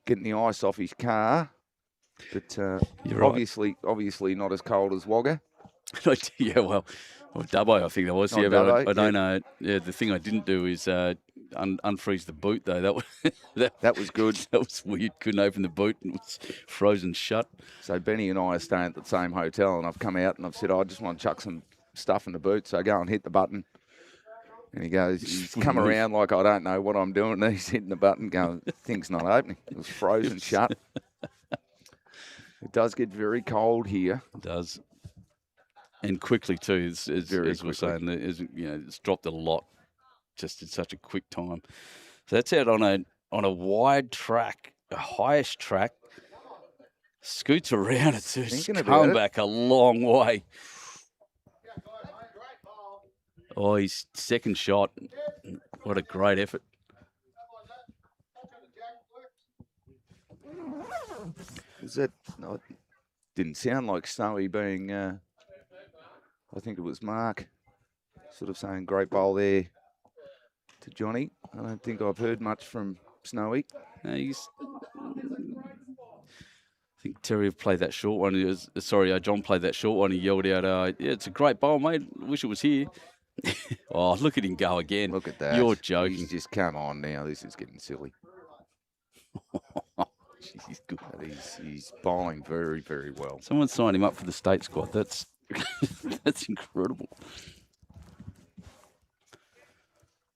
getting the ice off his car. But You're obviously not as cold as Wagga. Yeah, well, Dubbo, I think that was. Oh, Yeah, but Dubbo, I don't know. Yeah, the thing I didn't do is unfreeze the boot, though. That was That was good. that was weird. Couldn't open the boot and it was frozen shut. So Benny and I are staying at the same hotel, and I've come out and I've said, I just want to chuck some stuff in the boot. So I go and hit the button. And he goes, he's come around like I don't know what I'm doing. And he's hitting the button going, thing's not opening. It was frozen shut. It does get very cold here. It does. And quickly, too, as we're quickly. saying, it's dropped a lot just in such a quick time. So that's out on a wide track, a highest track. Scoots around. It's Thinking about come it. back a long way. Oh, his second shot. What a great effort. Was that? No, it didn't sound like Snowy being. I think it was Mark, sort of saying great bowl there to Johnny. I don't think I've heard much from Snowy. I think Terry played that short one. John played that short one. He yelled out, "Yeah, it's a great bowl, mate. Wish it was here." Oh, look at him go again. Look at that. You're joking. He's just come on now. This is getting silly. He's good. But he's bowling very, very well. Someone signed him up for the state squad. That's that's incredible.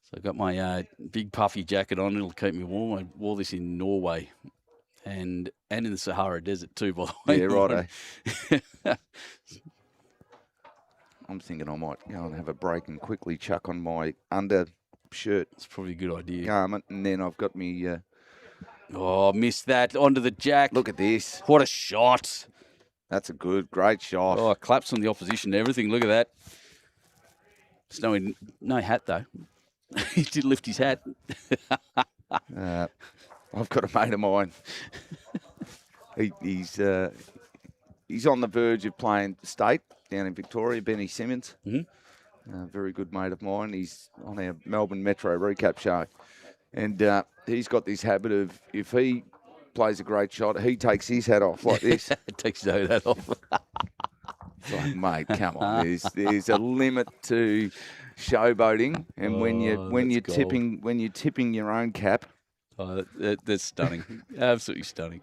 So I got my big puffy jacket on. It'll keep me warm. I wore this in Norway and in the Sahara Desert too, by the way. Yeah, righto. I'm thinking I might go and have a break and quickly chuck on my undershirt It's probably a good idea. garment, and then I've got me. Oh, missed that. Onto the jack. Look at this. What a shot. That's a great shot. Oh, claps on the opposition, everything. Look at that. Snowy, no hat, though. He did lift his hat. I've got a mate of mine. He's on the verge of playing state down in Victoria, Benny Simmons. Mm-hmm. Very good mate of mine. He's on our Melbourne Metro recap show. And he's got this habit of, if he plays a great shot, he takes his hat off like this. Takes his hat off. It's like, mate, come on. There's a limit to showboating, and when you're tipping your own cap. Oh, that's stunning. Absolutely stunning.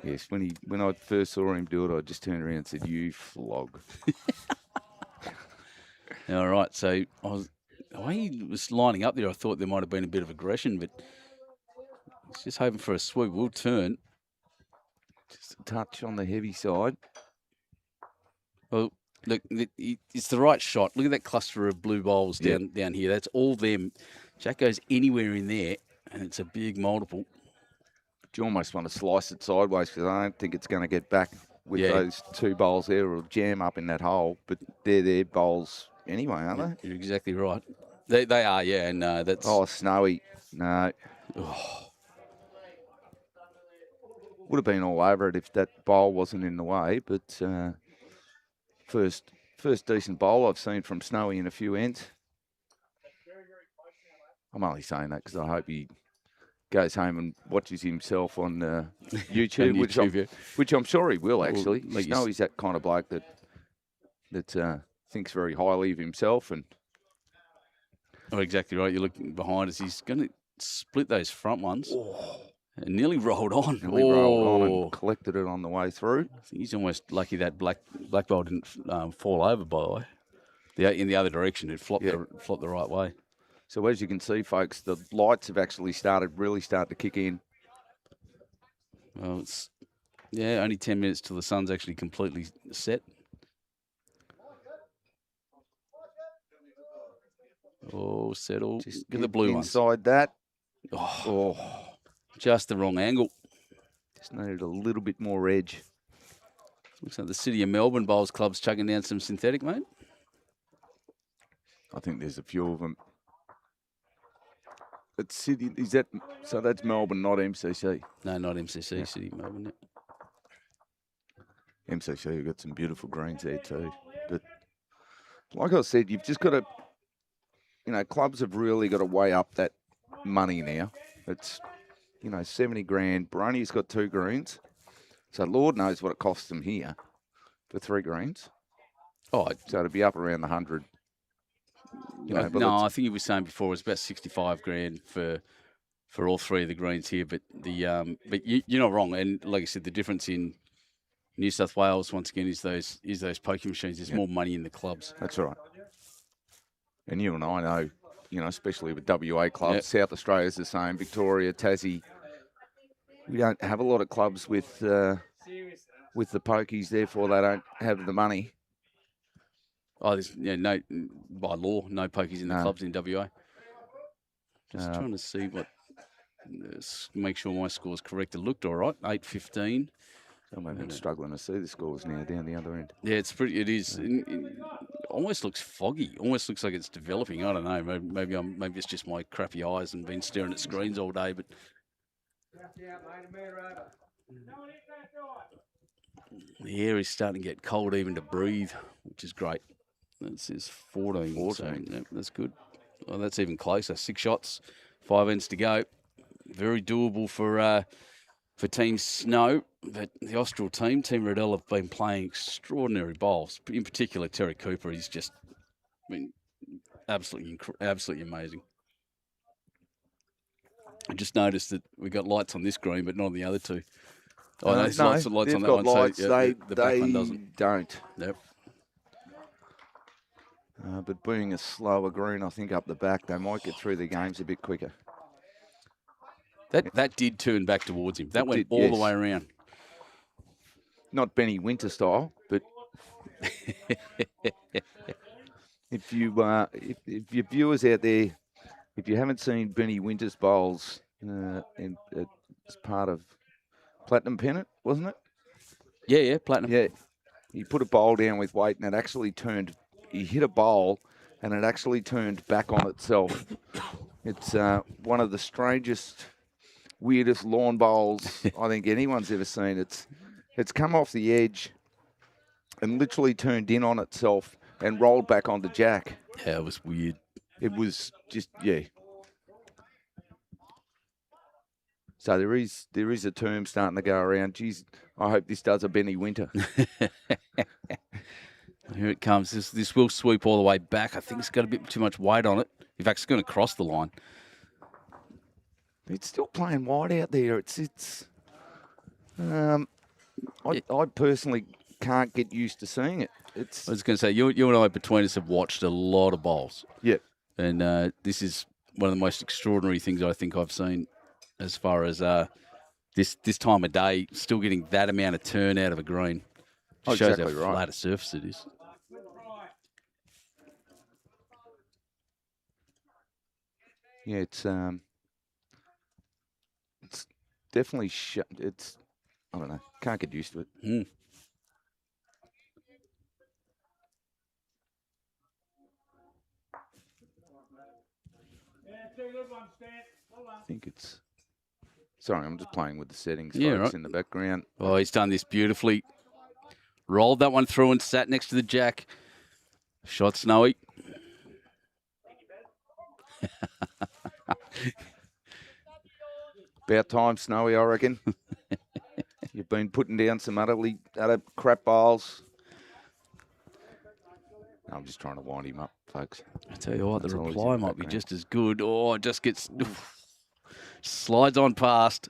Yes, when I first saw him do it, I just turned around and said, "You flog." All right, so the way he was lining up there, I thought there might have been a bit of aggression, but he's just hoping for a swoop. We'll turn. Just a touch on the heavy side. Well, look, it's the right shot. Look at that cluster of blue bowls down here. That's all them. Jack goes anywhere in there, and it's a big multiple. You almost want to slice it sideways because I don't think it's going to get back with those two bowls there. It'll jam up in that hole, but they're their bowls anyway, aren't they? You're exactly right. They are, yeah, and that's... Oh, Snowy. No. Oh. Would have been all over it if that bowl wasn't in the way, but first decent bowl I've seen from Snowy in a few ends. I'm only saying that because I hope he goes home and watches himself on YouTube, which I'm sure he will, actually. Snowy's that kind of bloke that thinks very highly of himself. And oh, exactly right. You're looking behind us. He's going to split those front ones. Oh. And nearly rolled on. Rolled on and collected it on the way through. I think he's almost lucky that black ball didn't fall over, by the way. In the other direction, it flopped the right way. So as you can see, folks, the lights have actually really started to kick in. Well, it's only 10 minutes till the sun's actually completely set. Oh, settle. Just get the blue ones. Inside that. Oh, just the wrong angle. Just needed a little bit more edge. Looks like the City of Melbourne Bowls Club's chucking down some synthetic, mate. I think there's a few of them. It's City. Is that so? That's Melbourne, not MCC. No, not MCC, City, Melbourne. Yeah. MCC, we've got some beautiful greens there too. But like I said, you've just got to, clubs have really got to weigh up that money now. It's, 70 grand. Baroni's got 2 greens. So Lord knows what it costs them here for 3 greens. Oh, so it'd be up around the 100. No, I think you were saying before it was about 65 grand for all 3 of the greens here. But you're not wrong. And like I said, the difference in New South Wales once again is those poker machines. There's more money in the clubs. That's right. And you and I know, especially with WA clubs, South Australia's the same. Victoria, Tassie. We don't have a lot of clubs with the pokies. Therefore, they don't have the money. Oh, there's no, by law, no pokies in the clubs in WA. Just trying to see make sure my score's correct. It looked all right, 8-15. I'm struggling to see the scores now down the other end. Yeah, it is. It almost looks foggy. Almost looks like it's developing. I don't know. Maybe it's just my crappy eyes and been staring at screens all day. But the air is starting to get cold even to breathe, which is great. That says 14. 14. So, that's good. Oh, that's even closer. 6 shots, 5 ends to go. Very doable for Team Snow. But the Austral team, Team Riddell, have been playing extraordinary bowls. In particular, Terry Cooper. He's just, absolutely amazing. I just noticed that we got lights on this green, but not on the other 2. Oh, no, lights on that one. Lights. So, the back one doesn't. Don't. Yep. But being a slower green, I think up the back, they might get through the games a bit quicker. That did turn back towards him. That went all the way around. Not Benny Winter style, but if your viewers out there, if you haven't seen Benny Winter's bowls, it's part of Platinum Pennant, wasn't it? Yeah, Platinum. Yeah, he put a bowl down with weight, and it actually turned. He hit a bowl, and it actually turned back on itself. It's one of the strangest, weirdest lawn bowls I think anyone's ever seen. It's come off the edge and literally turned in on itself and rolled back onto Jack. Yeah, it was weird. It was just, So there is a term starting to go around. Geez, I hope this does a Benny Winter. Here it comes. This will sweep all the way back. I think it's got a bit too much weight on it. In fact, it's going to cross the line. It's still playing wide out there. I personally can't get used to seeing it. I was going to say, you and I between us have watched a lot of bowls. Yep. And this is one of the most extraordinary things I think I've seen as far as this time of day, still getting that amount of turn out of a green. Just shows exactly how right. flat a surface it is. Yeah, it's definitely I don't know. Can't get used to it. Mm. I think it's. Sorry, I'm just playing with the settings, Yeah, folks, right. in the background. Oh, he's done this beautifully. Rolled that one through and sat next to the jack. Shot Snowy. About time, Snowy, I reckon. You've been putting down some other crap bowls. I'm just trying to wind him up, folks. I tell you what, That's the all he's reply in the might be background. just as good. Oh, it just gets slides on past.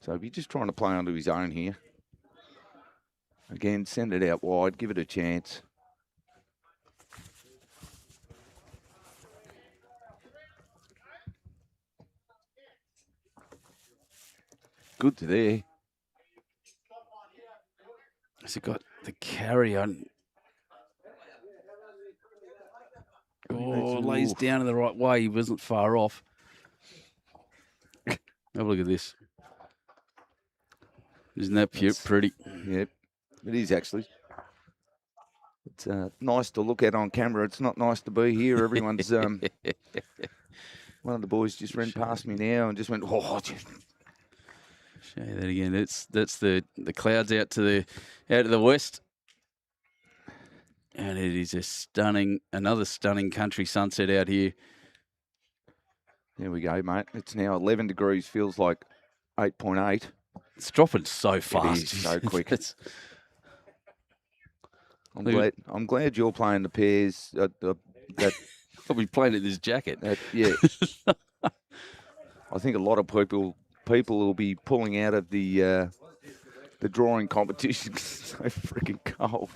So if you're just trying to play onto his own here, again, send it out wide, give it a chance. Good to there. Has it got the carry on? Oh, lays down in the right way. He wasn't far off. Have a look at this. Isn't that pretty? Yep, it is actually. It's nice to look at on camera. It's not nice to be here. Everyone's one of the boys just ran past me now and just went, oh, Show you that again. That's the clouds out to the west. And it is another stunning country sunset out here. There we go, mate. It's now 11 degrees, feels like 8.8. It's dropping so fast. It is so quick. I'm glad you're playing the pairs. I'll be playing in this jacket. Yeah. I think a lot of people will be pulling out of the drawing competition because it's so freaking cold.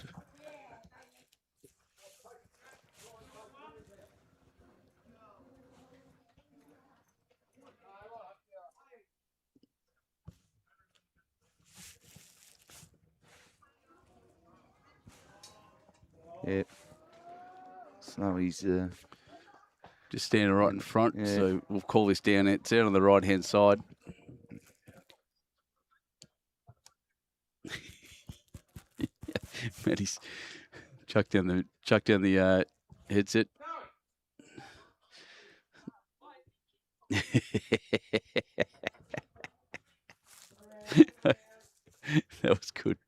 Yeah. Snowy's just standing right in front. Yeah. So we'll call this down. It's out on the right-hand side. Matty's chucked down the headset. That was good.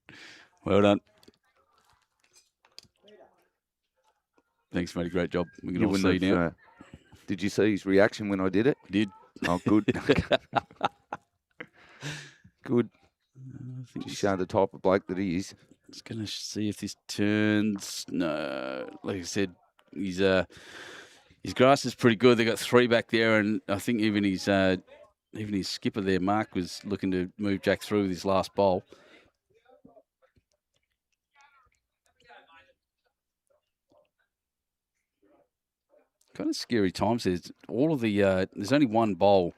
Well done. Thanks, matey. Great job. We can all see now. Did you see his reaction when I did it? Did. Oh, good. Good. Just show the type of bloke that he is. Just going to see if this turns. No, like I said, his grass is pretty good. They got 3 back there, and I think even his skipper there, Mark, was looking to move Jack through with his last bowl. Kind of scary times. There's all of the. There's only one bowl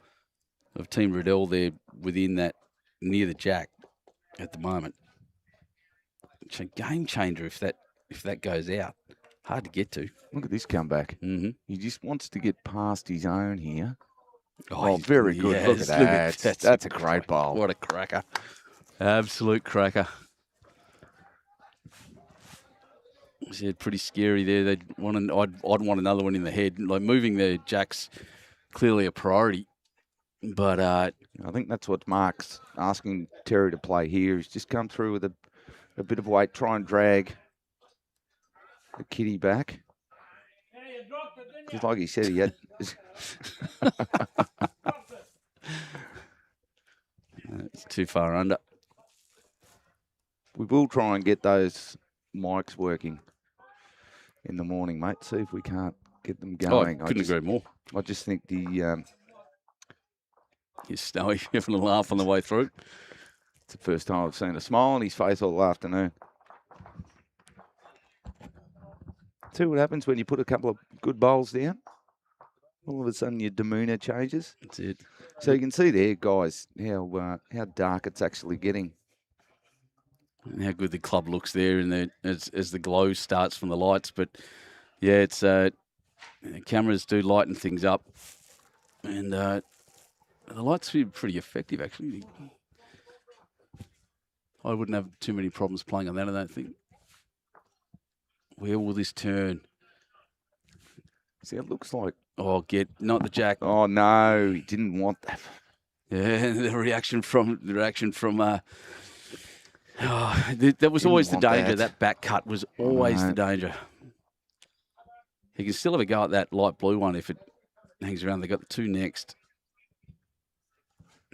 of Team Riddell there within that near the jack at the moment. It's a game changer if that goes out. Hard to get to. Look at this comeback. Mm-hmm. He just wants to get past his own here. Oh, very good. Yes, Look at that. That's a great bowl. What a cracker. Absolute cracker. Yeah, pretty scary there. I'd want another one in the head. Like moving the jacks, clearly a priority. But I think that's what Mark's asking Terry to play here. He's just come through with a bit of weight, try and drag the kitty back. Because like he said, he had... It's too far under. We will try and get those mics working in the morning, mate. See if we can't get them going. I couldn't agree more. I just think the... He's Snowy having a laugh on the way through. It's the first time I've seen a smile on his face all afternoon. See what happens when you put a couple of good bowls down? All of a sudden your demeanour changes. That's it. So you can see there, guys, how dark it's actually getting. And how good the club looks there as the glow starts from the lights. But, yeah, it's cameras do lighten things up. And the lights are pretty effective, actually. I wouldn't have too many problems playing on that, I don't think. Where will this turn? See, it looks like... Oh, not the jack. Oh, no, he didn't want that. Yeah, the reaction from that was always the danger. That back cut was always the danger. He can still have a go at that light blue one if it hangs around. They got the 2 next.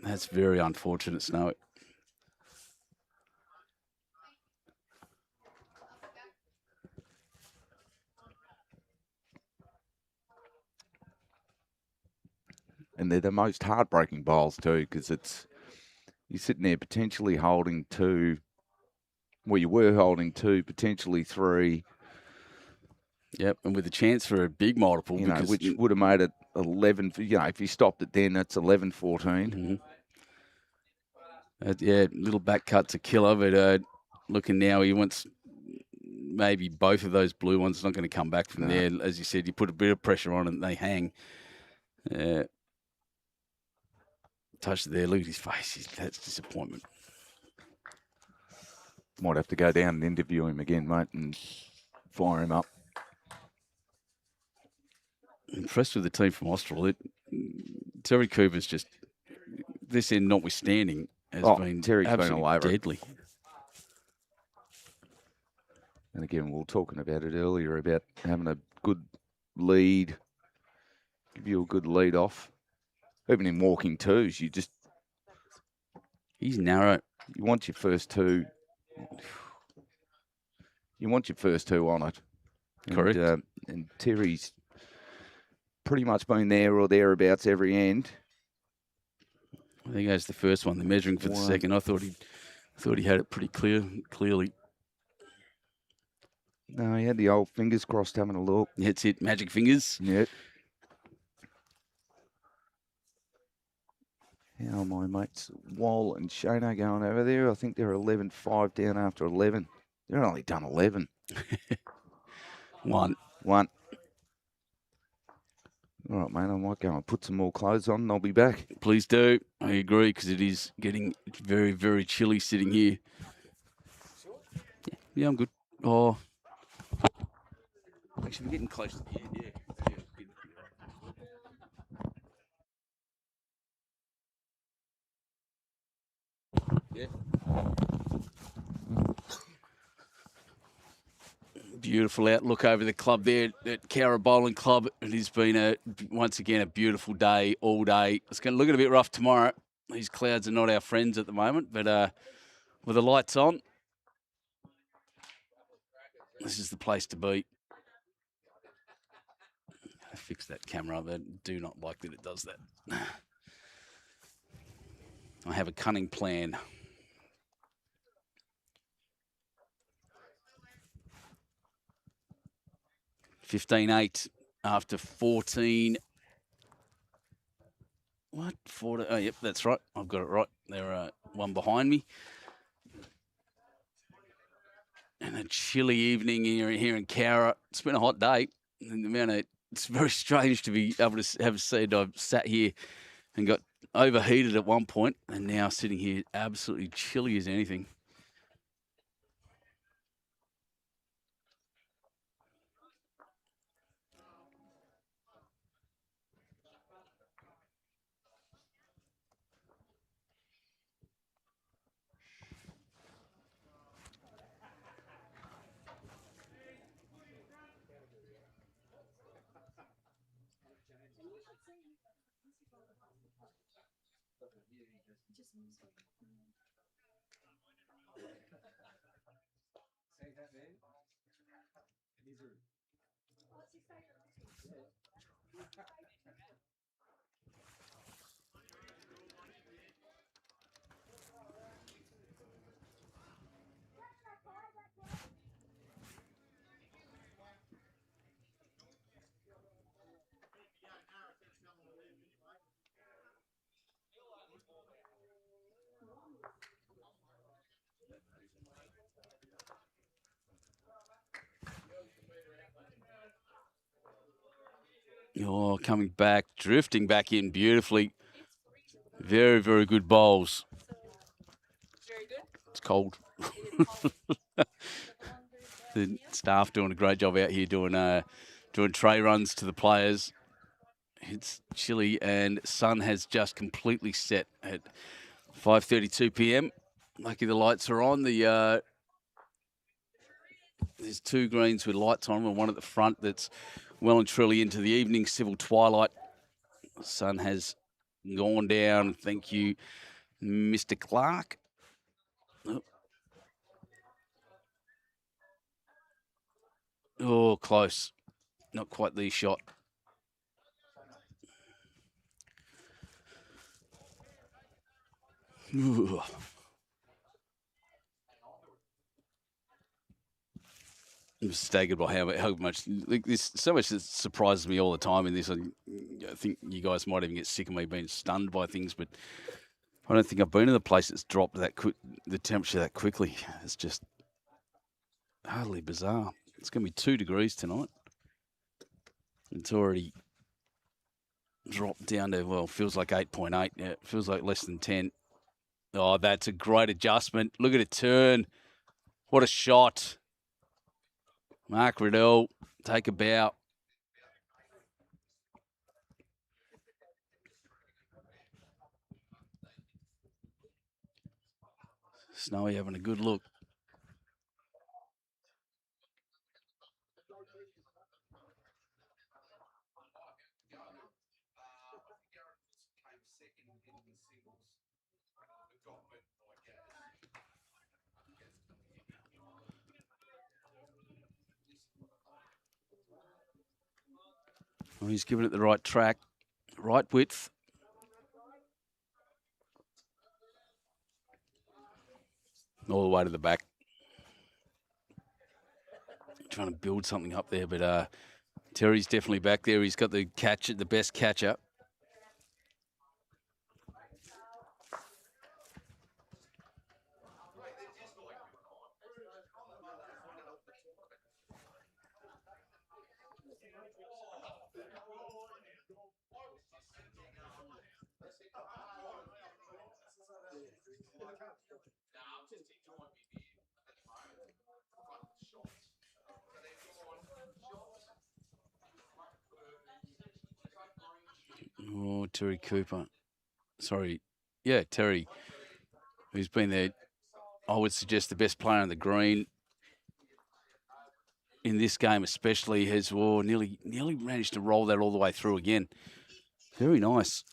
That's very unfortunate, Snowy. And they're the most heartbreaking bowls too, because you're sitting there potentially holding 2. Well, you were holding 2, potentially 3. Yep, and with a chance for a big multiple, which would have made it 11. If you stopped it then, that's 11-14. Mm-hmm. Little back cut's a killer, but looking now, he wants maybe both of those blue ones. Not going to come back from there. As you said, you put a bit of pressure on and they hang. Touch it there. Look at his face. That's disappointment. Might have to go down and interview him again, mate, and fire him up. Impressed with the team from Austral. Terry Cooper's just, this end notwithstanding, has been Terry's been absolutely all over it. deadly. And again, we were talking about it earlier about having a good lead, give you a good lead off. Even in walking twos, He's narrow. You want your first two. You want your first two on it. Correct. And Terry's pretty much been there or thereabouts every end. I think that's the first one. The measuring for the second. I thought he had it pretty clearly. No, he had the old fingers crossed having a look. That's it. Magic fingers. Yep. How are my mates Wall and Shano going over there? I think they're 11-5 down after 11. They're only done 11. One. All right, mate, I might go and put some more clothes on and I'll be back. Please do. I agree, because it is getting very, very chilly sitting here. Yeah, I'm good. Oh. Actually, we're getting close to the end, yeah. Yeah. Beautiful outlook over the club there at COWRA Bowling Club. It has been once again a beautiful day all day. It's going to look a bit rough tomorrow. These clouds are not our friends at the moment, but with the lights on, this is the place to be. I fix that camera up. I do not like that it does that. I have a cunning plan. $15-8 after 14. What? 14? Oh, yep, that's right. I've got it right. They're one behind me. And a chilly evening here in COWRA. It's been a hot day. And the amount of, it's very strange to be able to have said I've sat here and got overheated at one point, and now sitting here absolutely chilly as anything. Oh, coming back, drifting back in beautifully. Very, very good bowls. Very good. It's cold. The staff doing a great job out here doing tray runs to the players. It's chilly and sun has just completely set at 5:32 p.m. Lucky the lights are on. There's two greens with lights on and one at the front that's well and truly into the evening civil twilight. The sun has gone down. Thank you, Mr. Clark. Oh, close. Not quite the shot. Ooh. I'm staggered by how much this so much that surprises me all the time in this. I think you guys might even get sick of me being stunned by things, but I don't think I've been in a place that's dropped the temperature that quickly. It's just hardly bizarre. It's going to be 2 degrees tonight. It's already dropped down to, well, feels like 8.8. Yeah, it feels like less than 10. Oh, that's a great adjustment. Look at it turn. What a shot. Mark Riddell, take a bow. Snowy having a good look. Well, he's given it the right track, right width. All the way to the back. Trying to build something up there, but Terry's definitely back there. He's got the catcher, the best catcher. Oh, Terry Cooper. Sorry. Yeah, Terry, who's been there, I would suggest the best player on the green in this game especially, has nearly managed to roll that all the way through again. Very nice.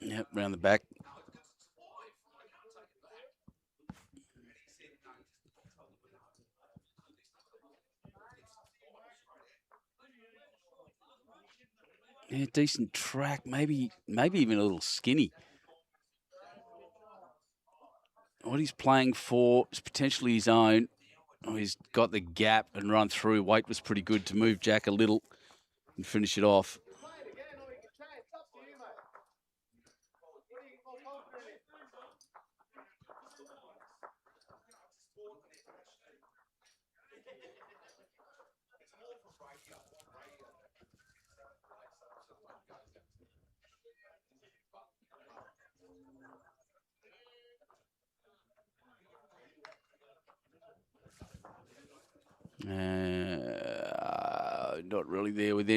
Yep, round the back. Yeah, decent track, maybe even a little skinny. What he's playing for is potentially his own. Oh, he's got the gap and run through. Weight was pretty good to move Jack a little and finish it off. Not really there with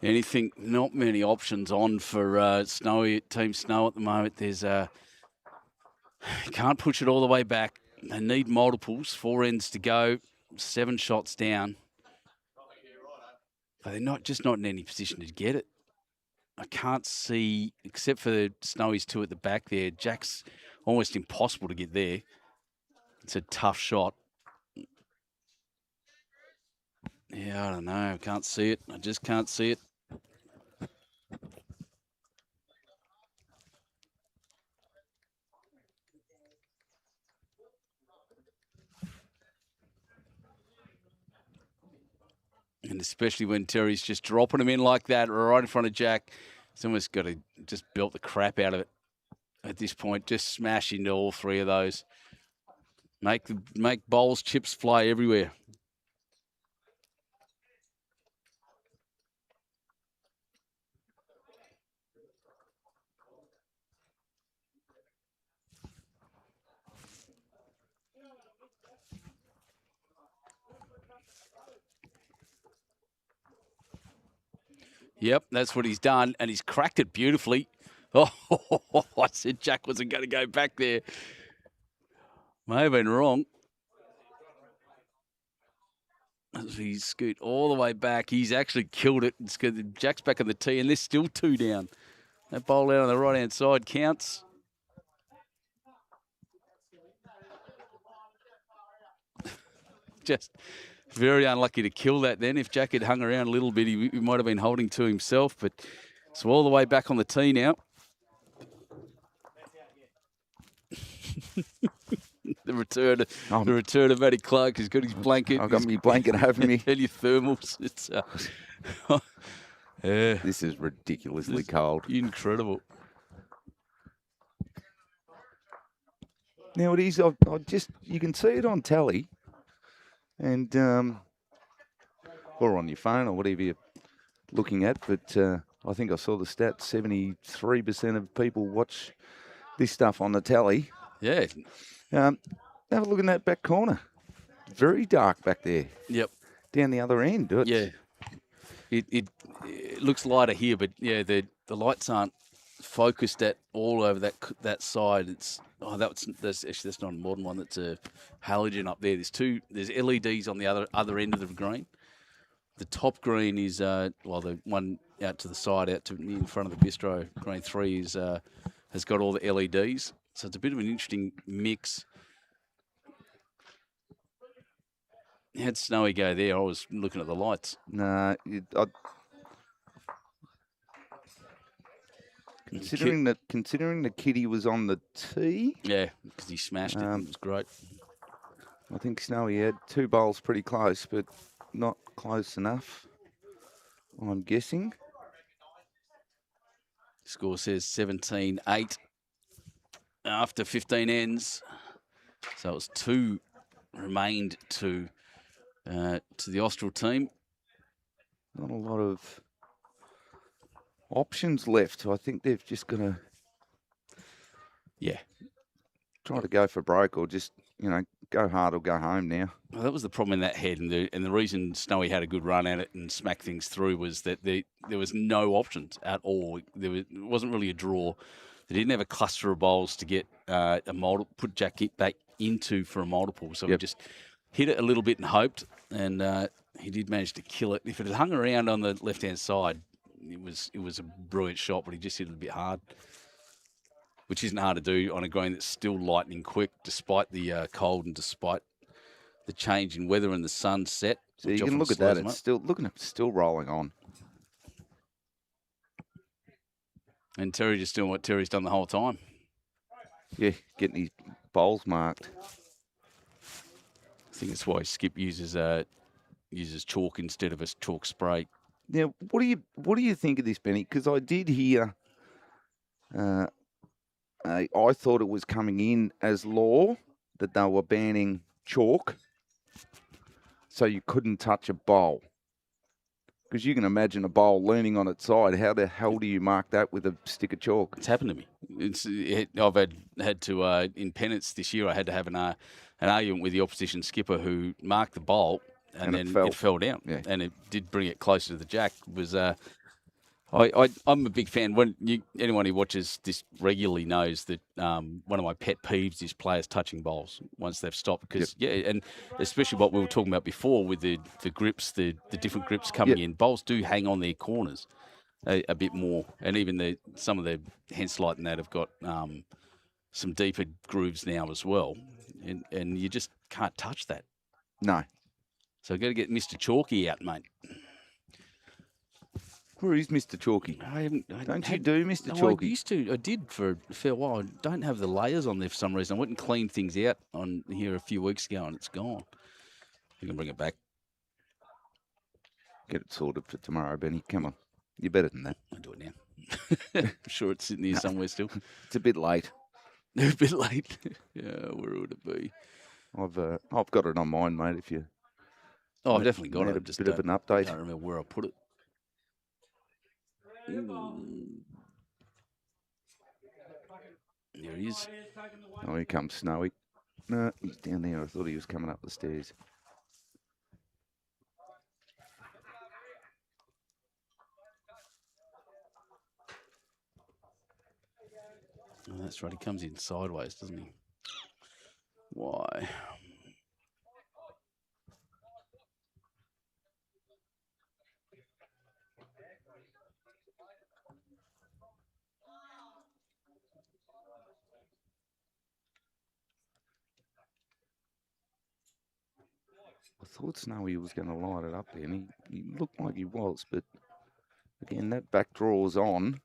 anything. Not many options on for Snowy Team Snow at the moment. There's can't push it all the way back. They need multiples. 4 ends to go. 7 shots down. But they're not in any position to get it. I can't see, except for Snowy's 2 at the back there. Jack's almost impossible to get there. It's a tough shot. Yeah, I don't know. I can't see it. I just can't see it. And especially when Terry's just dropping him in like that, right in front of Jack. He's almost got to just belt the crap out of it at this point. Just smash into all 3 of those. Make bowls, chips fly everywhere. Yep, that's what he's done, and he's cracked it beautifully. Oh, I said Jack wasn't going to go back there. May have been wrong. As he scoot all the way back, he's actually killed it. It's good. Jack's back on the tee, and there's still 2 down. That bowl out on the right-hand side counts. Just very unlucky to kill that then. If Jack had hung around a little bit, he might have been holding to himself. But so all the way back on the tee now. the return of Matty Clark. He's got his blanket. I've got my blanket over me. And your thermals. It's yeah, This is ridiculously cold. incredible. Now it is. I just you can see it on tally, and or on your phone or whatever you're looking at. But I think I saw the stat: 73% of people watch this stuff on the tally. Yeah. Have a look in that back corner. Very dark back there. Yep. Down the other end. Yeah. It looks lighter here, but yeah, the lights aren't focused at all over that side. It's that's not a modern one. That's a halogen up there. There's LEDs on the other end of the green. The top green is the one out to the side, in front of the bistro. Green 3 is has got all the LEDs, so it's a bit of an interesting mix. Had Snowy go there, I was looking at the lights. No, considering the kitty was on the tee. Yeah, because he smashed it. It was great. I think Snowy had 2 bowls pretty close, but not close enough, I'm guessing. Score says 17-8 after 15 ends. So it was 2 remained to the Austral team. Not a lot of options left. I think they've just got to try to go for broke or just, go hard or go home now. Well, that was the problem in that head, and the reason Snowy had a good run at it and smacked things through was that there was no options at all. It wasn't really a draw. They didn't have a cluster of bowls to get a multiple, put Jack back into for a multiple. So we just hit it a little bit and hoped, and he did manage to kill it. If it had hung around on the left-hand side, it was a brilliant shot, but he just hit it a bit hard, which isn't hard to do on a green that's still lightning quick, despite the cold and despite the change in weather and the sun set. So you can look at that. It's still rolling on. And Terry just doing what Terry's done the whole time. Yeah, getting his bowls marked. I think that's why Skip uses chalk instead of a chalk spray. Now, what do you think of this, Benny? Because I did hear. I thought it was coming in as law that they were banning chalk, so you couldn't touch a bowl. Because you can imagine a bowl leaning on its side. How the hell do you mark that with a stick of chalk? It's happened to me. I've had to in penance this year. I had to have an argument with the opposition skipper who marked the bowl, and then it fell down, and it did bring it closer to the jack. It was I'm a big fan. Anyone who watches this regularly knows that one of my pet peeves is players touching bowls once they've stopped. Because and especially what we were talking about before with the grips, the different grips coming in. Bowls do hang on their corners a bit more, and even some of the Henselite and that have got some deeper grooves now as well, and you just can't touch that. No. So I've got to get Mr. Chalky out, mate. Where is Mr. Chalky? Don't you do Mr. Chalky? I used to. I did for a fair while. I don't have the layers on there for some reason. I went and cleaned things out on here a few weeks ago, and it's gone. You can bring it back. Get it sorted for tomorrow, Benny. Come on. You're better than that. I'll do it now. I'm sure it's sitting here somewhere still. It's a bit late. A bit late. Yeah, where would it be? I've got it on mine, mate, if you... Oh, I've definitely got it. A bit of an update. I don't remember where I put it. There he is. Oh, here comes Snowy. No, he's down there. I thought he was coming up the stairs. Oh, that's right. He comes in sideways, doesn't he? Why? I thought Snowy was going to light it up there, and he looked like he was, but again, that back draw's on.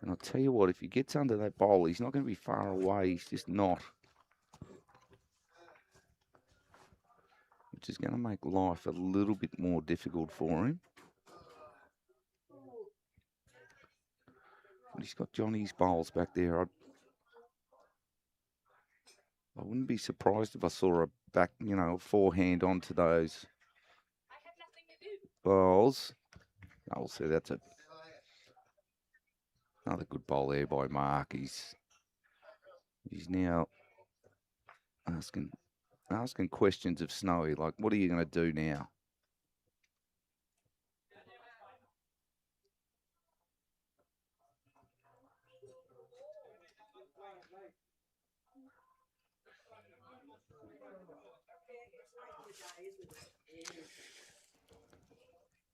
And I'll tell you what, if he gets under that bowl, he's not going to be far away. He's just not. which is going to make life a little bit more difficult for him. But he's got Johnny's bowls back there. I wouldn't be surprised if I saw a back, a forehand onto those bowls. I'll see that's another good bowl there by Mark. He's now asking questions of Snowy, like, what are you going to do now?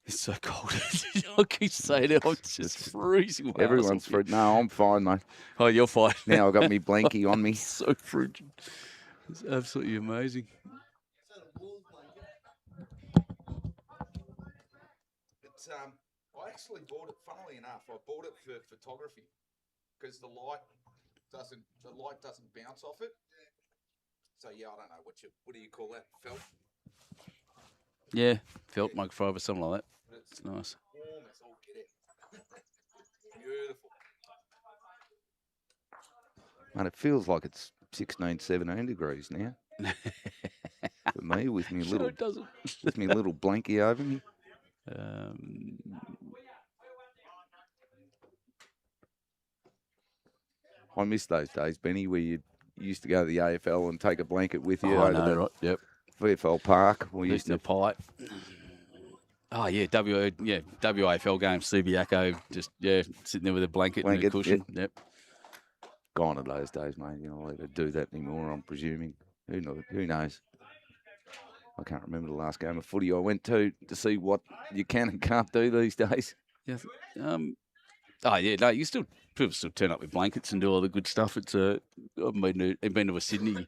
It's so cold. I keep saying it. I'm just freezing. Everyone's free. No, I'm fine, mate. Oh, you're fine. Now I've got me blankie on me. So frigid. It's absolutely amazing. It's I actually bought it. Funnily enough, I bought it for photography because the light doesn't bounce off it. So yeah, I don't know what do you call that? Felt. Yeah, felt microfiber, something like that. It's nice. Warm as all get it. Beautiful. And it feels like it's 16, 17 degrees now. For me, with me Sure little, it doesn't. with me little blankie over me. I miss those days, Benny, where you used to go to the AFL and take a blanket with you over the right. Yep. VFL park. We used Eating to a pipe. Oh yeah, WAFL game, Subiaco, just sitting there with a blanket and a cushion. yeah. Yep. Gone are those days, mate. You know, they do that anymore, I'm presuming. Who knows? I can't remember the last game of footy I went to see what you can and can't do these days. Yeah. Oh yeah, no, people still turn up with blankets and do all the good stuff. It's I've been to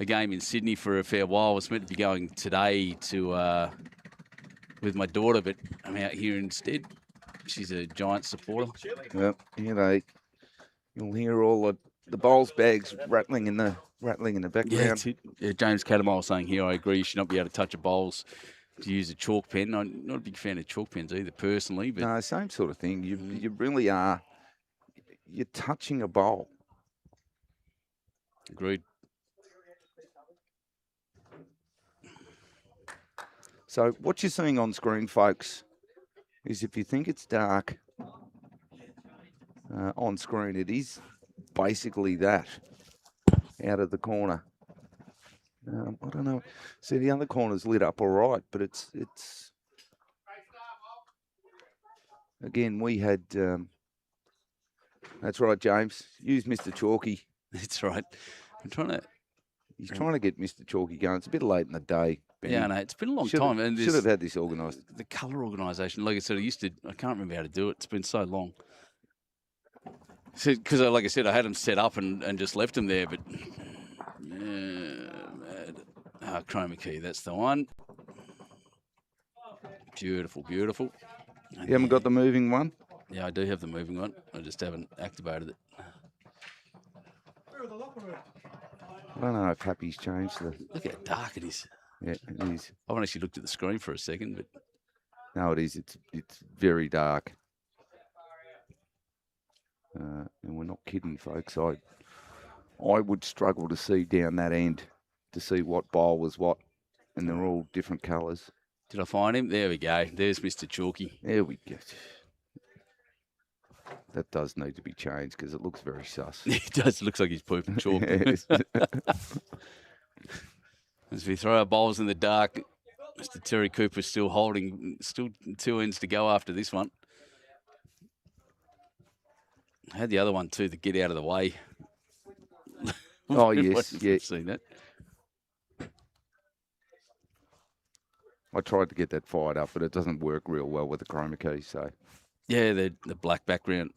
a game in Sydney for a fair while. I was meant to be going today to with my daughter, but I'm out here instead. She's a Giant supporter. Well, you'll hear all the bowls bags rattling in the background. Yeah, James Catamile saying here, I agree, you should not be able to touch a bowls to use a chalk pen. I'm not a big fan of chalk pens either, personally. But no, same sort of thing. You really are. You're touching a bowl. Agreed. So what you're seeing on screen, folks, is if you think it's dark on screen, it is basically that out of the corner. I don't know. See, the other corner's lit up all right, but it's again, we had, that's right, James, use Mr. Chalky. That's right. He's trying to get Mr. Chalky going. It's a bit late in the day, Benny. Yeah, no, it's been a long time. And should have had this organised. The colour organisation, like I said, I can't remember how to do it. It's been so long. Because, like I said, I had them set up and just left them there, but chroma key, that's the one. Beautiful, beautiful. And you haven't got the moving one? Yeah, I do have the moving one. I just haven't activated it. I don't know if Happy's changed the... Look how dark it is. Yeah, it is. I haven't actually looked at the screen for a second, but... No, it is. It's very dark. And we're not kidding, folks. I would struggle to see down that end to see what bowl was what, and they're all different colours. Did I find him? There we go. There's Mr. Chalky. There we go. That does need to be changed because it looks very sus. It does. Looks like he's pooping chalk. As we throw our bowls in the dark, Mr. Terry Cooper's still two ends to go after this one. I had the other one too, the get out of the way. Oh, yes. Yeah. Seen that. I tried to get that fired up, but it doesn't work real well with the chroma key, so... Yeah, the black background.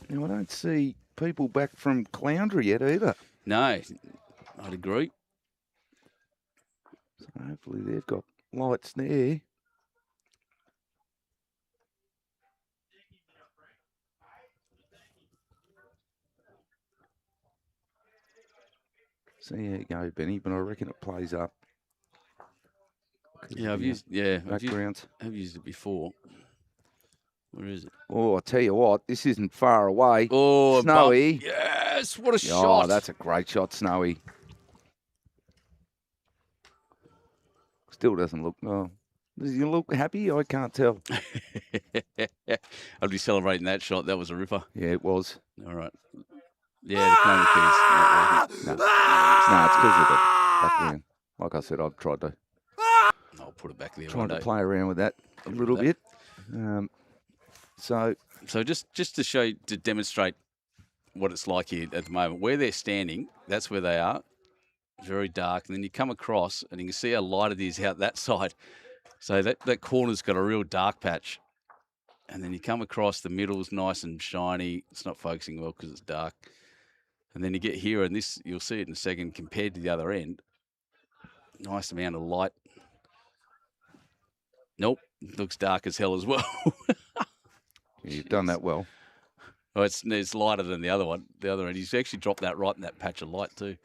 Now, I don't see people back from Cloundra yet either. No, I'd agree. So hopefully they've got lights there. See how you go, Benny, but I reckon it plays up. Yeah, I've used backgrounds. I've used it before. Where is it? Oh, I tell you what, this isn't far away. Oh, Snowy. Yes, what a Oh, shot. that's a great shot, Snowy. Still doesn't look. Oh, does he look happy? I can't tell. I'd be celebrating that shot. That was a ripper. Yeah, it was. All right. Yeah, the chroma key's not working. No, it's because of the background. Like I said, I've tried to. I'll put it back there. Trying to play around with that a little bit. So just to show, to demonstrate what it's like here at the moment, where they're standing, that's where they are. Very dark. And then you come across and you can see how light it is out that side. So that corner's got a real dark patch. And then you come across, the middle's nice and shiny. It's not focusing well because it's dark. And then you get here, and this, you'll see it in a second, compared to the other end. Nice amount of light. Nope, looks dark as hell as well. You've done that well. Oh, it's lighter than the other one. The other end, he's actually dropped that right in that patch of light too.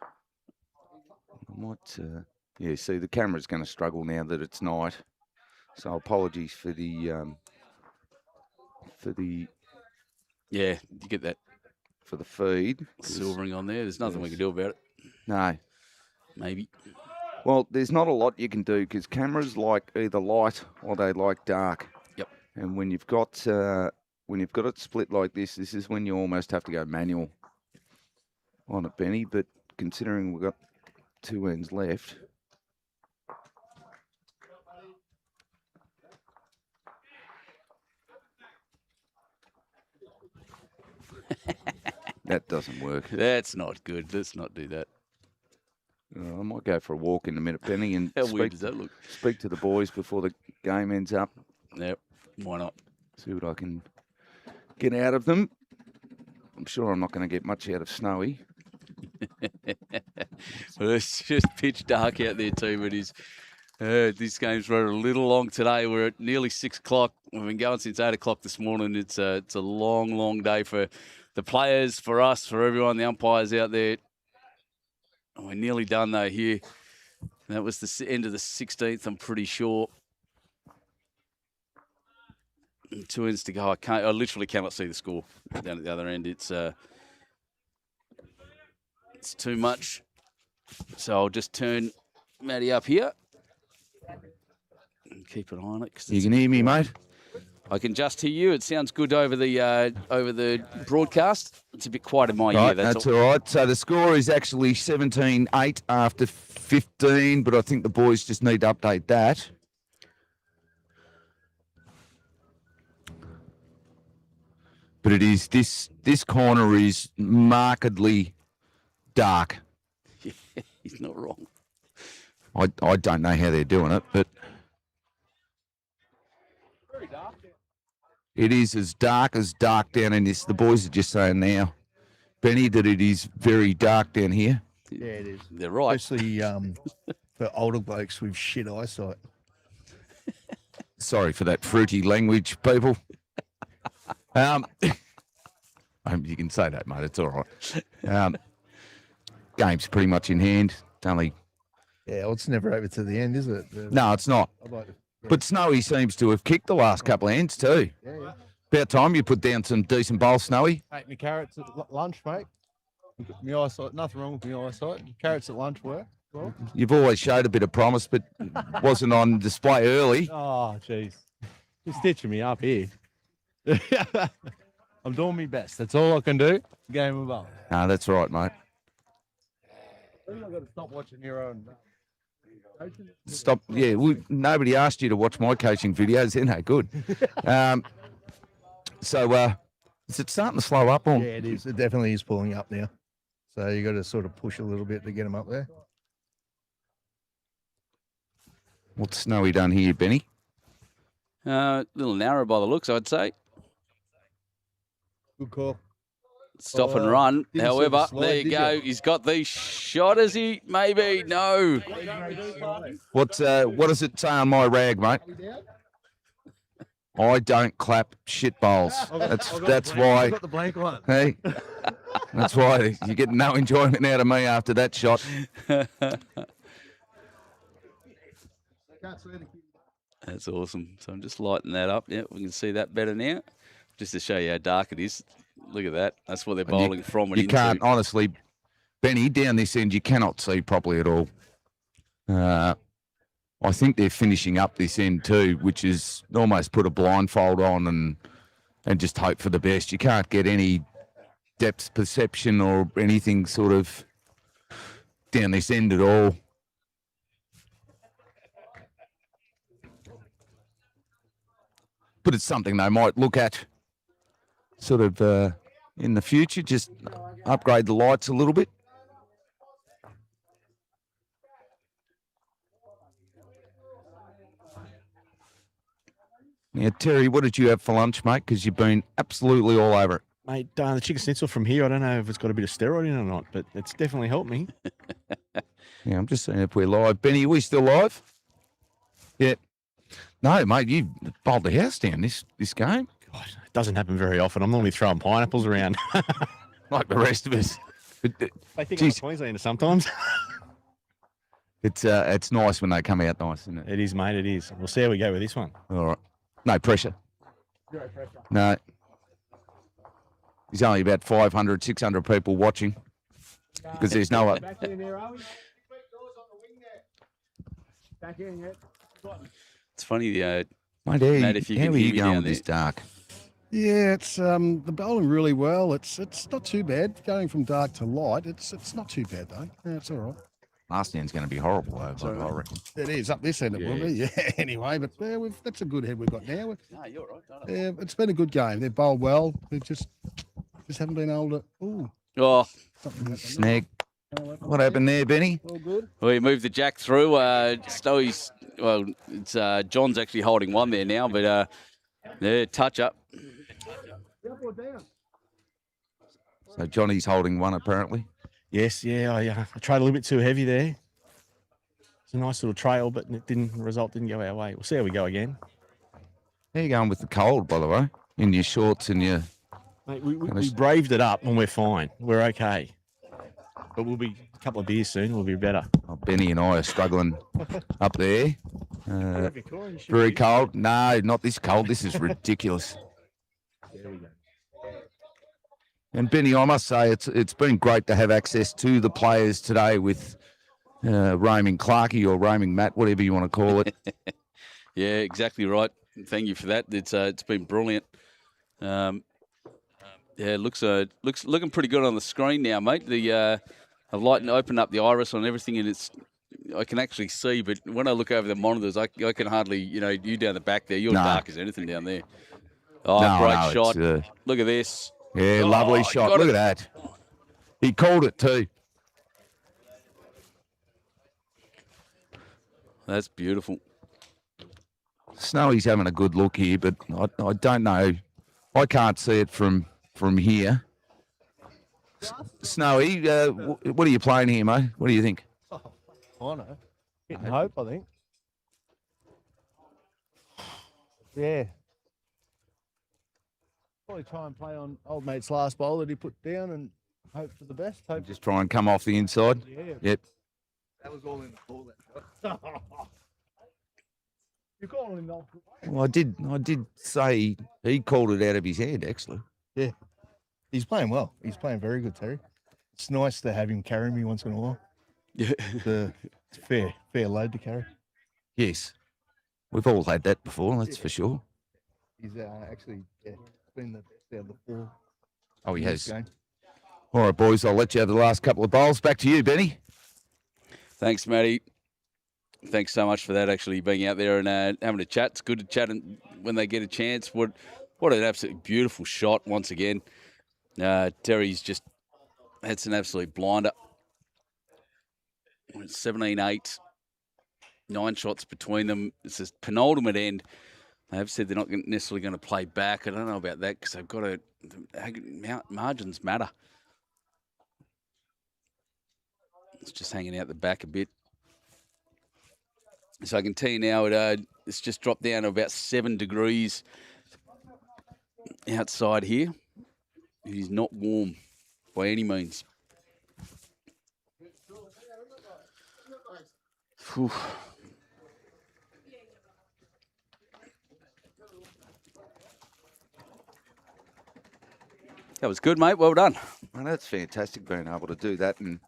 I might, yeah. See, the camera's going to struggle now that it's night. So apologies for the. Yeah, you get that for the feed. Silvering on there. There's nothing we can do about it. No. Maybe. Well, there's not a lot you can do because cameras like either light or they like dark. Yep. And when you've got it split like this is when you almost have to go manual on it, Benny. But considering we've got two ends left. That doesn't work. That's not good. Let's not do that. I might go for a walk in a minute, Benny, and How weird does that look? Speak to the boys before the game ends up. Yep, why not? See what I can get out of them. I'm sure I'm not going to get much out of Snowy. Well, it's just pitch dark out there too, but this game's run a little long today. We're at nearly 6 o'clock. We've been going since 8 o'clock this morning. It's a long, long day for the players, for us, for everyone, the umpires out there. We're nearly done though here. That was the end of the 16th, I'm pretty sure. 2 ends to go. I literally cannot see the score down at the other end. It's too much. So I'll just turn Matty up here and keep an eye on it. You can hear me, mate? I can just hear you. It sounds good over the broadcast. It's a bit quiet in my ear. That's all right. So the score is actually 17-8 after 15, but I think the boys just need to update that. But it is this corner is markedly dark. Yeah, he's not wrong. I don't know how they're doing it, but it is as dark down in this. The boys are just saying now, Benny, that it is very dark down here. Yeah, it is. They're right. Especially for older blokes with shit eyesight. Sorry for that fruity language, people. You can say that, mate. It's all right. Game's pretty much in hand. It's only. Yeah, well, it's never over to the end, is it? No, it's not. But Snowy seems to have kicked the last couple of ends too. Yeah. About time you put down some decent bowls, Snowy. Ate my carrots at lunch, mate. My eyesight, nothing wrong with my eyesight. Carrots at lunch work. Well. You've always showed a bit of promise, but wasn't on display early. Oh, jeez. You're stitching me up here. I'm doing my best. That's all I can do. Game of ball. No, that's right, mate. I've got to stop watching your own. Stop. Yeah, nobody asked you to watch my coaching videos. They're no good. So, is it starting to slow up? Or? Yeah, it is. It definitely is pulling up now. So you got to sort of push a little bit to get them up there. What's Snowy done here, Benny? A little narrow by the looks, I'd say. Good call. Stop and run. didn't see However, the slide, there you did go. you? He's got the shot. Is he? Maybe. No. What does it say on my rag, mate? I don't clap shit bowls. That's why. I got the blank one. Hey, That's why you get no enjoyment out of me after that shot. That's awesome. So I'm just lighting that up. Yeah, we can see that better now. Just to show you how dark it is. Look at that. That's what they're And you- bowling from and You into. can't, honestly, Benny, down this end, you cannot see properly at all. I think they're finishing up this end too, which is almost put a blindfold on and just hope for the best. You can't get any depth perception or anything sort of down this end at all. But it's something they might look at sort of in the future, just upgrade the lights a little bit. Now, Terry, what did you have for lunch, mate? Because you've been absolutely all over it. Mate, the chicken schnitzel from here, I don't know if it's got a bit of steroid in it or not, but it's definitely helped me. Yeah, I'm just saying if we're live. Benny, are we still live? Yeah. No, mate, you bowled the house down this game. God, it doesn't happen very often. I'm normally throwing pineapples around. Like the rest of us. But, I think I'm a Queenslander sometimes. It's nice when they come out nice, isn't it? It is, mate, it is. We'll see how we go with this one. All right. No pressure. Zero pressure. No. There's only about 500, 600 people watching because there's no one. Back in there, are we? Back in, yeah. It's funny, Mate, Matt, if you how can are hear you me going down with this there. dark? Yeah, it's the bowling really well. It's not too bad going from dark to light. It's not too bad though. Yeah, it's all right. Last end's going to be horrible, though, I reckon. It is up this end. It will be. Yeah. Anyway, but yeah, that's a good head we've got now. No, you're right. Yeah, it's been a good game. They've bowled well. We've just haven't been able to. Ooh, Oh, something happened. Snag. What happened there, Benny? All good. we moved the jack through. Stowey's, well, it's John's actually holding one there now, but yeah, touch up. So Johnny's holding one, apparently. Yes, yeah, I tried a little bit too heavy there. It's a nice little trail, but it didn't go our way. We'll see how we go again. How you going with the cold, by the way? In your shorts and your... Mate, we braved it up and we're fine. We're okay. But we'll be a couple of beers soon. We'll be better. Oh, Benny and I are struggling up there. Very cold. No, not this cold. This is ridiculous. There we go. And Benny, I must say, it's been great to have access to the players today with roaming Clarkey or roaming Matt, whatever you want to call it. Yeah, exactly right. Thank you for that. It's been brilliant. Yeah, looks looking pretty good on the screen now, mate. I've opened up the iris on everything, and I can actually see. But when I look over the monitors, I can hardly, you down the back there, you're dark as anything down there. Oh, No, great no, shot! Look at this. Yeah, lovely shot. got Look it. at that. He called it too. That's beautiful. Snowy's having a good look here, but I don't know. I can't see it from here. Snowy, what are you playing here, mate? What do you think? I know. Getting hope, I think. Yeah. Probably try and play on old mate's last bowl that he put down and hope for the best. Hope. Just try and come off the inside. Yeah. Yep. That was all in the ball, that shot. You're calling him off. Well, I did say he called it out of his head, actually. Yeah. He's playing well. He's playing very good, Terry. It's nice to have him carry me once in a while. Yeah. It's fair load to carry. Yes. We've all had that before, that's for sure. He's actually been the best out of the four. Oh, he in this has. game. All right, boys, I'll let you have the last couple of bowls. Back to you, Benny. Thanks, Matty. Thanks so much for that, actually, being out there and having a chat. It's good to chat when they get a chance. What an absolutely beautiful shot once again. Terry's just had an absolute blinder. 17-8, 9 shots between them. It's this penultimate end. They have said they're not necessarily going to play back. I don't know about that because they've got to – margins matter. It's just hanging out the back a bit. So I can tell you now it's just dropped down to about 7 degrees outside here. It is not warm. by any means. Whew. That was good, mate. Well done. Well, that's fantastic being able to do that and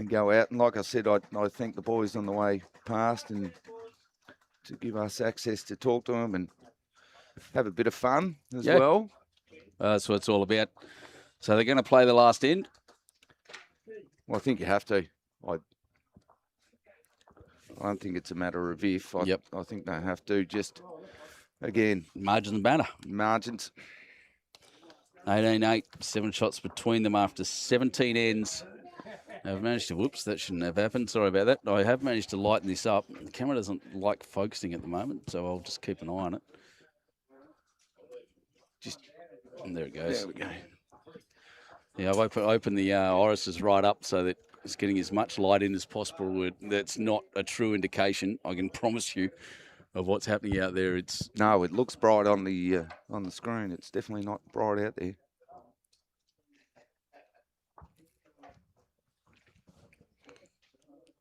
go out. And like I said, I thank the boys on the way past and to give us access to talk to them and have a bit of fun as well. That's what it's all about. So they're going to play the last end? Well, I think you have to. I don't think it's a matter of if. I think they have to. Just, again. Margins and banner. Margins. 18-8, 7 shots between them after 17 ends. I've managed to, whoops, that shouldn't have happened. Sorry about that. I have managed to lighten this up. The camera doesn't like focusing at the moment, so I'll just keep an eye on it. And there it goes. There we go. Yeah, I've opened the irises right up so that it's getting as much light in as possible. That's not a true indication, I can promise you, of what's happening out there. No, it looks bright on the screen. It's definitely not bright out there.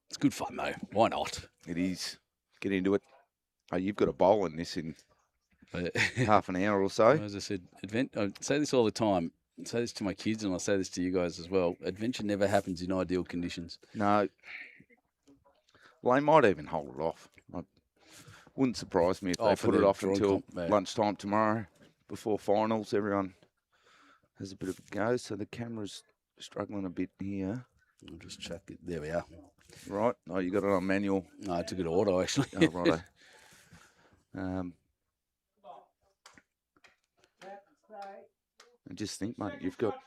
It's good fun though. Why not? It is. Get into it. Oh, you've got a bowl in this in half an hour or so. As I said, I say this all the time. I say this to my kids and I say this to you guys as well. Adventure never happens in ideal conditions. No. Well, they might even hold it off. Wouldn't surprise me if they put it off until lunchtime tomorrow before finals. Everyone has a bit of a go. So the camera's struggling a bit here. I'll just check it. There we are. Right. Oh, you got it on manual. No, I took it to auto actually. Oh, righto. I just think, mate, you've got,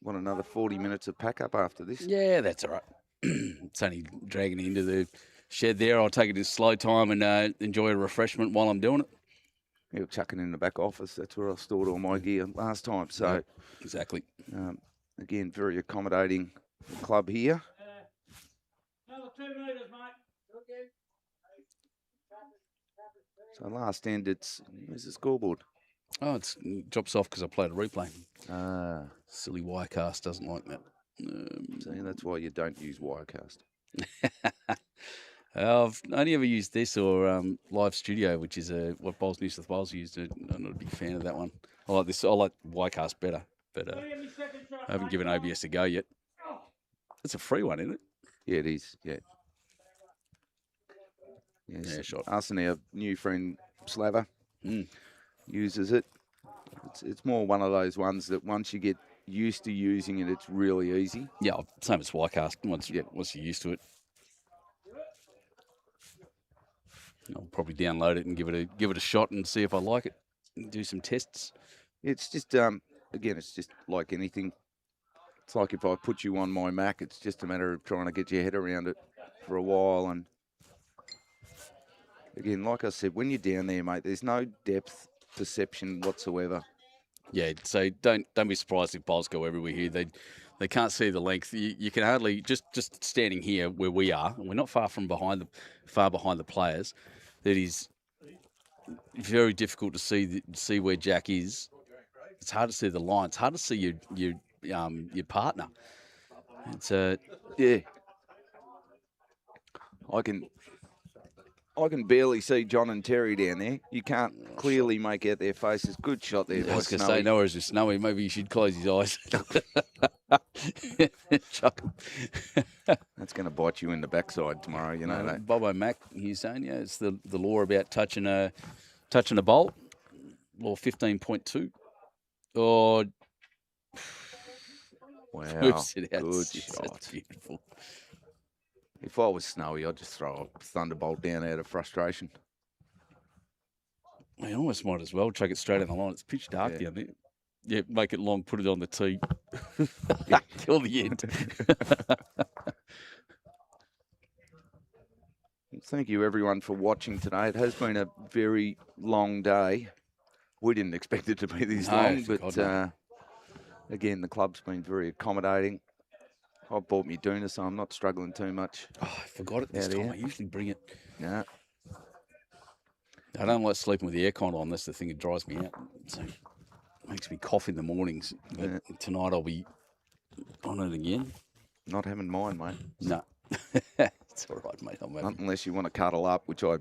another 40 minutes of pack up after this? Yeah, that's all right. It's only dragging into the shed there. I'll take it in slow time and enjoy a refreshment while I'm doing it. You'll chuck it in the back office. That's where I stored all my gear last time. So, exactly. Again, very accommodating club here. Another 2 meters, mate. Okay. So last end, where's the scoreboard? Oh, it drops off because I played a replay. Ah. Silly Wirecast doesn't like that. See, that's why you don't use Wirecast. I've only ever used this or Live Studio, which is what Bowls New South Wales used. I'm not a big fan of that one. I like this. I like Wirecast better, but I haven't given OBS a go yet. It's a free one, isn't it? Yeah, it is. Yeah. Yes. Yeah, sure. Us and our new friend Slaver uses it. It's more one of those ones that once you get used to using it, it's really easy. Yeah, same as Wirecast. Once you're used to it, I'll probably download it and give it a shot and see if I like it. Do some tests. It's just again, it's just like anything. It's like if I put you on my Mac, it's just a matter of trying to get your head around it for a while. And again, like I said, when you're down there, mate, there's no depth perception whatsoever. Yeah, so don't be surprised if bowls go everywhere here. They can't see the length. You can hardly just standing here where we are. And we're not far behind the players. It is very difficult to see where Jack is. It's hard to see the line. It's hard to see your partner. It's yeah. I can barely see John and Terry down there. You can't clearly make out their faces. Good shot there. I was going to say, no, it's Snowy. Maybe you should close his eyes. Chuck him. That's going to bite you in the backside tomorrow, you know that. Bobo Mac, he's saying, yeah, it's the law about touching a bowl. Law 15.2. Oh, wow, good shot. That's beautiful. If I was Snowy, I'd just throw a thunderbolt down out of frustration. I almost might as well chuck it straight on the line. It's pitch dark down there. Yeah, make it long, put it on the tee. Till the end. Thank you, everyone, for watching today. It has been a very long day. We didn't expect it to be this long, but again, the club's been very accommodating. I've bought me doona, so I'm not struggling too much. Oh, I forgot it this time. I usually bring it. Yeah. I don't like sleeping with the aircon on. That's the thing that drives me out. So it makes me cough in the mornings. But tonight I'll be On it again. Not having mine, mate. No. It's all right, mate. I'm Not having... unless you want to cuddle up, which I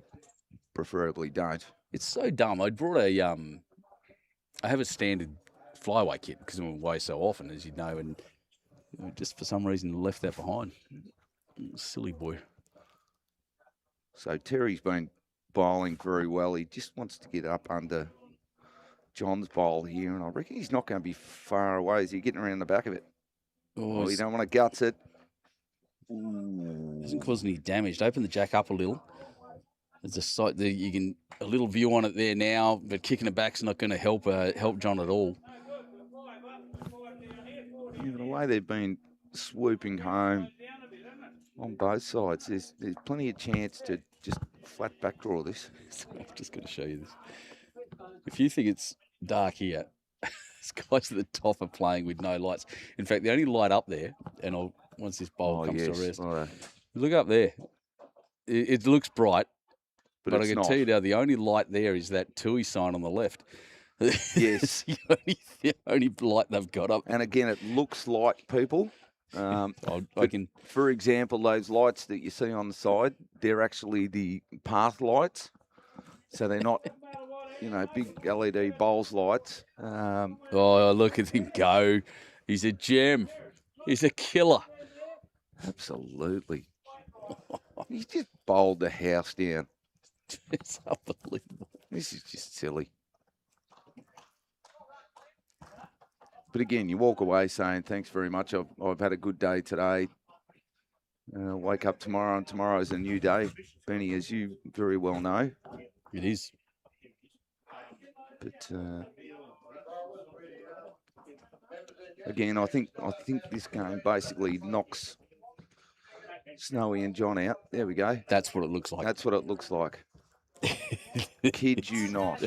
preferably don't. It's so dumb. I brought a I have a standard flyaway kit because I'm away so often, as you know, and just for some reason left that behind. Silly boy. So Terry's been bowling very well. He just wants to get up under John's bowl here, and I reckon he's not going to be far away. Is he getting around the back of it? Oh, you don't want to guts it. Doesn't cause any damage. Open the jack up a little. There's a sight that you can a little view on it there now, but kicking it back's not going to help John at all. Yeah, the way they've been swooping home on both sides, there's plenty of chance to just flat back draw this. I'm just going to show you this. If you think it's dark here, these guys at the top are playing with no lights. In fact, the only light up there, and once this bowl comes to rest, look up there. It looks bright, but I can tell you now, the only light there is that TUI sign on the left. Yes. the only light they've got up. And again, it looks like people. For example, those lights that you see on the side, they're actually the path lights. So they're not, big LED bowls lights. Look at him go. He's a gem. He's a killer. Absolutely. He's just bowled the house down. It's unbelievable. This is just silly. But again, you walk away saying, thanks very much. I've had a good day today. Wake up tomorrow, and tomorrow's a new day. Benny, as you very well know. It is. But again, I think this game basically knocks Snowy and John out. There we go. That's what it looks like. That's what it looks like. Kid you not.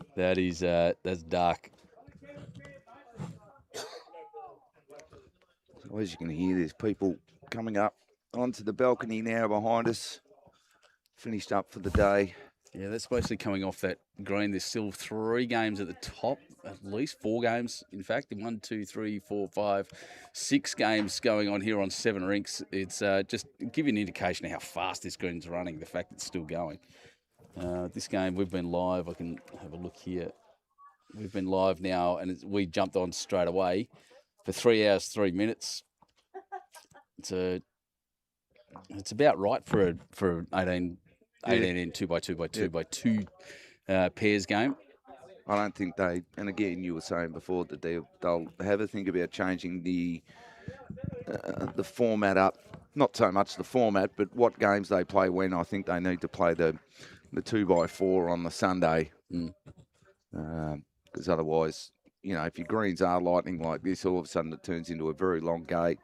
That's dark. So as you can hear, there's people coming up onto the balcony now behind us. Finished up for the day. Yeah, that's basically coming off that green. There's still 3 games at the top, at least 4 games. In fact, 1, 2, 3, 4, 5, 6 games going on here on 7 rinks. It's just give you an indication of how fast this green's running, the fact it's still going. This game, we've been live. I can have a look here. We've been live now, and we jumped on straight away for 3 hours, 3 minutes. It's about right for 18 in 2x2x2x2 pairs game. I don't think and again, you were saying before that they'll have a think about changing the format up. Not so much the format, but what games they play when. I think they need to play the 2x4 on the Sunday. Because otherwise, if your greens are lightning like this, all of a sudden it turns into a very long day.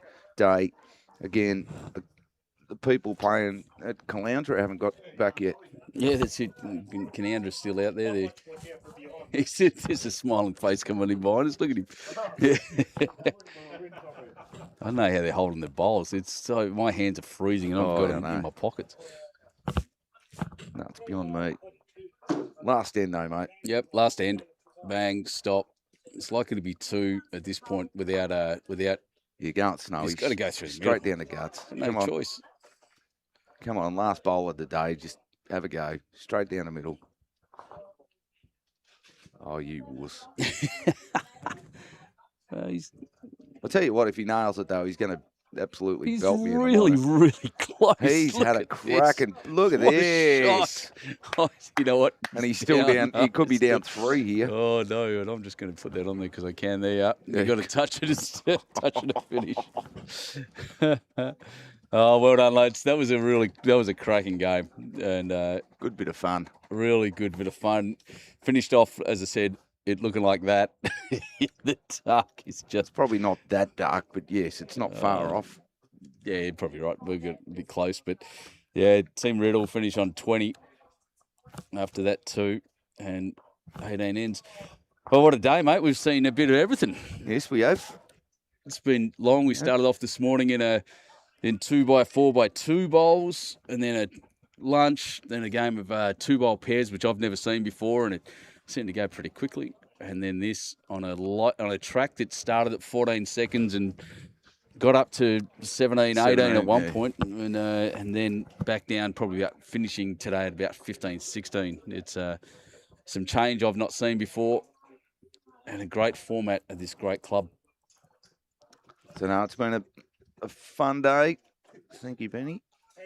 Again, the people playing at Caloundra haven't got back yet. Yeah, that's it. Canandra's still out there. There's a smiling face coming in behind us. Look at him. I don't know how they're holding their bowls. My hands are freezing and I've got them in my pockets. No, it's beyond me. Last end though, mate. Yep, last end. Bang, stop. It's likely to be 2 at this point without. You can't Snow. He's got to go through straight down the guts. No choice. Come on, last bowl of the day. Just have a go. Straight down the middle. Oh, you wuss. I'll tell you what, if he nails it, though, he's going to absolutely belt me. He's really, really close. He's had a cracking... Look at this. Oh, you know what? And he's still down. He could be down 3 here. Oh, no, and I'm just going to put that on there because I can. There you are. You've got to touch it to finish. Oh, well done, lads. That was a cracking game. And good bit of fun. Really good bit of fun. Finished off, as I said, it looking like that. The dark is just... Probably not that dark, but yes, it's not far off. Yeah, you're probably right. We've got a bit close, but yeah, Team Red will finish on 20 after that too, and 18 ends. Well, what a day, mate. We've seen a bit of everything. Yes, we have. It's been long. We started off this morning in 2x4x2 bowls, and then a lunch, then a game of 2-bowl pairs, which I've never seen before, and it seemed to go pretty quickly. and then this on a track that started at 14 seconds and got up to 17, 18 at one point, and then back down, probably about finishing today at about 15, 16. It's some change I've not seen before, and a great format of this great club. So now it's been a fun day. Thank you, Benny.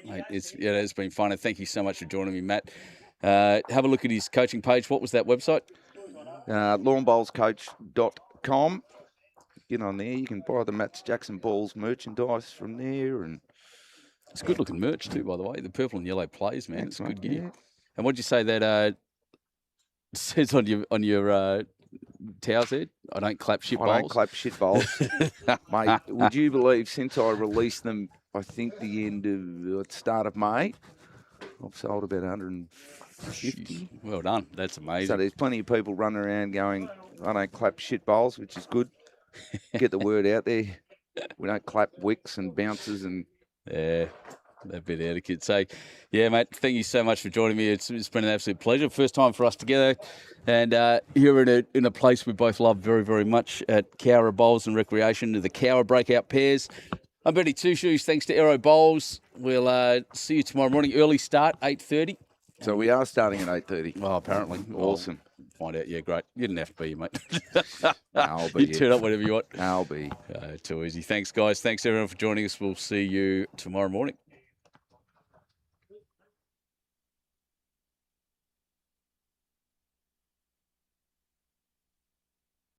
Mate, it's been fun, and thank you so much for joining me, Matt. Have a look at his coaching page. What was that website? Lawnbowlscoach.com. Get on there. You can buy the Matt Jackson Balls merchandise from there, and it's good looking merch too, by the way. The purple and yellow plays, man. It's good gear. Yeah. And what'd you say that says on your towels there? I don't clap shit bowls. I don't clap shit bowls. Mate, would you believe since I released them, I think the start of May, I've sold about 150. Jeez. Well done. That's amazing. So there's plenty of people running around going, I don't clap shit bowls, which is good. Get the word out there. We don't clap wicks and bounces and... Yeah, that bit etiquette. So, yeah, mate, thank you so much for joining me. It's been an absolute pleasure. First time for us together. And here in a place we both love very, very much at COWRA Bowls and Recreation, the COWRA Breakout Pairs. I'm Benny Two Shoes. Thanks to Aero Bowls. We'll see you tomorrow morning. Early start, 8:30. So we are starting at 8:30. Well, apparently. Awesome. I'll find out. Yeah, great. You didn't have to be here, mate. I'll be You turn up whenever you want. I'll be. Too easy. Thanks, guys. Thanks, everyone, for joining us. We'll see you tomorrow morning.